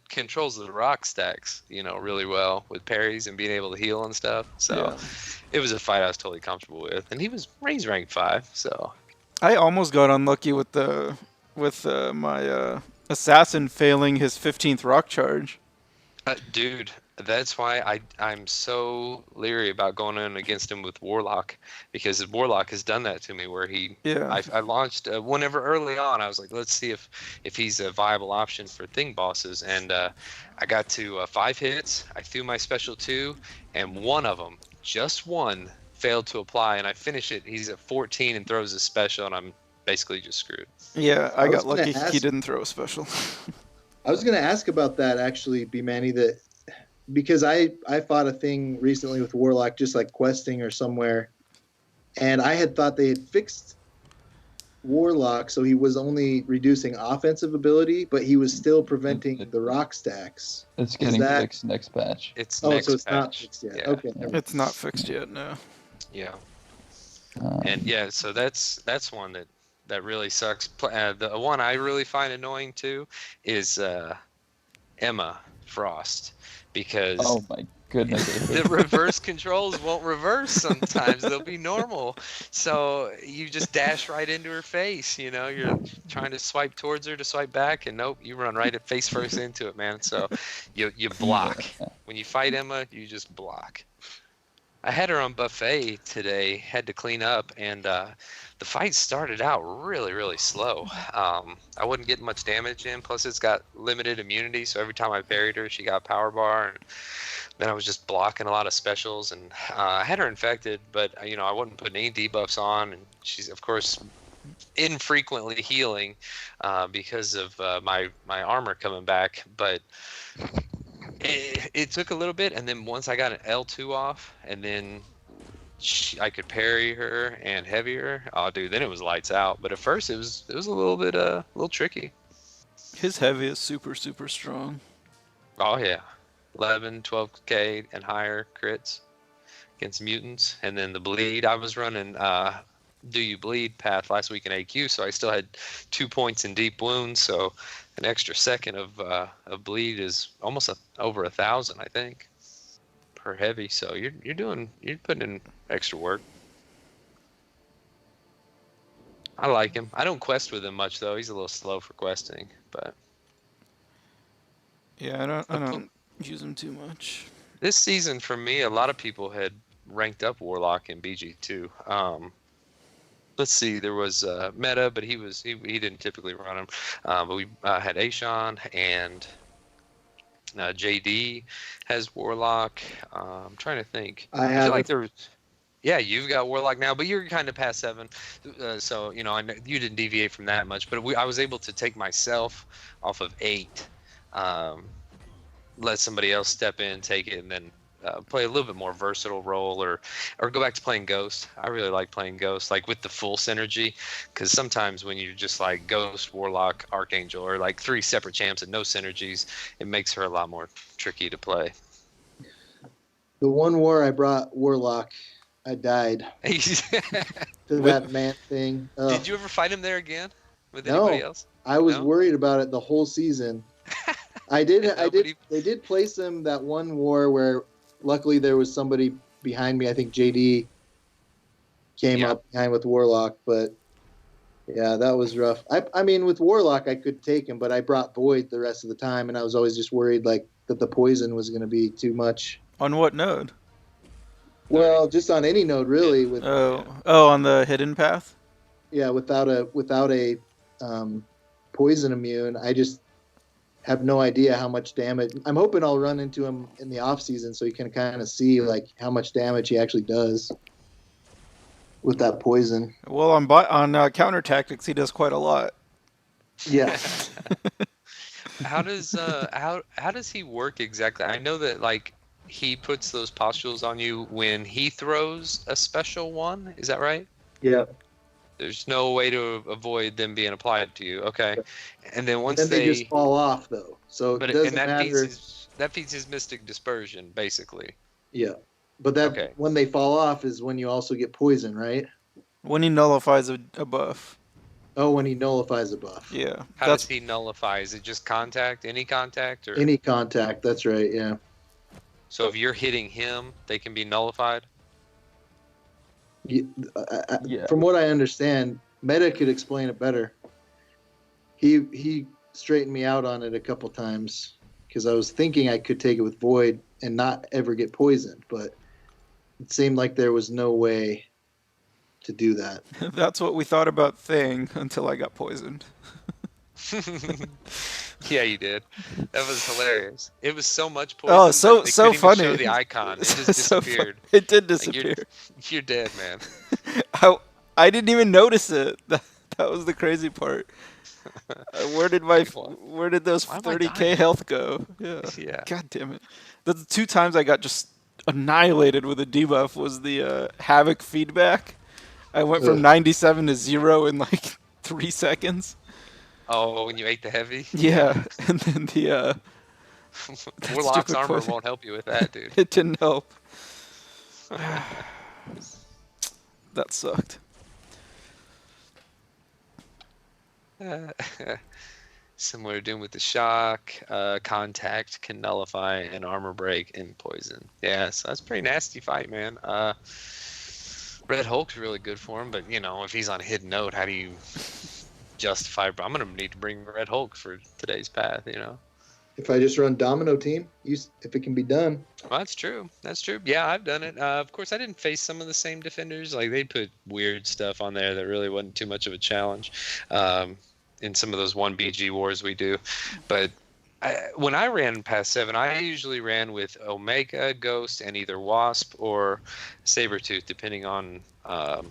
controls the rock stacks, really well with parries and being able to heal and stuff. So it was a fight I was totally comfortable with, and he's ranked 5. So I almost got unlucky with my assassin failing his 15th rock charge. dude, that's why I'm so leery about going in against him with Warlock, because Warlock has done that to me where I launched whenever early on I was like, let's see if he's a viable option for Thing bosses, and I got to 5 hits. I threw my special 2, and one of them, just one, failed to apply, and I finish it. He's at 14 and throws his special, and I'm basically just screwed. Yeah, I got lucky ask- he didn't throw a special. I was going to ask about that actually, B Manny, because I fought a thing recently with Warlock, just like questing or somewhere, and I had thought they had fixed Warlock, so he was only reducing offensive ability, but he was still preventing the rock stacks. It's getting fixed next patch. It's Oh, next so it's patch. not fixed yet. Yeah. Okay. It's not fixed yet, no. Yeah. And yeah, so that's one that really sucks. The one I really find annoying too is Emma Frost, because Oh my goodness. I hate the reverse controls won't reverse sometimes. They'll be normal. So you just dash right into her face, you're trying to swipe towards her to swipe back, and nope, you run right at face first into it, man. So you block. When you fight Emma, you just block. I had her on buffet today, had to clean up, and the fight started out really, really slow. I wasn't getting much damage in, plus it's got limited immunity, so every time I parried her, she got power bar, and then I was just blocking a lot of specials, and I had her infected, but I wasn't putting any debuffs on, and she's, of course, infrequently healing because of my armor coming back, but it took a little bit, and then once I got an L2 off, and then I could parry her and heavier. Oh, dude, then it was lights out. But at first, it was a little bit a little tricky. His heavy is super, super strong. Oh yeah, 11, 12k and higher crits against mutants, and then the bleed. I was running Do You Bleed path last week in AQ, so I still had 2 points in deep wounds. So an extra second of bleed is almost over 1,000, I think, per heavy. So you're putting in extra work. I like him. I don't quest with him much though. He's a little slow for questing, but Yeah, I don't use him too much. this season for me, a lot of people had ranked up Warlock in BG2. Let's see, there was Meta, but he didn't typically run him. But we had Ashawn, and JD has Warlock. I'm trying to think. I feel like there was. Yeah, you've got Warlock now, but you're kind of past 7, so I know you didn't deviate from that much. But I was able to take myself off of 8, let somebody else step in, take it, and then play a little bit more versatile role, or go back to playing Ghost. I really like playing Ghost, like with the full synergy, because sometimes when you're just like Ghost, Warlock, Archangel, or like 3 separate champs and no synergies, it makes her a lot more tricky to play. The one war I brought Warlock, I died to that man thing. Did you ever fight him there again with anybody else? I was worried about it the whole season. They did place him that one war where luckily there was somebody behind me. I think JD came up behind with Warlock, but yeah, that was rough. I mean, with Warlock I could take him, but I brought Void the rest of the time, and I was always just worried that the poison was going to be too much. On what node? Well, just on any node really. On the hidden path. Yeah, without a poison immune, I just have no idea how much damage. I'm hoping I'll run into him in the off season so you can kind of see how much damage he actually does. with that poison. Well, on counter tactics, he does quite a lot. Yeah. How does how does he work exactly? I know that like he puts those pustules on you when he throws a special one. Is that right? Yeah. There's no way to avoid them being applied to you. Okay. And then And once then they just fall off though. So it but and doesn't matter. that feeds his mystic dispersion basically. Yeah. But that Okay. when they fall off is when you also get poison, right? When he nullifies a buff. Oh, when he nullifies a buff. Yeah, How that's does he nullify? Is it just contact, any contact, or Any contact, that's right, yeah. so if you're hitting him, they can be nullified? Yeah, Yeah. From what I understand, Meta could explain it better. He straightened me out on it a couple times because I was thinking I could take it with Void and not ever get poisoned, but it seemed like there was no way to do that. that's what we thought about Thing until I got poisoned. Yeah, you did. That was hilarious. It was so much poison. Oh, that so they so couldn't even show funny. the icon. It just So fu- disappeared. It did Like, disappear. you're dead, man. I didn't even notice it. That was the crazy part. Where did those Why am I 30k dying? health go? Yeah. Yeah. God damn it. The 2 times I got just annihilated with a debuff was the Havoc feedback. I went from Ugh. 97 to 0 in like 3 seconds. Oh, when you ate the heavy? Yeah. And then the Warlock's stupid armor poison. won't help you with that, dude. it didn't help. That sucked. Similar to Doom with the shock, contact can nullify an armor break and poison. Yeah, so that's a pretty nasty fight, man. Red Hulk's really good for him, but you know, if he's on a hidden note, how do you justify? I'm gonna need to bring Red Hulk for today's path, you know. If I just run Domino Team, if it can be done. Well, that's true. That's true. Yeah, I've done it. Of course, I didn't face some of the same defenders. Like they put weird stuff on there that really wasn't too much of a challenge. In some of those 1BG wars we do. But when I ran past 7, I usually ran with Omega, Ghost, and either Wasp or Sabretooth, depending on what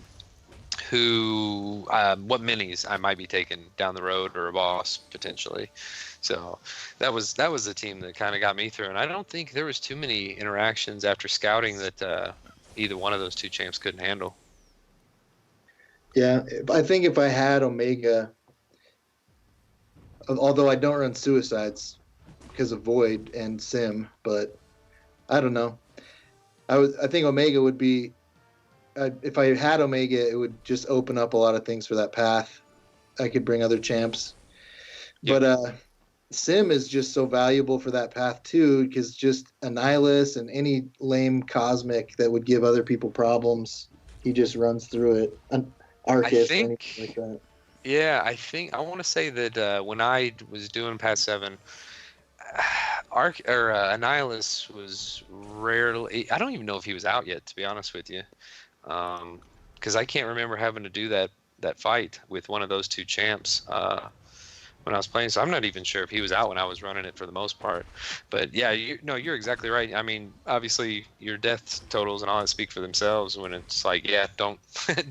minis I might be taking down the road, or a boss potentially. So that was the team that kind of got me through. And I don't think there was too many interactions after scouting that either one of those 2 champs couldn't handle. Yeah, I think if I had Omega, although I don't run Suicides because of Void and Sim, but I don't know. I think Omega would be, if I had Omega, it would just open up a lot of things for that path. I could bring other champs. Yep. But Sim is just so valuable for that path too, because just Annihilus and any lame Cosmic that would give other people problems, he just runs through it. An Arcus or anything like that. Yeah, I want to say that when I was doing past 7, Annihilus was rarely. I don't even know if he was out yet, to be honest with you, because I can't remember having to do that fight with one of those 2 champs when I was playing. So I'm not even sure if he was out when I was running it for the most part. But yeah, you're exactly right. I mean, obviously your death totals and all that speak for themselves when it's like, yeah, don't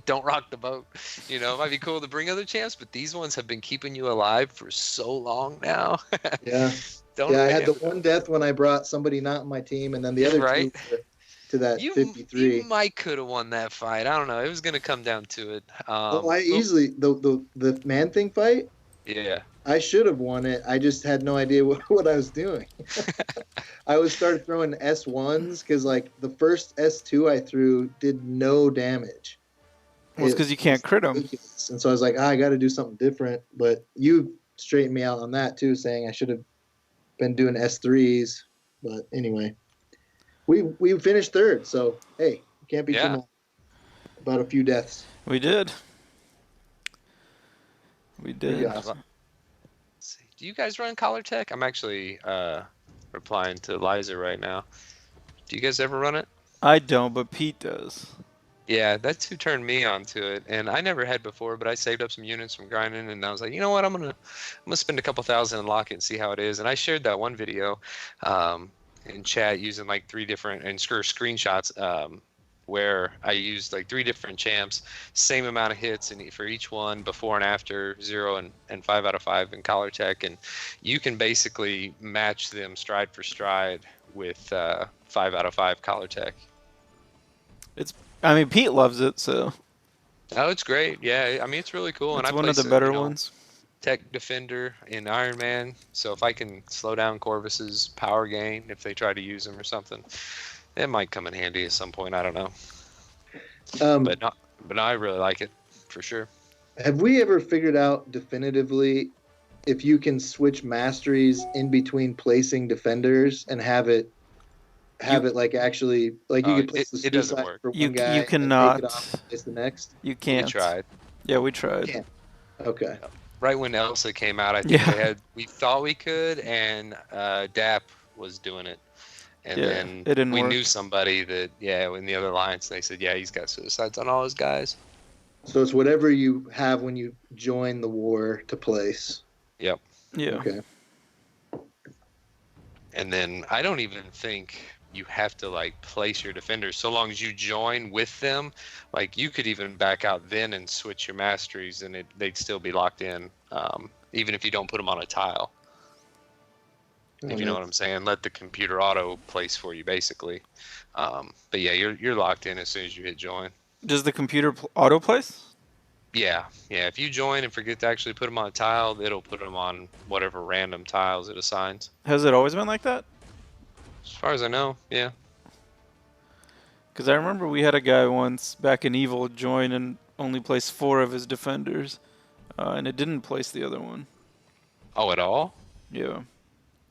don't rock the boat. You know, it might be cool to bring other champs, but these ones have been keeping you alive for so long now. Yeah. Don't I had the one death when I brought somebody not in my team, and then the other Right. 2 to that 53. You might could have won that fight. I don't know. It was gonna come down to it. I easily the Man Thing fight. Yeah. I should have won it. I just had no idea what I was doing. I started throwing S1s because like the first S2 I threw did no damage. Well, it's because you can't crit them. And so I was like, I got to do something different. But you straightened me out on that too, saying I should have been doing S3s. But anyway, we finished 3rd. So hey, can't be too mad about a few deaths. We did. We did. Pretty awesome. Do you guys run Collar Tech? I'm actually replying to Liza right now. Do you guys ever run it? I don't, but Pete does. Yeah, that's who turned me onto it, and I never had before, but I saved up some units from grinding, and I was like, you know what, I'm gonna spend a couple thousand and lock it and see how it is. And I shared that one video in chat using like 3 different and screenshots where I used like 3 different champs, same amount of hits for each one, before and after, 0 and 5 out of 5 in collar tech, and you can basically match them stride for stride with 5 out of 5 collar tech. I mean, Pete loves it, so Oh, it's great. Yeah, I mean, it's really cool. it's And I one play of the some, better ones. tech defender in Iron Man, so if I can slow down Corvus's power gain if they try to use him or something, it might come in handy at some point. I don't know, but no, I really like it for sure. Have we ever figured out definitively if you can switch masteries in between placing defenders and have it like actually like you Oh, could place it doesn't suicide work. for You one guy you and then cannot. take it off and place the next? You We can't. tried. Yeah, we tried. Can't. Okay. Right when Elsa came out, I think Yeah. we thought we could, and DAP was doing it. And Yeah, then it didn't we work. knew somebody that, in the other alliance, they said, yeah, he's got suicides on all his guys. So it's whatever you have when you join the war to place. Yep. Yeah. Okay. And then I don't even think you have to like place your defenders so long as you join with them. Like you could even back out then and switch your masteries, and they'd still be locked in, even if you don't put them on a tile. If you know what I'm saying, let the computer auto place for you, basically. But yeah, you're locked in as soon as you hit join. Does the computer auto place? Yeah. If you join and forget to actually put them on a tile, it'll put them on whatever random tiles it assigns. Has it always been like that? As far as I know, yeah. Because I remember we had a guy once back in Evil join and only place 4 of his defenders, and it didn't place the other one. Oh, at all? Yeah.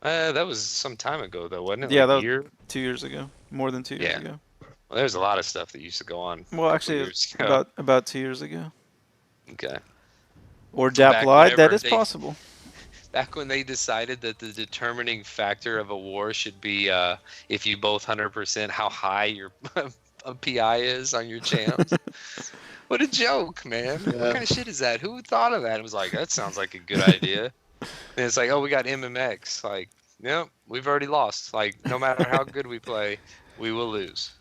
That was some time ago, though, wasn't it? Yeah, like that a was year? 2 years ago. More than 2 years Yeah. ago. Well, there's a lot of stuff that used to go on. Well, a couple actually, years ago. about 2 years ago. Okay. Or DAP Back lied. That whenever is they- possible. Back when they decided that the determining factor of a war should be if you both 100% how high your PI is on your champs. What a joke, man. Yeah. What kind of shit is that? Who thought of that? It was like, that sounds like a good idea. And it's like, oh, we got MMX. Like, yep, we've already lost. Like, no matter how good we play, we will lose.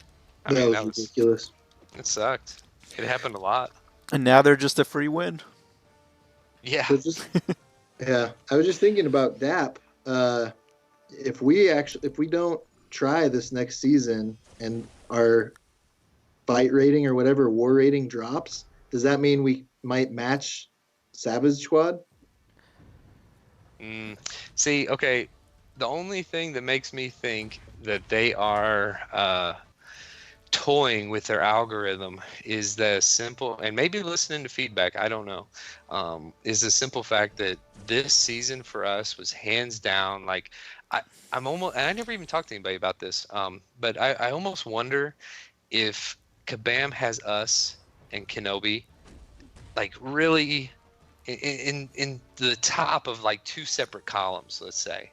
I mean, that was ridiculous. it sucked. It happened a lot. And now they're just a free win. Yeah. So yeah, I was just thinking about DAP. If we don't try this next season and our fight rating or whatever war rating drops, does that mean we might match Savage Squad? See, okay, the only thing that makes me think that they are toying with their algorithm is the simple, and maybe listening to feedback, I don't know, is the simple fact that this season for us was hands down, like, I'm almost, and I never even talked to anybody about this, but I almost wonder if Kabam has us and Kenobi, like, really in the top of like 2 separate columns, let's say,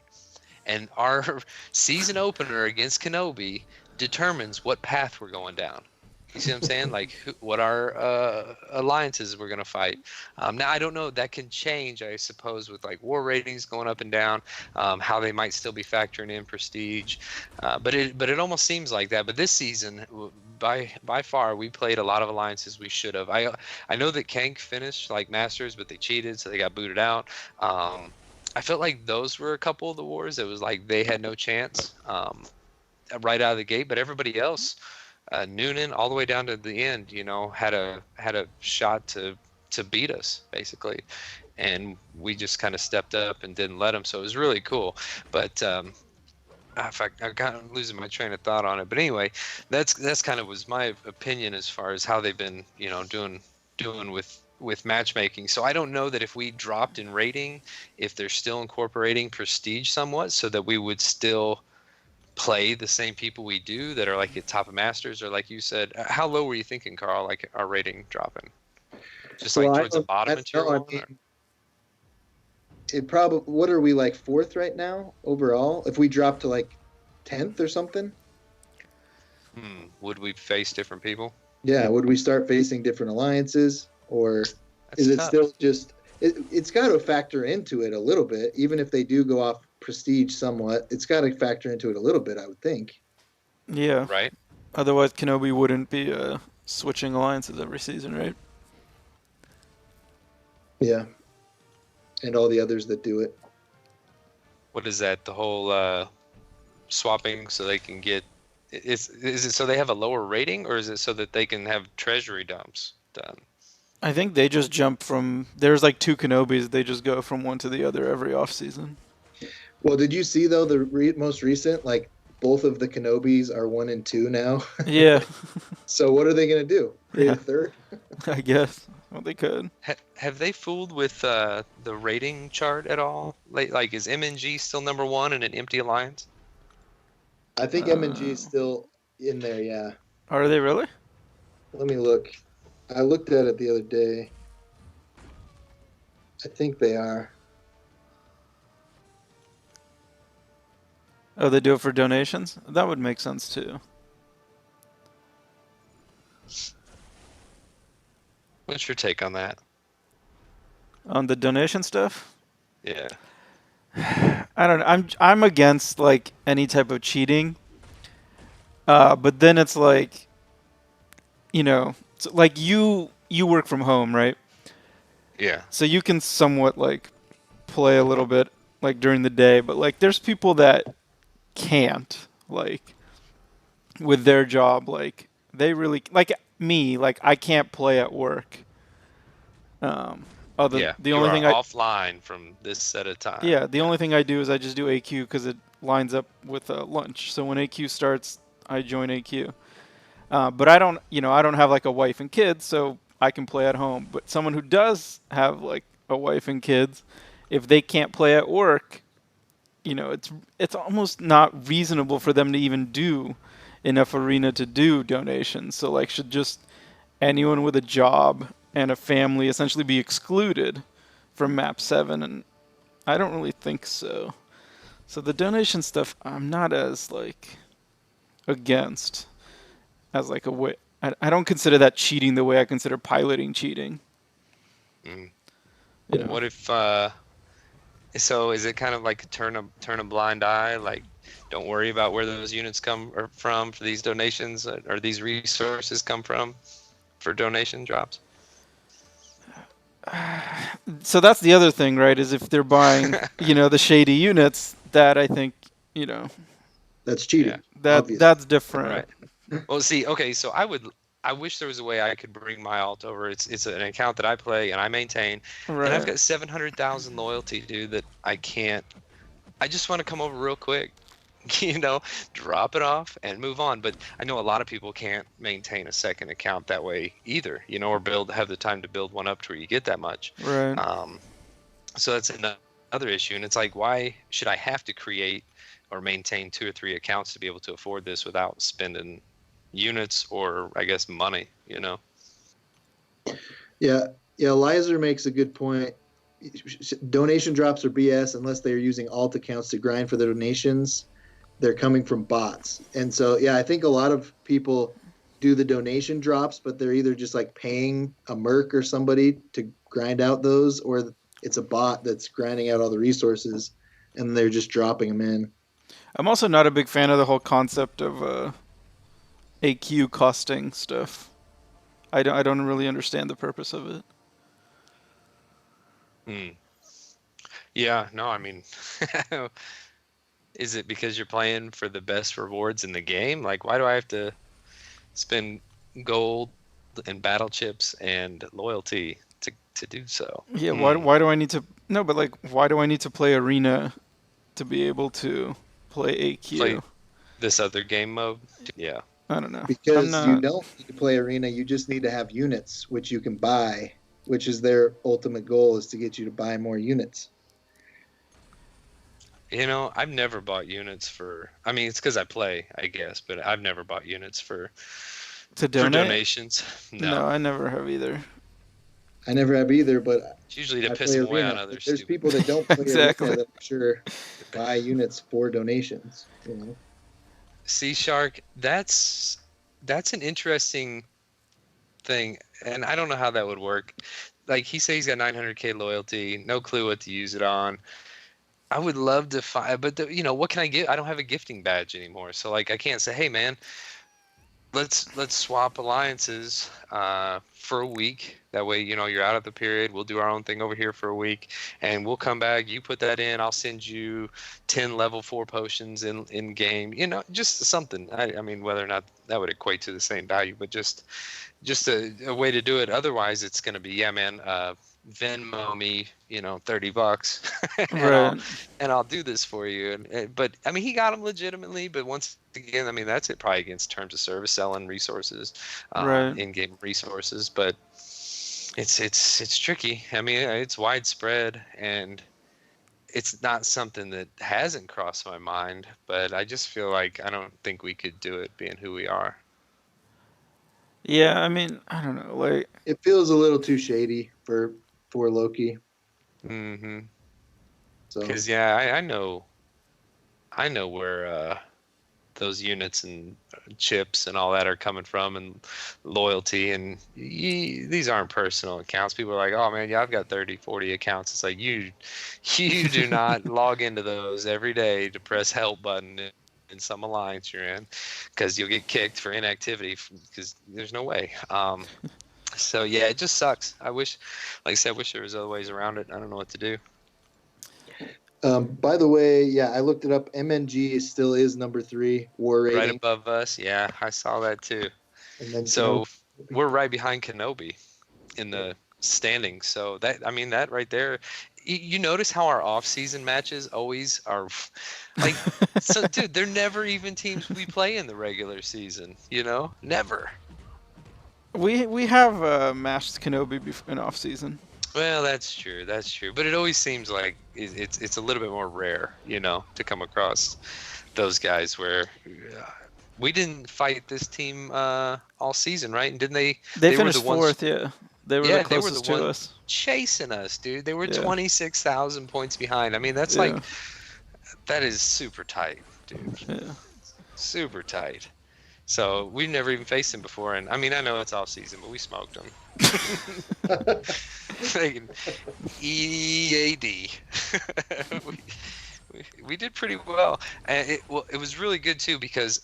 and our season opener against Kenobi determines what path we're going down. You see what I'm saying? Like what our alliances we're gonna fight. Now I don't know. That can change, I suppose, with like war ratings going up and down. How they might still be factoring in prestige, but it almost seems like that. But this season, by far, we played a lot of alliances we should have. I know that Kank finished like Masters, but they cheated, so they got booted out. I felt like those were a couple of the wars. It was like they had no chance right out of the gate, but everybody else. Noonan all the way down to the end, had a shot to beat us basically, and we just kind of stepped up and didn't let them. So it was really cool. But I'm kind of losing my train of thought on it. But anyway, that's kind of was my opinion as far as how they've been, doing with matchmaking. So I don't know that if we dropped in rating, if they're still incorporating prestige somewhat, so that we would still play the same people we do that are like at top of Masters, or like you said, how low were you thinking, Karl, like our rating dropping? Just like towards the bottom of tier 1? It probably, what are we, like 4th right now overall? If we drop to like 10th or something? Would we face different people? Yeah, would we start facing different alliances, or is it tough. still just it's got to factor into it a little bit, even if they do go off prestige somewhat. It's got to factor into it a little bit, I would think. Yeah. Right. Otherwise, Kenobi wouldn't be switching alliances every season, right? Yeah, and all the others that do it. What is that? The whole swapping so they can get. Is it so they have a lower rating, or is it so that they can have treasury dumps done? I think they just jump from. There's like 2 Kenobis. They just go from one to the other every off season. Well, did you see though the most recent, like both of the Kenobis are 1 and 2 now? Yeah, So what are they gonna do? Create Yeah. a third? I guess. Well, they could. Have they fooled with the rating chart at all? Like, is MNG still number 1 in an empty alliance? I think MNG is still in there. Yeah. Are they really? Let me look. I looked at it the other day. I think they are. Oh, they do it for donations? That would make sense too. What's your take on that? On the donation stuff? Yeah. I don't know. I'm against like any type of cheating. But then it's like, like you work from home, right? Yeah. So you can somewhat like play a little bit like during the day, but like there's people that can't, like with their job, like they really, like me, like I can't play at work. Yeah. The You only are thing offline from this set of time. the only thing I do is I just do AQ because it lines up with lunch. So when AQ starts, I join AQ. But I don't, I don't have like a wife and kids, so I can play at home. But someone who does have like a wife and kids, if they can't play at work, it's almost not reasonable for them to even do enough arena to do donations. So like, should just anyone with a job and a family essentially be excluded from Map 7? And I don't really think so. So the donation stuff, I'm not as like against as like a way. I don't consider that cheating the way I consider piloting cheating. Mm. You know? What if so is it kind of like turn a blind eye, like don't worry about where those units come from for these donations, or these resources come from for donation drops? So that's the other thing, right? Is if they're buying, the shady units, that I think, That's cheating. Yeah. Obviously. that's different. Right. Well, see, okay, so I wish there was a way I could bring my alt over. It's an account that I play and I maintain, Right. and I've got 700,000 loyalty, dude. That I can't. I just want to come over real quick, drop it off and move on. But I know a lot of people can't maintain a second account that way either, or have the time to build one up to where you get that much. Right. So that's another issue, and it's like, why should I have to create or maintain 2 or 3 accounts to be able to afford this without spending units or, I guess, money? Yeah. Lizer makes a good point. Donation drops are BS unless they're using alt accounts to grind for the donations. They're coming from bots. And so, I think a lot of people do the donation drops, but they're either just like paying a merc or somebody to grind out those, or it's a bot that's grinding out all the resources and they're just dropping them in. I'm also not a big fan of the whole concept of AQ costing stuff. I don't really understand the purpose of it. Yeah, no, I mean, is it because you're playing for the best rewards in the game? Like, why do I have to spend gold and battle chips and loyalty to do so? Yeah, why do I need to? No, but like, why do I need to play arena to be able to play AQ? Play this other game mode? Yeah. I don't know. Because you don't need to play arena, you just need to have units, which you can buy, which is their ultimate goal, is to get you to buy more units. I've never bought units for. I mean, it's because I play, I guess, but I've never bought units for donations. No, I never have either. I never have either, but it's usually to piss them away on others. There's people that don't play Exactly. arena that I'm sure buy units for donations. Sea Shark, that's an interesting thing, and I don't know how that would work. Like, he says he's got 900k loyalty, no clue what to use it on. I would love to find, but what can I get? I don't have a gifting badge anymore, so like I can't say, hey man, let's swap alliances for a week. That way, you're out of the period. We'll do our own thing over here for a week, and we'll come back. You put that in. I'll send you 10 level 4 potions in game. Just something. I mean, whether or not that would equate to the same value, but just a way to do it. Otherwise, it's going to be, yeah, man, Venmo me, $30, Right. and I'll do this for you. But I mean, he got them legitimately. But once again, I mean, that's it probably against terms of service, selling resources, Right. in-game resources. But it's tricky. I mean, it's widespread, and it's not something that hasn't crossed my mind. But I just feel like I don't think we could do it being who we are. Yeah, I mean, I don't know. Like, It feels a little too shady for Loki. Mm-hmm. So Because yeah, I know where those units and chips and all that are coming from, and loyalty, and these aren't personal accounts. People are like, oh man, yeah, I've got 30, 40 accounts. It's like you do not log into those every day to press help button in some alliance you're in, because you'll get kicked for inactivity, because there's no way. So yeah, it just sucks. Like I said, I wish there was other ways around it. I don't know what to do. by the way, yeah, I looked it up. MNG still is number 3 war rating. Right above us. Yeah, I saw that too. And then So Kenobi. we're right behind Kenobi in the standings. So that right there, you notice how our off-season matches always are like, so dude, they're never even teams we play in the regular season, never. we have matched Kenobi in off season. Well, that's true. But it always seems like it's a little bit more rare, to come across those guys where we didn't fight this team all season, right? And didn't they? They were finished the ones, fourth. Yeah, they were Yeah, the they were the closest to one us. chasing us, dude. They were Yeah. 26,000 points behind. I mean, that's Yeah. that is super tight, dude. Yeah. Super tight. So we've never even faced him before, and I mean, I know it's off season, but we smoked him. Fucking EAD. we did pretty well, and it was really good too, because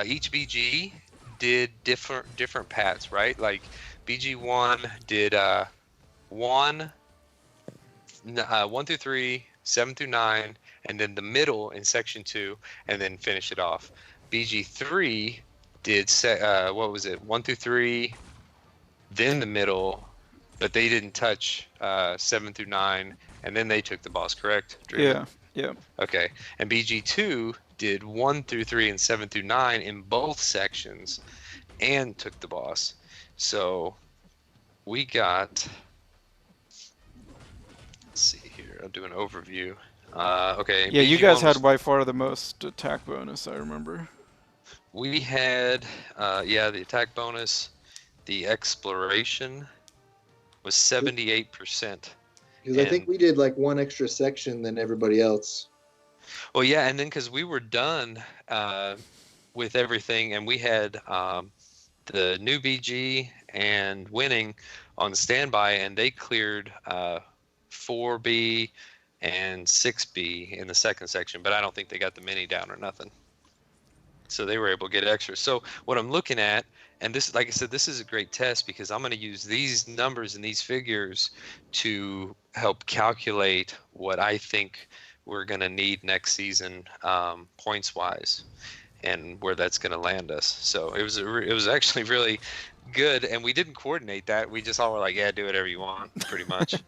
each BG did different paths, right? Like BG1 did 1 through 3, 7 through 9, and then the middle in section 2, and then finish it off. BG3 did 1 through 3, then the middle, but they didn't touch 7 through 9, and then they took the boss, correct? Yeah. Yeah. Okay. And BG2 did 1 through 3 and 7 through 9 in both sections and took the boss. So we got, let's see here, I'll do an overview. Okay. Yeah, you guys BG1 had by far the most attack bonus, I remember. We had, the attack bonus, the exploration was 78%. Because I think we did like one extra section than everybody else. Well, yeah, and then because we were done with everything, and we had the new BG and winning on standby, and they cleared 4B and 6B in the second section, but I don't think they got the mini down or nothing. So they were able to get extra. So what I'm looking at, and this, like I said, this is a great test, because I'm going to use these numbers and these figures to help calculate what I think we're going to need next season, points wise, and where that's going to land us. So it was actually really good, and we didn't coordinate that. We just all were like, yeah, do whatever you want, pretty much.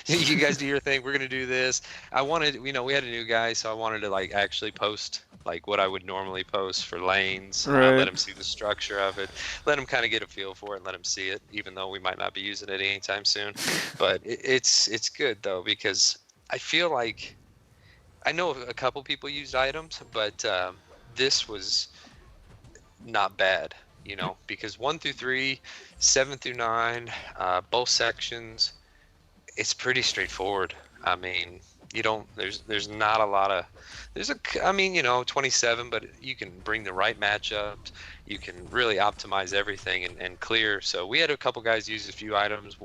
You guys do your thing, we're going to do this. I wanted, we had a new guy, so I wanted to like actually post like what I would normally post for lanes. Right. Let him see the structure of it, let him kind of get a feel for it, and let him see it, even though we might not be using it anytime soon. But it's good though, because I feel like, I know a couple people used items, but this was not bad, because 1 through 3, 7 through 9, both sections, it's pretty straightforward. I mean, there's not a lot of, 27, but you can bring the right matchups. You can really optimize everything and clear. So we had a couple guys use a few items,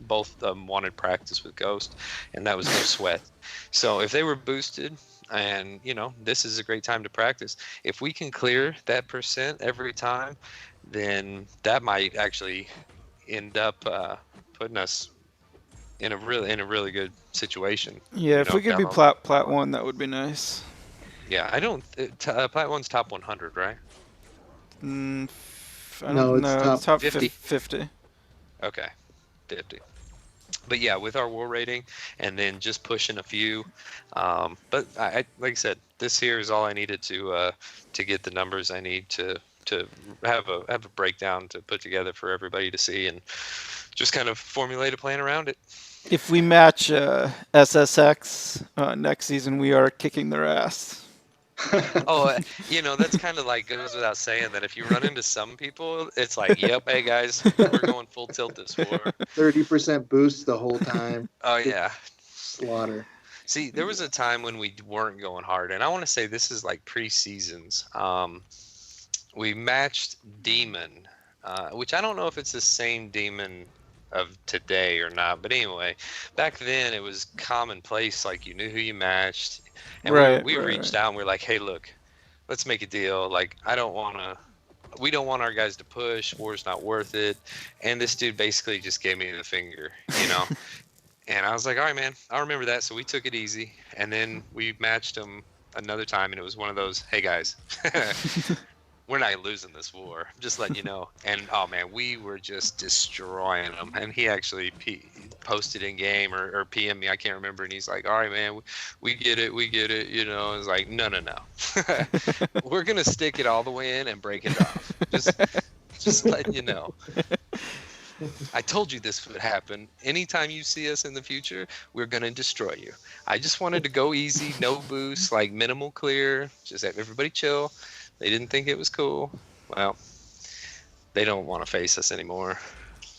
both of them wanted practice with Ghost, and that was no sweat. So if they were boosted, and this is a great time to practice. If we can clear that percent every time, then that might actually end up putting us in a really good situation. Yeah, if we could down be the plat 1, that would be nice. Yeah, I don't. Plat 1's top 100, right? I No, don't it's know. top Top 50? 50. Okay, 50. But yeah, with our war rating and then just pushing a few. But I like I said, this here is all I needed to get the numbers I need to have a breakdown to put together for everybody to see and just kind of formulate a plan around it. If we match SSX next season, we are kicking their ass. Oh, that's kind of like goes without saying that if you run into some people, it's like, yep, hey guys, we're going full tilt this war. 30% boost the whole time. Oh yeah. Slaughter. See, there was a time when we weren't going hard, and I want to say this is like pre-seasons. We matched Demon, which I don't know if it's the same Demon of today or not, but anyway, back then it was commonplace, like you knew who you matched, and we reached out and we are like, hey, look, let's make a deal. Like, we don't want our guys to push. War's not worth it. And this dude basically just gave me the finger, And I was like, all right, man, I'll remember that. So we took it easy. And then we matched him another time. And it was one of those, hey, guys, we're not losing this war. I'm just letting you know. And, oh, man, we were just destroying him. And he actually posted in game or PM'd me. I can't remember. And he's like, all right, man, we get it. We get it. I was like, no. We're going to stick it all the way in and break it off. Just letting you know. I told you this would happen. Anytime you see us in the future, we're going to destroy you. I just wanted to go easy, no boost, like minimal clear, just have everybody chill. They didn't think it was cool. Well, they don't want to face us anymore.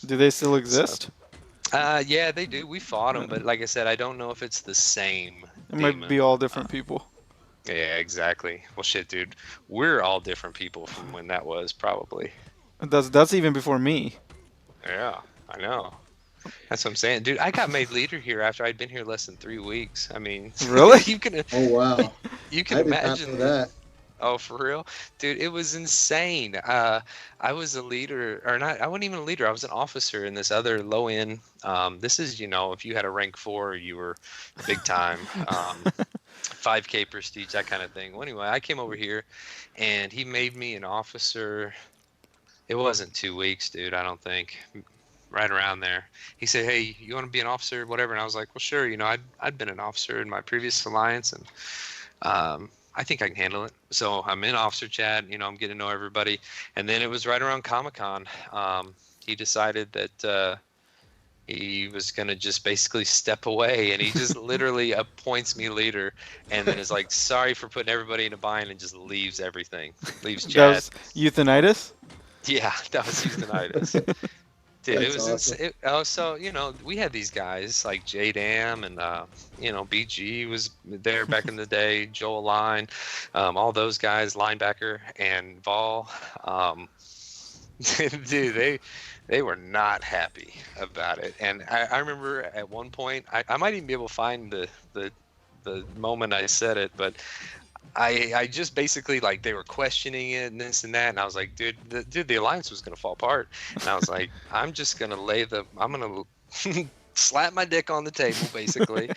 Do they still exist? Yeah, they do. We fought them, but like I said, I don't know if it's the same. It might be all different people. Yeah, exactly. Well, shit, dude. We're all different people from when that was, probably. That's even before me. Yeah, I know. That's what I'm saying, dude. I got made leader here after I'd been here less than 3 weeks. I mean, really? Oh wow! You can imagine not know that. Oh, for real, dude? It was insane. I was a leader, or not? I wasn't even a leader. I was an officer in this other low end. This is, if you had a rank 4, you were big time. 5K prestige, that kind of thing. Well, anyway, I came over here, and he made me an officer. It wasn't 2 weeks, dude. I don't think. Right around there. He said, "Hey, you want to be an officer, whatever?" And I was like, "Well, sure." I'd been an officer in my previous alliance, and I think I can handle it. So I'm in officer chat. I'm getting to know everybody. And then it was right around Comic-Con. He decided that he was gonna just basically step away, and he just literally appoints me leader, and then is like, "Sorry for putting everybody in a bind," and just leaves everything. Leaves chat. That was euthanitis? Yeah, that was euthanitis. Dude, That's it was awesome. so we had these guys like J Dam and BG was there back in the day, Joel Line, all those guys, linebacker and Vol. Dude, they were not happy about it. And I remember at one point, I might even be able to find the moment I said it, but I just basically, like, they were questioning it and this and that, and I was like, dude, the alliance was gonna fall apart, and I was like, I'm just gonna I'm gonna slap my dick on the table basically,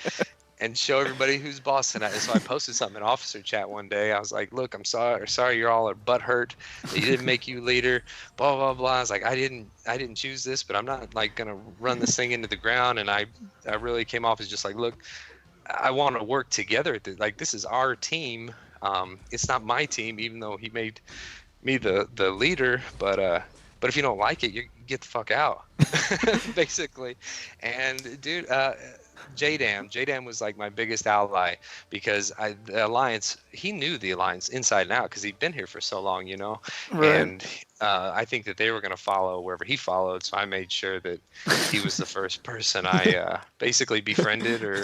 and show everybody who's boss tonight. So I posted something in officer chat one day. I was like, look, I'm sorry you're all butt hurt. They didn't make you leader. Blah blah blah. I was like, I didn't choose this, but I'm not like gonna run this thing into the ground. And I really came off as just like, look, I want to work together. Like, this is our team. It's not my team, even though he made me the leader. But if you don't like it, you get the fuck out, basically. And dude, J-Dam was like my biggest ally, because the alliance, he knew the alliance inside and out because he'd been here for so long, Right. And I think that they were going to follow wherever he followed, so I made sure that he was the first person I basically befriended, or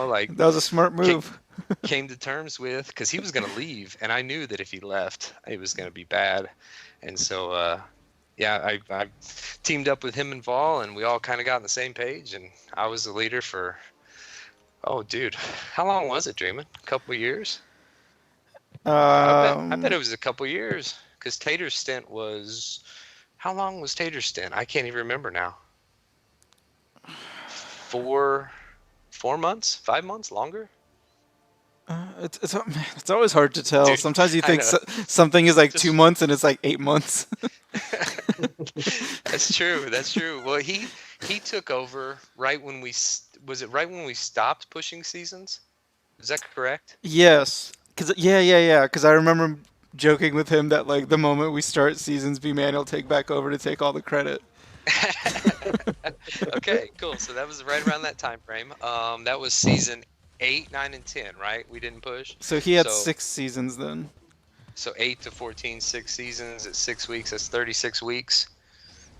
like, that was a smart move. came to terms with, because he was going to leave, and I knew that if he left, it was going to be bad. And so yeah, I teamed up with him and Vol, and we all kind of got on the same page, and I was the leader for, oh dude, how long was it, Dreamin'? A couple of years? I bet it was a couple of years. Because Tater's stint was, how long was Tater's stint? I can't even remember now. 4 months, 5 months, longer. It's always hard to tell. Dude, Sometimes you I think know. something is like Just- 2 months and it's like 8 months. That's true. That's true. Well, he took over right when was it right when we stopped pushing seasons? Is that correct? Yes, yeah. Because I remember joking with him that like the moment we start seasons, B-Man will take back over to take all the credit. Okay, cool. So that was right around that time frame. That was season 8, 9, and 10, right? We didn't push. So he had So- 6 seasons then. So 8 to 14, 6 seasons at 6 weeks. That's 36 weeks.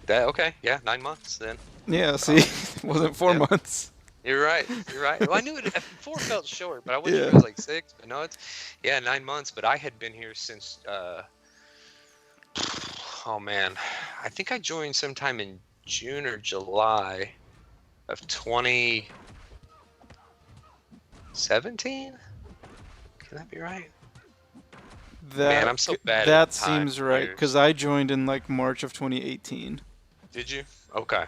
That okay? Yeah, 9 months then. Yeah, see, it wasn't 4 Yep. months. You're right. You're right. Well, I knew it. 4 felt short, but I wasn't Yeah. sure it was like 6. But no, it's 9 months. But I had been here since. Oh man, I think I joined sometime in June or July of 2017. Can that be right? Man, I'm so bad at That time seems right years. because I joined in like March of 2018. Did you? Okay.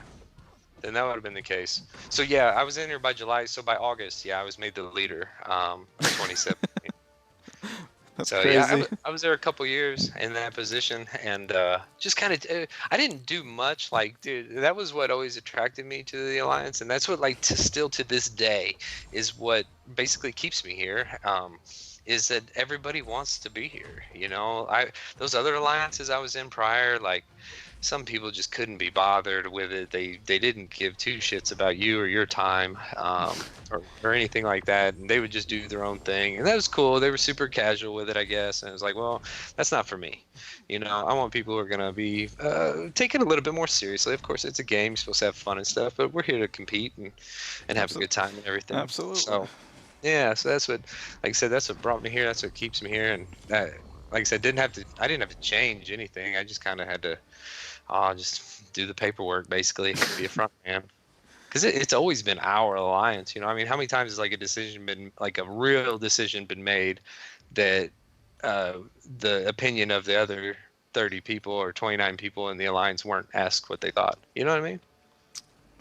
Then that would have been the case. So yeah, I was in here by July. So by August, yeah, I was made the leader of 2017. That's So crazy. yeah, I was there a couple years in that position, and just kind of I didn't do much. Like, dude, that was what always attracted me to the Alliance, and that's what still to this day is what basically keeps me here. Is that everybody wants to be here? You know, those other alliances I was in prior, like some people just couldn't be bothered with it. They didn't give two shits about you or your time, or anything like that, and they would just do their own thing, and that was cool. They were super casual with it, I guess, and it was like, well, that's not for me. You know, I want people who are gonna be taking it a little bit more seriously. Of course, it's a game; you're supposed to have fun and stuff, but we're here to compete and have a good time and everything. Absolutely. So, yeah, so that's what, like I said, that's what brought me here. That's what keeps me here, and like I said, I didn't have to change anything. I just kind of had to. Just do the paperwork, basically, be a front man. Because it's always been our alliance, you know. I mean, how many times has like a real decision been made that the opinion of the other 30 people or 29 people in the alliance weren't asked what they thought? You know what I mean?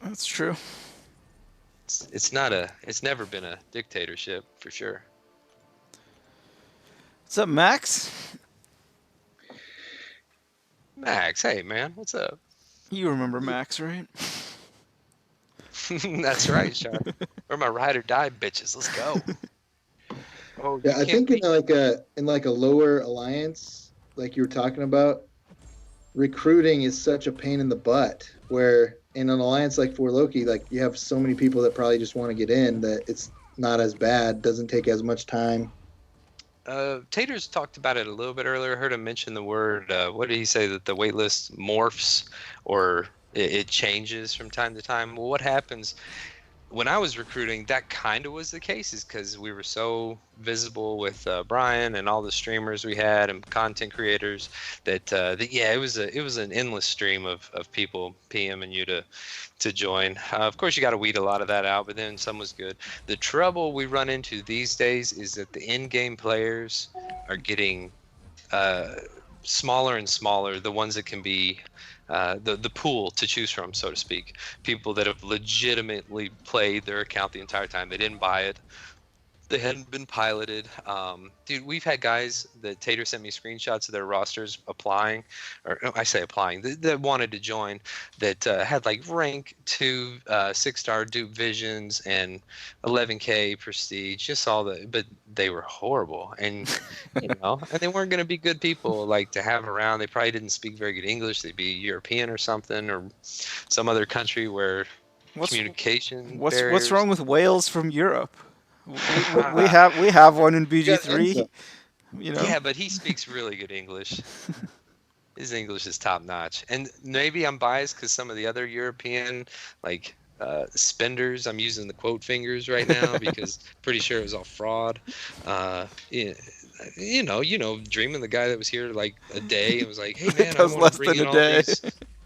That's true. It's never been a dictatorship for sure. What's up, Max? Max, hey man, what's up? You remember Max, right? That's right, Sharp. We're my ride or die bitches. Let's go. Oh, Yeah, I think in like a lower alliance, like you were talking about, recruiting is such a pain in the butt. Where in an alliance like For Loki, like you have so many people that probably just want to get in that it's not as bad, doesn't take as much time. Taters talked about it a little bit earlier. I heard him mention the word. What did he say? That the wait list morphs or it changes from time to time. Well, what happens when I was recruiting? That kind of was the case, is because we were so visible with Brian and all the streamers we had and content creators that it was an endless stream of people PMing you to join. Of course, you got to weed a lot of that out, but then some was good. The trouble we run into these days is that the in-game players are getting smaller and smaller. The ones that can be the pool to choose from, so to speak. People that have legitimately played their account the entire time. They didn't buy it. They hadn't been piloted. Dude, we've had guys that Tater sent me screenshots of their rosters applying, or no, I say applying, that wanted to join, that had like rank 2, 6-star dupe visions and 11K prestige, just all the, but they were horrible. And, you know, and they weren't going to be good people like to have around. They probably didn't speak very good English. They'd be European or something, or some other country where communication What's barriers. wrong with Wales from Europe? We have one in BG3. You know. Yeah, but he speaks really good English. His English is top notch, and maybe I'm biased because some of the other European like spenders, I'm using the quote fingers right now because pretty sure it was all fraud. Yeah, you know, Dreaming, the guy that was here like a day and was like, "Hey man, I was want less to bring than in a all day. these."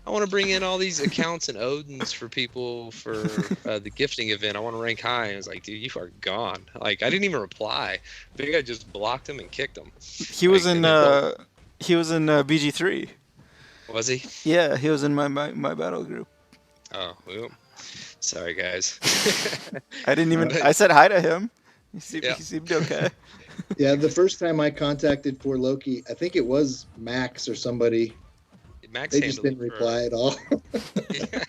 I want to bring in all these accounts and Odins for people for the gifting event. I want to rank high. And I was like, dude, you are gone. Like, I didn't even reply. I think I just blocked him and kicked him. He was like, in. He was in BG3. Was he? Yeah, he was in my battle group. Oh, well, sorry guys. I didn't even. But- I said hi to him. Yeah. He seemed okay. Yeah, the first time I contacted for Loki, I think it was Max or somebody. Max They just handled didn't it reply at all. Yeah.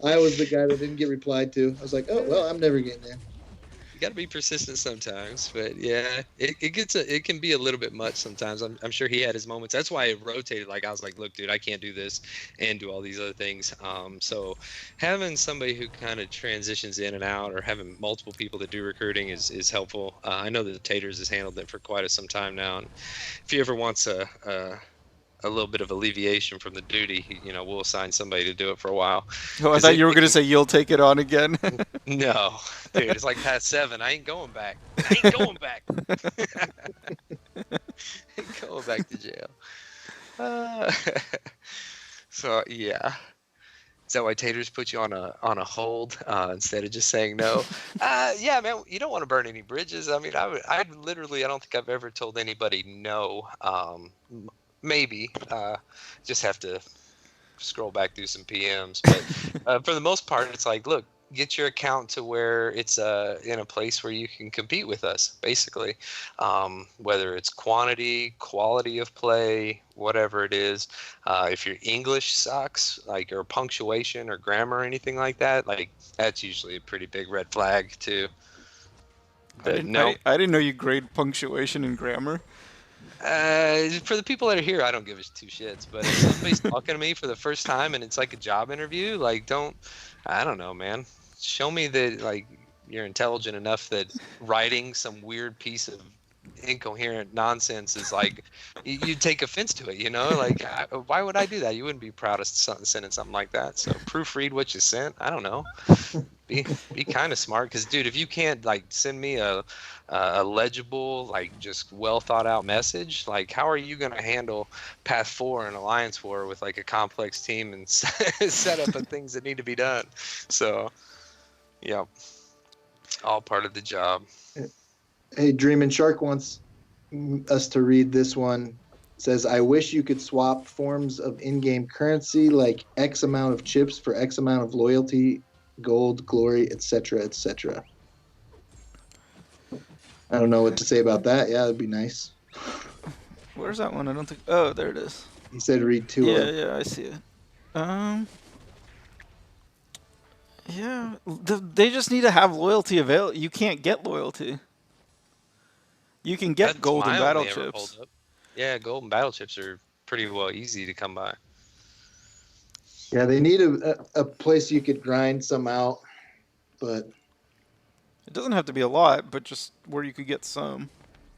I was the guy that didn't get replied to. I was like, oh well, I'm never getting in. You got to be persistent sometimes, but yeah, it can be a little bit much sometimes. I'm sure he had his moments. That's why it rotated. Like I was like, look, dude, I can't do this and do all these other things. So having somebody who kind of transitions in and out, or having multiple people that do recruiting is helpful. I know that Taters has handled it for quite some time now, and if he ever wants a little bit of alleviation from the duty, we'll assign somebody to do it for a while. Oh, I 'Cause thought you were gonna say you'll take it on again. No, dude, it's like past 7. I ain't going back. I ain't going back. Ain't going back to jail. So yeah. Is that why Taters put you on a hold instead of just saying no? Yeah, man, you don't want to burn any bridges. I mean, I literally, I don't think I've ever told anybody no. Maybe just have to scroll back through some PMs, but for the most part, it's like, look, get your account to where it's in a place where you can compete with us, basically. Whether it's quantity, quality of play, whatever it is. If your English sucks, like, or punctuation or grammar or anything like that, like, that's usually a pretty big red flag too. I But didn't, no. I didn't know you grade punctuation and grammar. For the people that are here, I don't give a two shits. But if somebody's talking to me for the first time and it's like a job interview, like, I don't know, man. Show me that, like, you're intelligent enough that writing some weird piece of incoherent nonsense is like, you take offense to it, Like, why would I do that? You wouldn't be proud of sending something like that. So proofread what you sent. I don't know. Be kind of smart, because dude, if you can't, like, send me a legible, like, just well thought out message, like, how are you gonna handle Path 4 and Alliance 4 with, like, a complex team and setup of things that need to be done? So, yeah, all part of the job. Hey, Dreamin' Shark wants us to read this one. It says, I wish you could swap forms of in-game currency, like X amount of chips for X amount of loyalty, gold, glory, etc., etc. I don't know what to say about that. Yeah, that'd be nice. Where's that one? I don't think. Oh, there it is. He said read two Yeah, of them. yeah, I see it. Yeah, they just need to have loyalty available. You can't get loyalty. You can get That's golden my battle only ever chips. holdup. Yeah, golden battle chips are pretty well easy to come by. Yeah, they need a place you could grind some out, but It doesn't have to be a lot, but just where you could get some.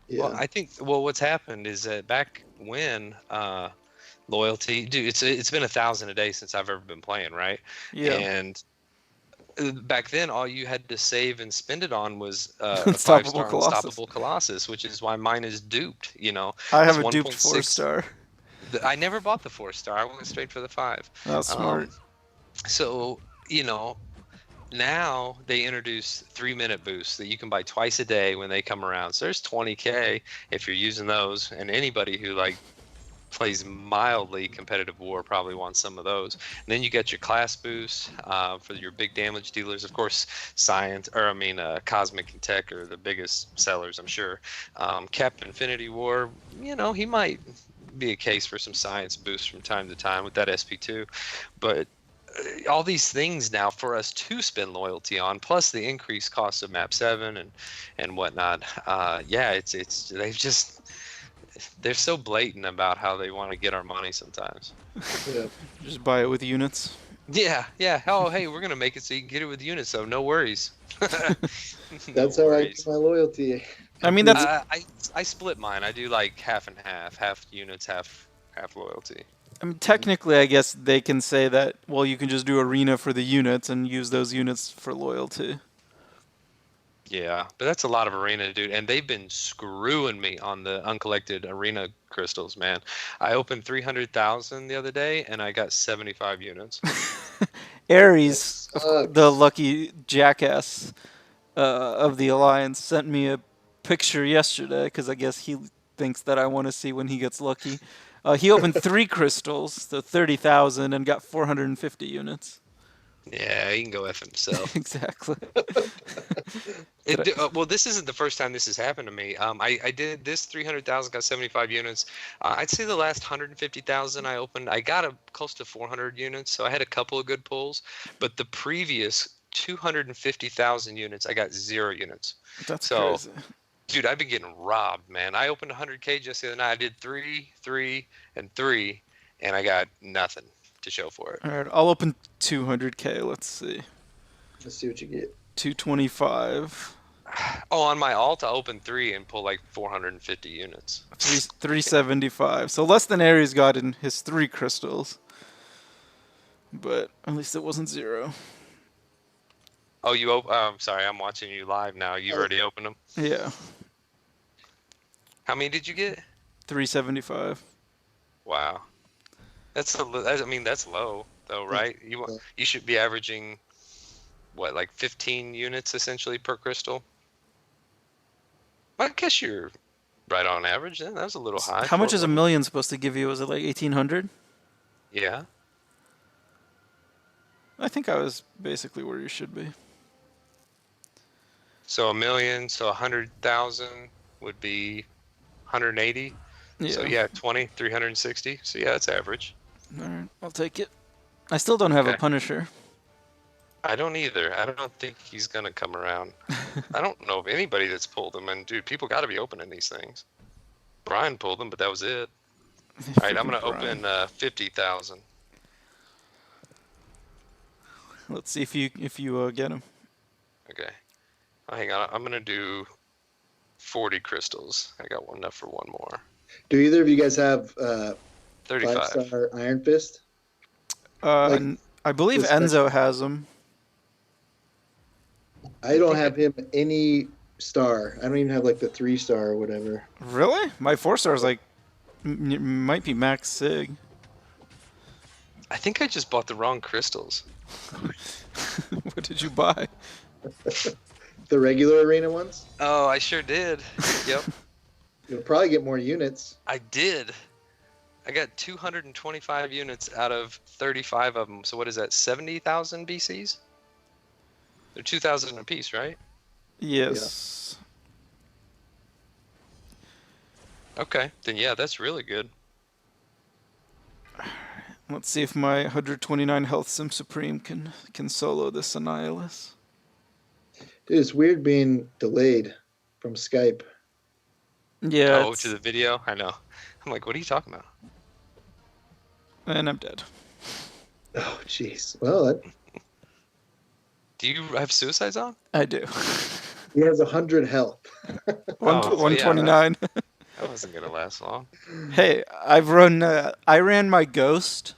yeah. Well, I think, what's happened is that back when loyalty, dude, it's been 1,000 a day since I've ever been playing, right? Yeah. And back then, all you had to save and spend it on was a Unstoppable 5-star Colossus. Unstoppable Colossus, which is why mine is duped. I have It's a duped 1.6. 4-star. I never bought the 4-star. I went straight for the 5. That's smart. So, now they introduce 3-minute boosts that you can buy twice a day when they come around. So there's 20K if you're using those, and anybody who, like, plays mildly competitive war probably wants some of those. And then you get your class boosts for your big damage dealers. Of course, Cosmic and Tech are the biggest sellers, I'm sure. Captain Infinity War, he might be a case for some science boosts from time to time with that SP2. But all these things now for us to spend loyalty on, plus the increased cost of map 7 and whatnot. They're so blatant about how they want to get our money sometimes. Yeah. Just buy it with units. Yeah. Oh, hey, we're gonna make it so you can get it with units, so no worries. That's how I get my loyalty. I mean, that's I split mine. I do like half and half units, half loyalty. I mean, technically, I guess they can say that, well, you can just do arena for the units and use those units for loyalty. Yeah, but that's a lot of arena, dude. And they've been screwing me on the uncollected arena crystals, man. I opened 300,000 the other day, and I got 75 units. Ares, Sucks. the lucky jackass of the Alliance, sent me a picture yesterday, because I guess he thinks that I want to see when he gets lucky. He opened 3 crystals, so 30,000, and got 450 units. Yeah, he can go F himself. Exactly. Well, this isn't the first time this has happened to me. I did this 300,000, got 75 units. I'd say the last 150,000 I opened, I got close to 400 units, so I had a couple of good pulls. But the previous 250,000 units, I got 0 units. That's So, crazy. dude, I've been getting robbed, man. I opened 100K just the other night. I did 3, 3, and 3, and I got nothing to show for it. All right, I'll open 200K. Let's see. Let's see what you get. 225. Oh, on my alt, I opened 3 and pull like 450 units. 375. So less than Aries got in his 3 crystals. But at least it wasn't 0. Oh, I'm sorry, I'm watching you live now. You already opened them? Yeah. How many did you get? 375. Wow. That's low though, right? You should be averaging what, like 15 units essentially per crystal? I guess you're right on average then. That was a little high. How much is a million supposed to give you? Was it like 1,800? Yeah. I think I was basically where you should be. So a million, so 100,000 would be 180. Yeah. So yeah, 360. So yeah, it's average. All right, I'll take it. I still don't have a Okay. Punisher. I don't either. I don't think he's gonna come around. I don't know of anybody that's pulled them, and dude, people got to be opening these things. Brian pulled them, but that was it. All right, I'm gonna open 50,000. Let's see if you get him. Okay. Oh, hang on. I'm gonna do 40 crystals. I got enough for one more. Do either of you guys have 35. 5-star Iron Fist? I believe this Enzo has him. I don't have him any star. I don't even have like the 3-star or whatever. Really? My 4-star is like might be max sig. I think I just bought the wrong crystals. What did you buy? The regular arena ones? Oh, I sure did. Yep, You'll probably get more units. I did. I got 225 units out of 35 of them. So what is that? 70,000 BCs? They're 2,000 apiece, right? Yes. Okay, then yeah, that's really good. Let's see if my 129 health Sim Supreme can solo this Annihilus. Dude, it's weird being delayed from Skype. Yeah. Oh, to the video? I know. I'm like, what are you talking about? And I'm dead. Oh, jeez. Well, Do you have suicides on? I do. he has 100 health. 129. That wasn't gonna last long. Hey, I ran my ghost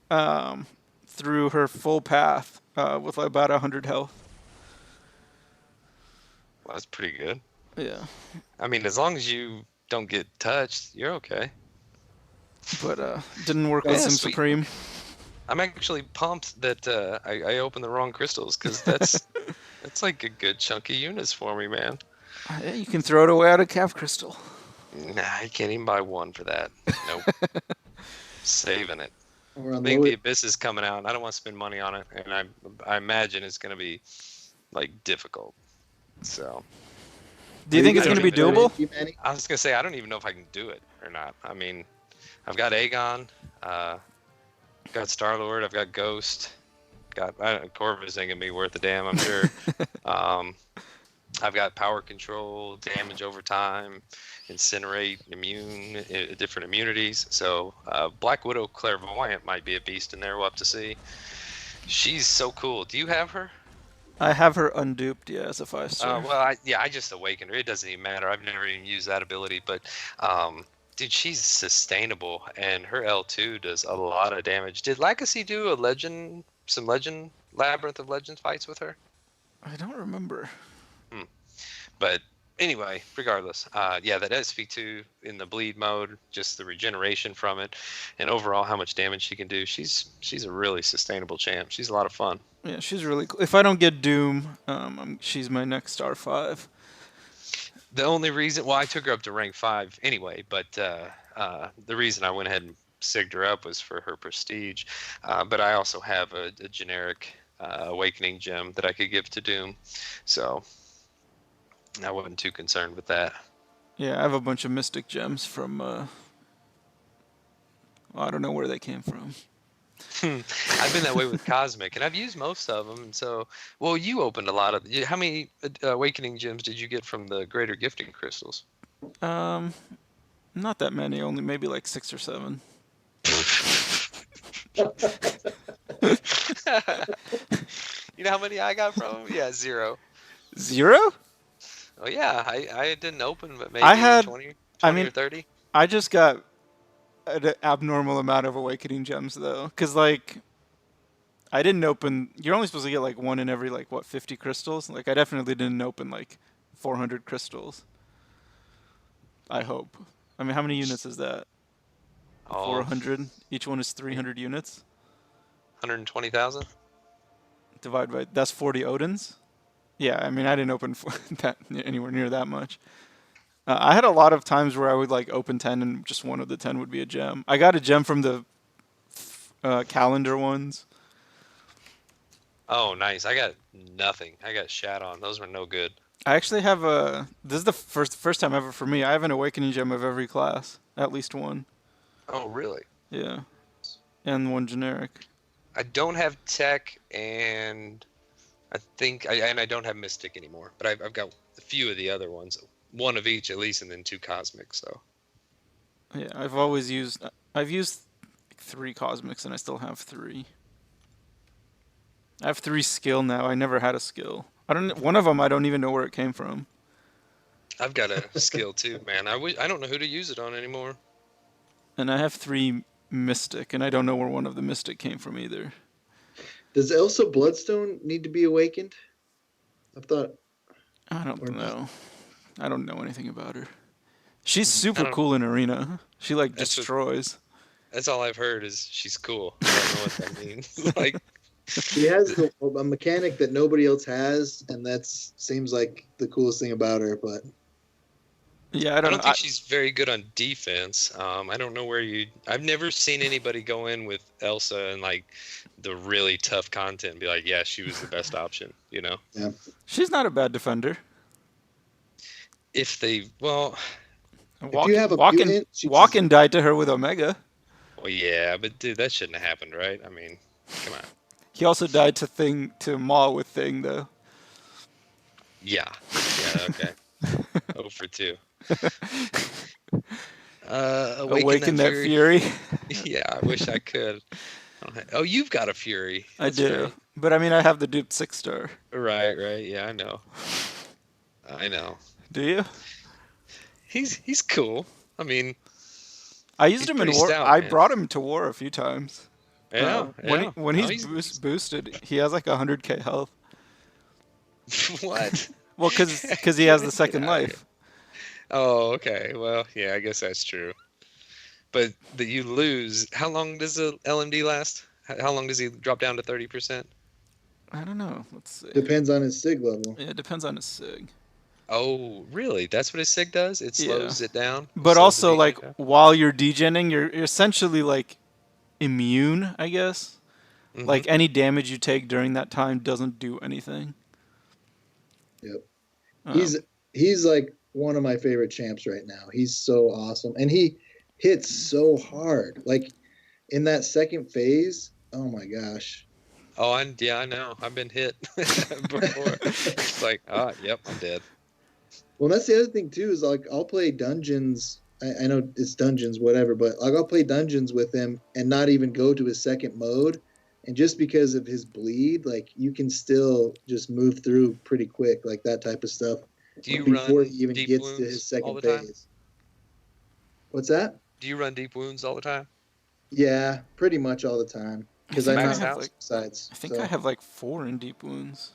through her full path with about 100 health. Well, that's pretty good. Yeah. I mean, as long as you don't get touched, you're okay. But didn't work Yeah, with Sim sweet. Supreme. I'm actually pumped that I opened the wrong crystals, because that's like a good chunk of units for me, man. Yeah, you can throw it away out of Calf Crystal. Nah, you can't even buy one for that. Nope. Saving it. We're I on think the the Abyss is coming out. I don't want to spend money on it, and I imagine it's going to be like difficult. So Do you think it's I going to be don't doable? I was going to say, I don't even know if I can do it or not. I mean, I've got Aegon, got Star-Lord, I've got Ghost, Corvus ain't going to be worth a damn, I'm sure. I've got power control, damage over time, incinerate, different immunities. So Black Widow Clairvoyant might be a beast in there. We'll have to see. She's so cool. Do you have her? I have her unduped, yeah, as a 5-star. Well, I just awakened her. It doesn't even matter. I've never even used that ability, but dude, she's sustainable, and her L2 does a lot of damage. Did Legacy do some Labyrinth of Legends fights with her? I don't remember. But anyway, regardless, yeah, that SV2 in the bleed mode, just the regeneration from it, and overall how much damage she can do. She's a really sustainable champ. She's a lot of fun. Yeah, she's really cool. If I don't get Doom, she's my next star 5. The only reason, well, I took her up to rank 5 anyway, but the reason I went ahead and sigged her up was for her prestige. But I also have a generic awakening gem that I could give to Doom, so I wasn't too concerned with that. Yeah, I have a bunch of mystic gems from. Well, I don't know where they came from. I've been that way with Cosmic, and I've used most of them. And so, well, you opened a lot of. How many awakening gems did you get from the greater gifting crystals? Not that many. Only maybe like 6 or 7. You know how many I got from them? Yeah, 0. 0? Oh yeah, I didn't open, but maybe I had. 20 I or mean, 30. I just got an abnormal amount of awakening gems though, cause like I didn't open. You're only supposed to get like one in every like what 50 crystals. Like I definitely didn't open like 400 crystals. I hope. I mean, how many units is that? Oh, 400. Each one is 300 units. 120,000. Divide by that's 40 Odins. Yeah, I mean, I didn't open that anywhere near that much. I had a lot of times where I would like open 10 and just one of the 10 would be a gem. I got a gem from the calendar ones. Oh, nice. I got nothing. I got shat on. Those were no good. I actually have a. This is the first time ever for me. I have an awakening gem of every class, at least one. Oh, really? Yeah, and one generic. I don't have tech, and I don't have mystic anymore. But I've got a few of the other ones, one of each at least, and then 2 cosmic. So Yeah, I've used 3 cosmics and I still have 3. I have 3 skill now. I never had a skill. I don't. One of them I don't even know where it came from. I've got a skill too, man. I don't know who to use it on anymore. And I have 3 mystic, and I don't know where one of the mystic came from either. Does Elsa Bloodstone need to be awakened? I thought. I don't Or- know. I don't know anything about her. She's I super don't- cool in arena. She like That's what- destroys. That's all I've heard is she's cool. I don't know what that means. Like, She has a mechanic that nobody else has, and that seems like the coolest thing about her. But Yeah, I I don't don't know. think she's very good on defense. I don't know where I've never seen anybody go in with Elsa and like the really tough content and be like, yeah, she was the best option. You know, She's not a bad defender. if they well, you have a mutant, she Walken died to her with Omega. well, yeah, but dude, that shouldn't have happened, right? I mean, come on. He also died to Maul with Thing though. Yeah, okay. 0 for 2. Awaken that fury. Yeah, I wish I could. Oh, you've got a fury. I That's do, right. but I mean, I have the duped 6-star. Right. Yeah, I know. Do you? He's cool. I mean, I used He's him in pretty war. stout, I man. brought him to war a few times. yeah. When No, he's boosted, he has like 100k health. What? Well, because he has the second Get outta life. Oh, okay. Well, yeah, I guess that's true. But that you lose. How long does the LMD last? How long does he drop down to 30%? I don't know. Let's see. depends on his sig level. Yeah, it depends on his sig. Oh, really? That's what his sig does? It slows it down? But Slows the also, degen like, down? while you're degenning, you're essentially, like, immune, I guess. Mhm. Like, any damage you take during that time doesn't do anything. Yep. Um, He's like one of my favorite champs right now. He's so awesome, and he hits so hard. Like in that second phase, oh my gosh. Oh, I know. I've been hit before. It's like, yep, I'm dead. Well, that's the other thing too. Is like I'll play dungeons. I know it's dungeons, whatever, but like I'll play dungeons with him and not even go to his second mode. And just because of his bleed, like you can still just move through pretty quick, like that type of stuff. Do you before run he even deep gets to wounds his all the second time? phase. What's that? Do you run deep wounds all the time? Yeah, pretty much all the time. Because I think know I have, how like- sides. I think I have, like, 4 in deep wounds.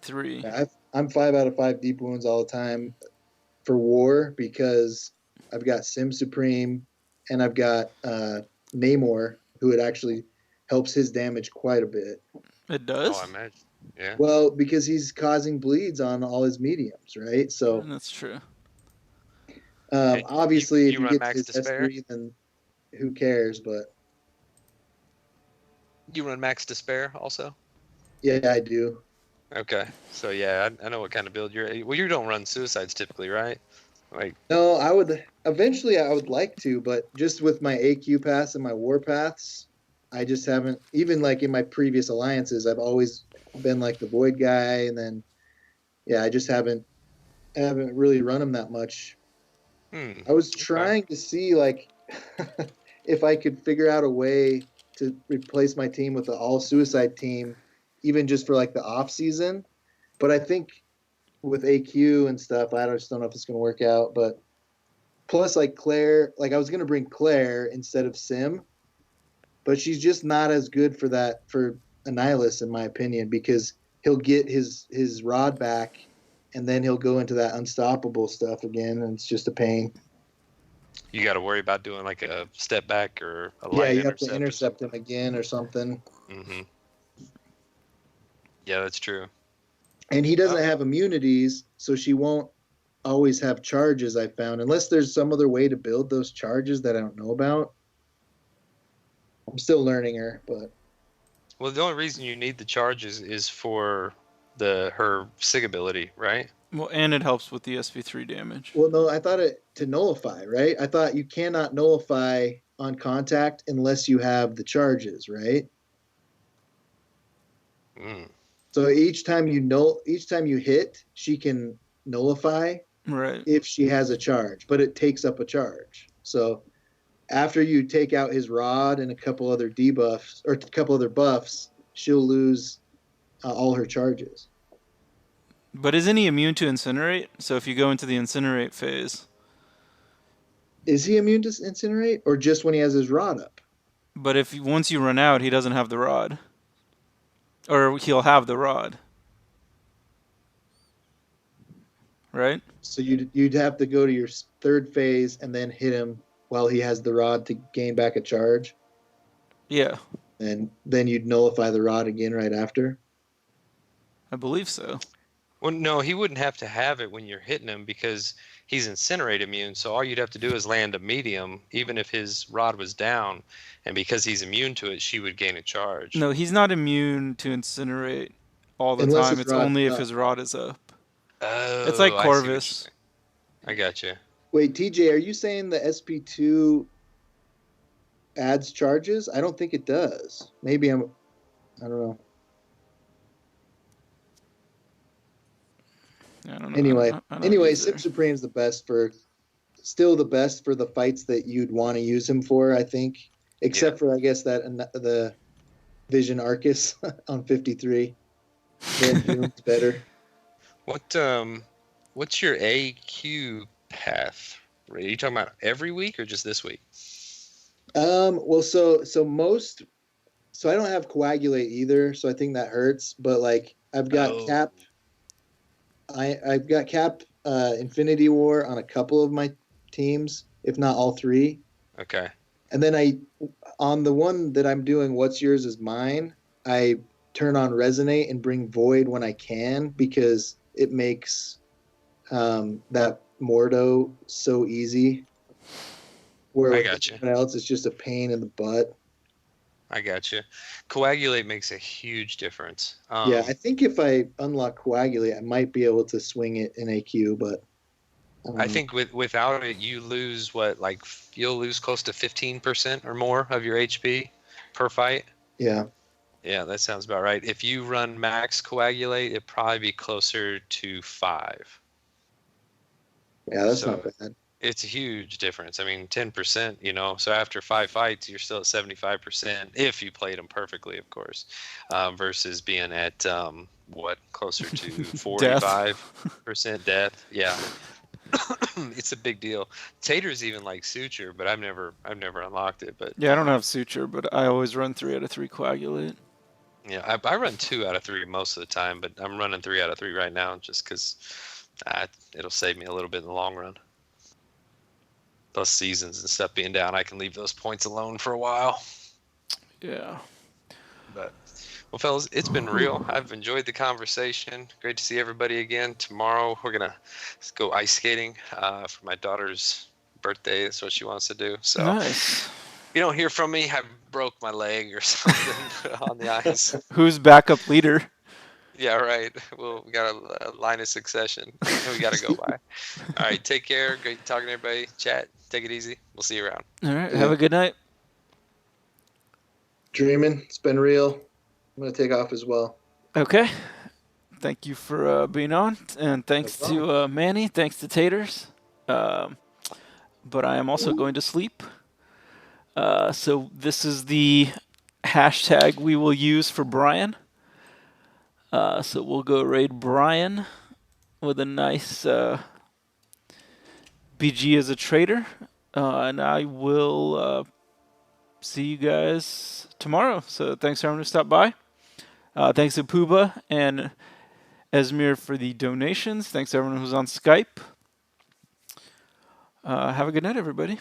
3. Yeah, I'm 5 out of 5 deep wounds all the time for war because I've got Sim Supreme and I've got Namor, who it actually helps his damage quite a bit. It does? Oh, I imagine. Yeah. Well, because he's causing bleeds on all his mediums, right? So That's true. Hey, Obviously, if you you run get to max his despair? S3, then who cares? But You run max despair also? yeah, I do. Okay. So yeah, I know what kind of build you're. Well, you don't run suicides typically, right? Like, No, I would like to, but just with my AQ pass and my war paths, I just haven't. Even like in my previous alliances, I've always been like the void guy, and then yeah, I haven't really run them that much. I was okay. trying to see like if I could figure out a way to replace my team with an all suicide team, even just for like the off season. But I think with AQ and stuff, I just don't know if it's going to work out. But plus, like Claire, like I was going to bring Claire instead of Sim, but she's just not as good for that for Annihilus, in my opinion, because he'll get his rod back, and then he'll go into that unstoppable stuff again, and it's just a pain. You got to worry about doing like a step back or a Yeah, light you have to intercept or intercept something. him again or something. Mm-hmm. Yeah, that's true. And he doesn't Oh, have immunities, so she won't always have charges, I found, unless there's some other way to build those charges that I don't know about. I'm still learning her, but well, the only reason you need the charges is for her sig ability, right? Well, and it helps with the SV3 damage. well, no, I thought it to nullify, right? I thought you cannot nullify on contact unless you have the charges, right? Mm. So each time you hit, she can nullify Right. if she has a charge, but it takes up a charge. So after you take out his rod and a couple other debuffs or a couple other buffs, she'll lose all her charges. But isn't he immune to incinerate? So if you go into the incinerate phase, Is he immune to incinerate, or just when he has his rod up? but if once you run out, he doesn't have the rod, or he'll have the rod, right? So you'd have to go to your third phase and then hit him while he has the rod to gain back a charge, Yeah, and then you'd nullify the rod again right after. I believe so. Well, no, he wouldn't have to have it when you're hitting him because he's incinerate immune. So all you'd have to do is land a medium, even if his rod was down, and because he's immune to it, she would gain a charge. No, he's not immune to incinerate all the Unless time. his It's rod's only if up. his rod is up. It's like Oh, I see what you're Corvus. saying. I got you. Wait, TJ, are you saying the SP2 adds charges? I don't think it does. Maybe I don't know. I don't know. Anyway, I don't Sim either. Supreme's still the best for the fights that you'd want to use him for, I think. Except for I guess that the Vision Arcus on 53. Then Doom's better. What's your AQ path? Are you talking about every week or just this week? Well, so I don't have coagulate either, so I think that hurts. But like I've got Oh, cap, I've got cap, Infinity War on a couple of my teams, if not all three. okay. And then on the one that I'm doing, what's yours is mine. I turn on resonate and bring void when I can because it makes that Mordo so easy. Where I with got you. everyone else, it's just a pain in the butt. I got you. Coagulate makes a huge difference. Yeah, I think if I unlock coagulate, I might be able to swing it in AQ, but I think without it, you lose you'll lose close to 15% or more of your HP per fight. yeah, Yeah, that sounds about right. If you run max coagulate, it'd probably be closer to 5. that's not So bad. it's a huge difference. I mean, 10%, so after 5 fights, you're still at 75% if you played them perfectly, of course, versus being at closer to Death. 45% death. Yeah. It's a big deal. Taters even like suture, but I've never unlocked it. But Yeah, I don't have suture, but I always run 3 out of 3 coagulate. yeah, I run 2 out of 3 most of the time, but I'm running 3 out of 3 right now just because it'll save me a little bit in the long run. Plus seasons and stuff being down, I can leave those points alone for a while. Yeah. But Well, fellas, it's been real. I've enjoyed the conversation. Great to see everybody again. Tomorrow we're gonna go ice skating for my daughter's birthday. That's what she wants to do. So Nice. if you don't hear from me, I broke my leg or something on the ice. Who's backup leader? Yeah, right. Well, we got a line of succession we got to go by. All right, take care. Great talking to everybody. Chat. Take it easy. We'll see you around. All right. Yeah. Have a good night. Dreaming. It's been real. I'm gonna take off as well. Okay. Thank you for being on, and thanks to Manny. Thanks to Taters. But I am also going to sleep. So this is the hashtag we will use for Brian. So we'll go raid Brian with a nice BG as a trader. And I will see you guys tomorrow. So thanks everyone who stopped by. Thanks to Puba and Esmir for the donations. Thanks everyone who's on Skype. Have a good night, everybody.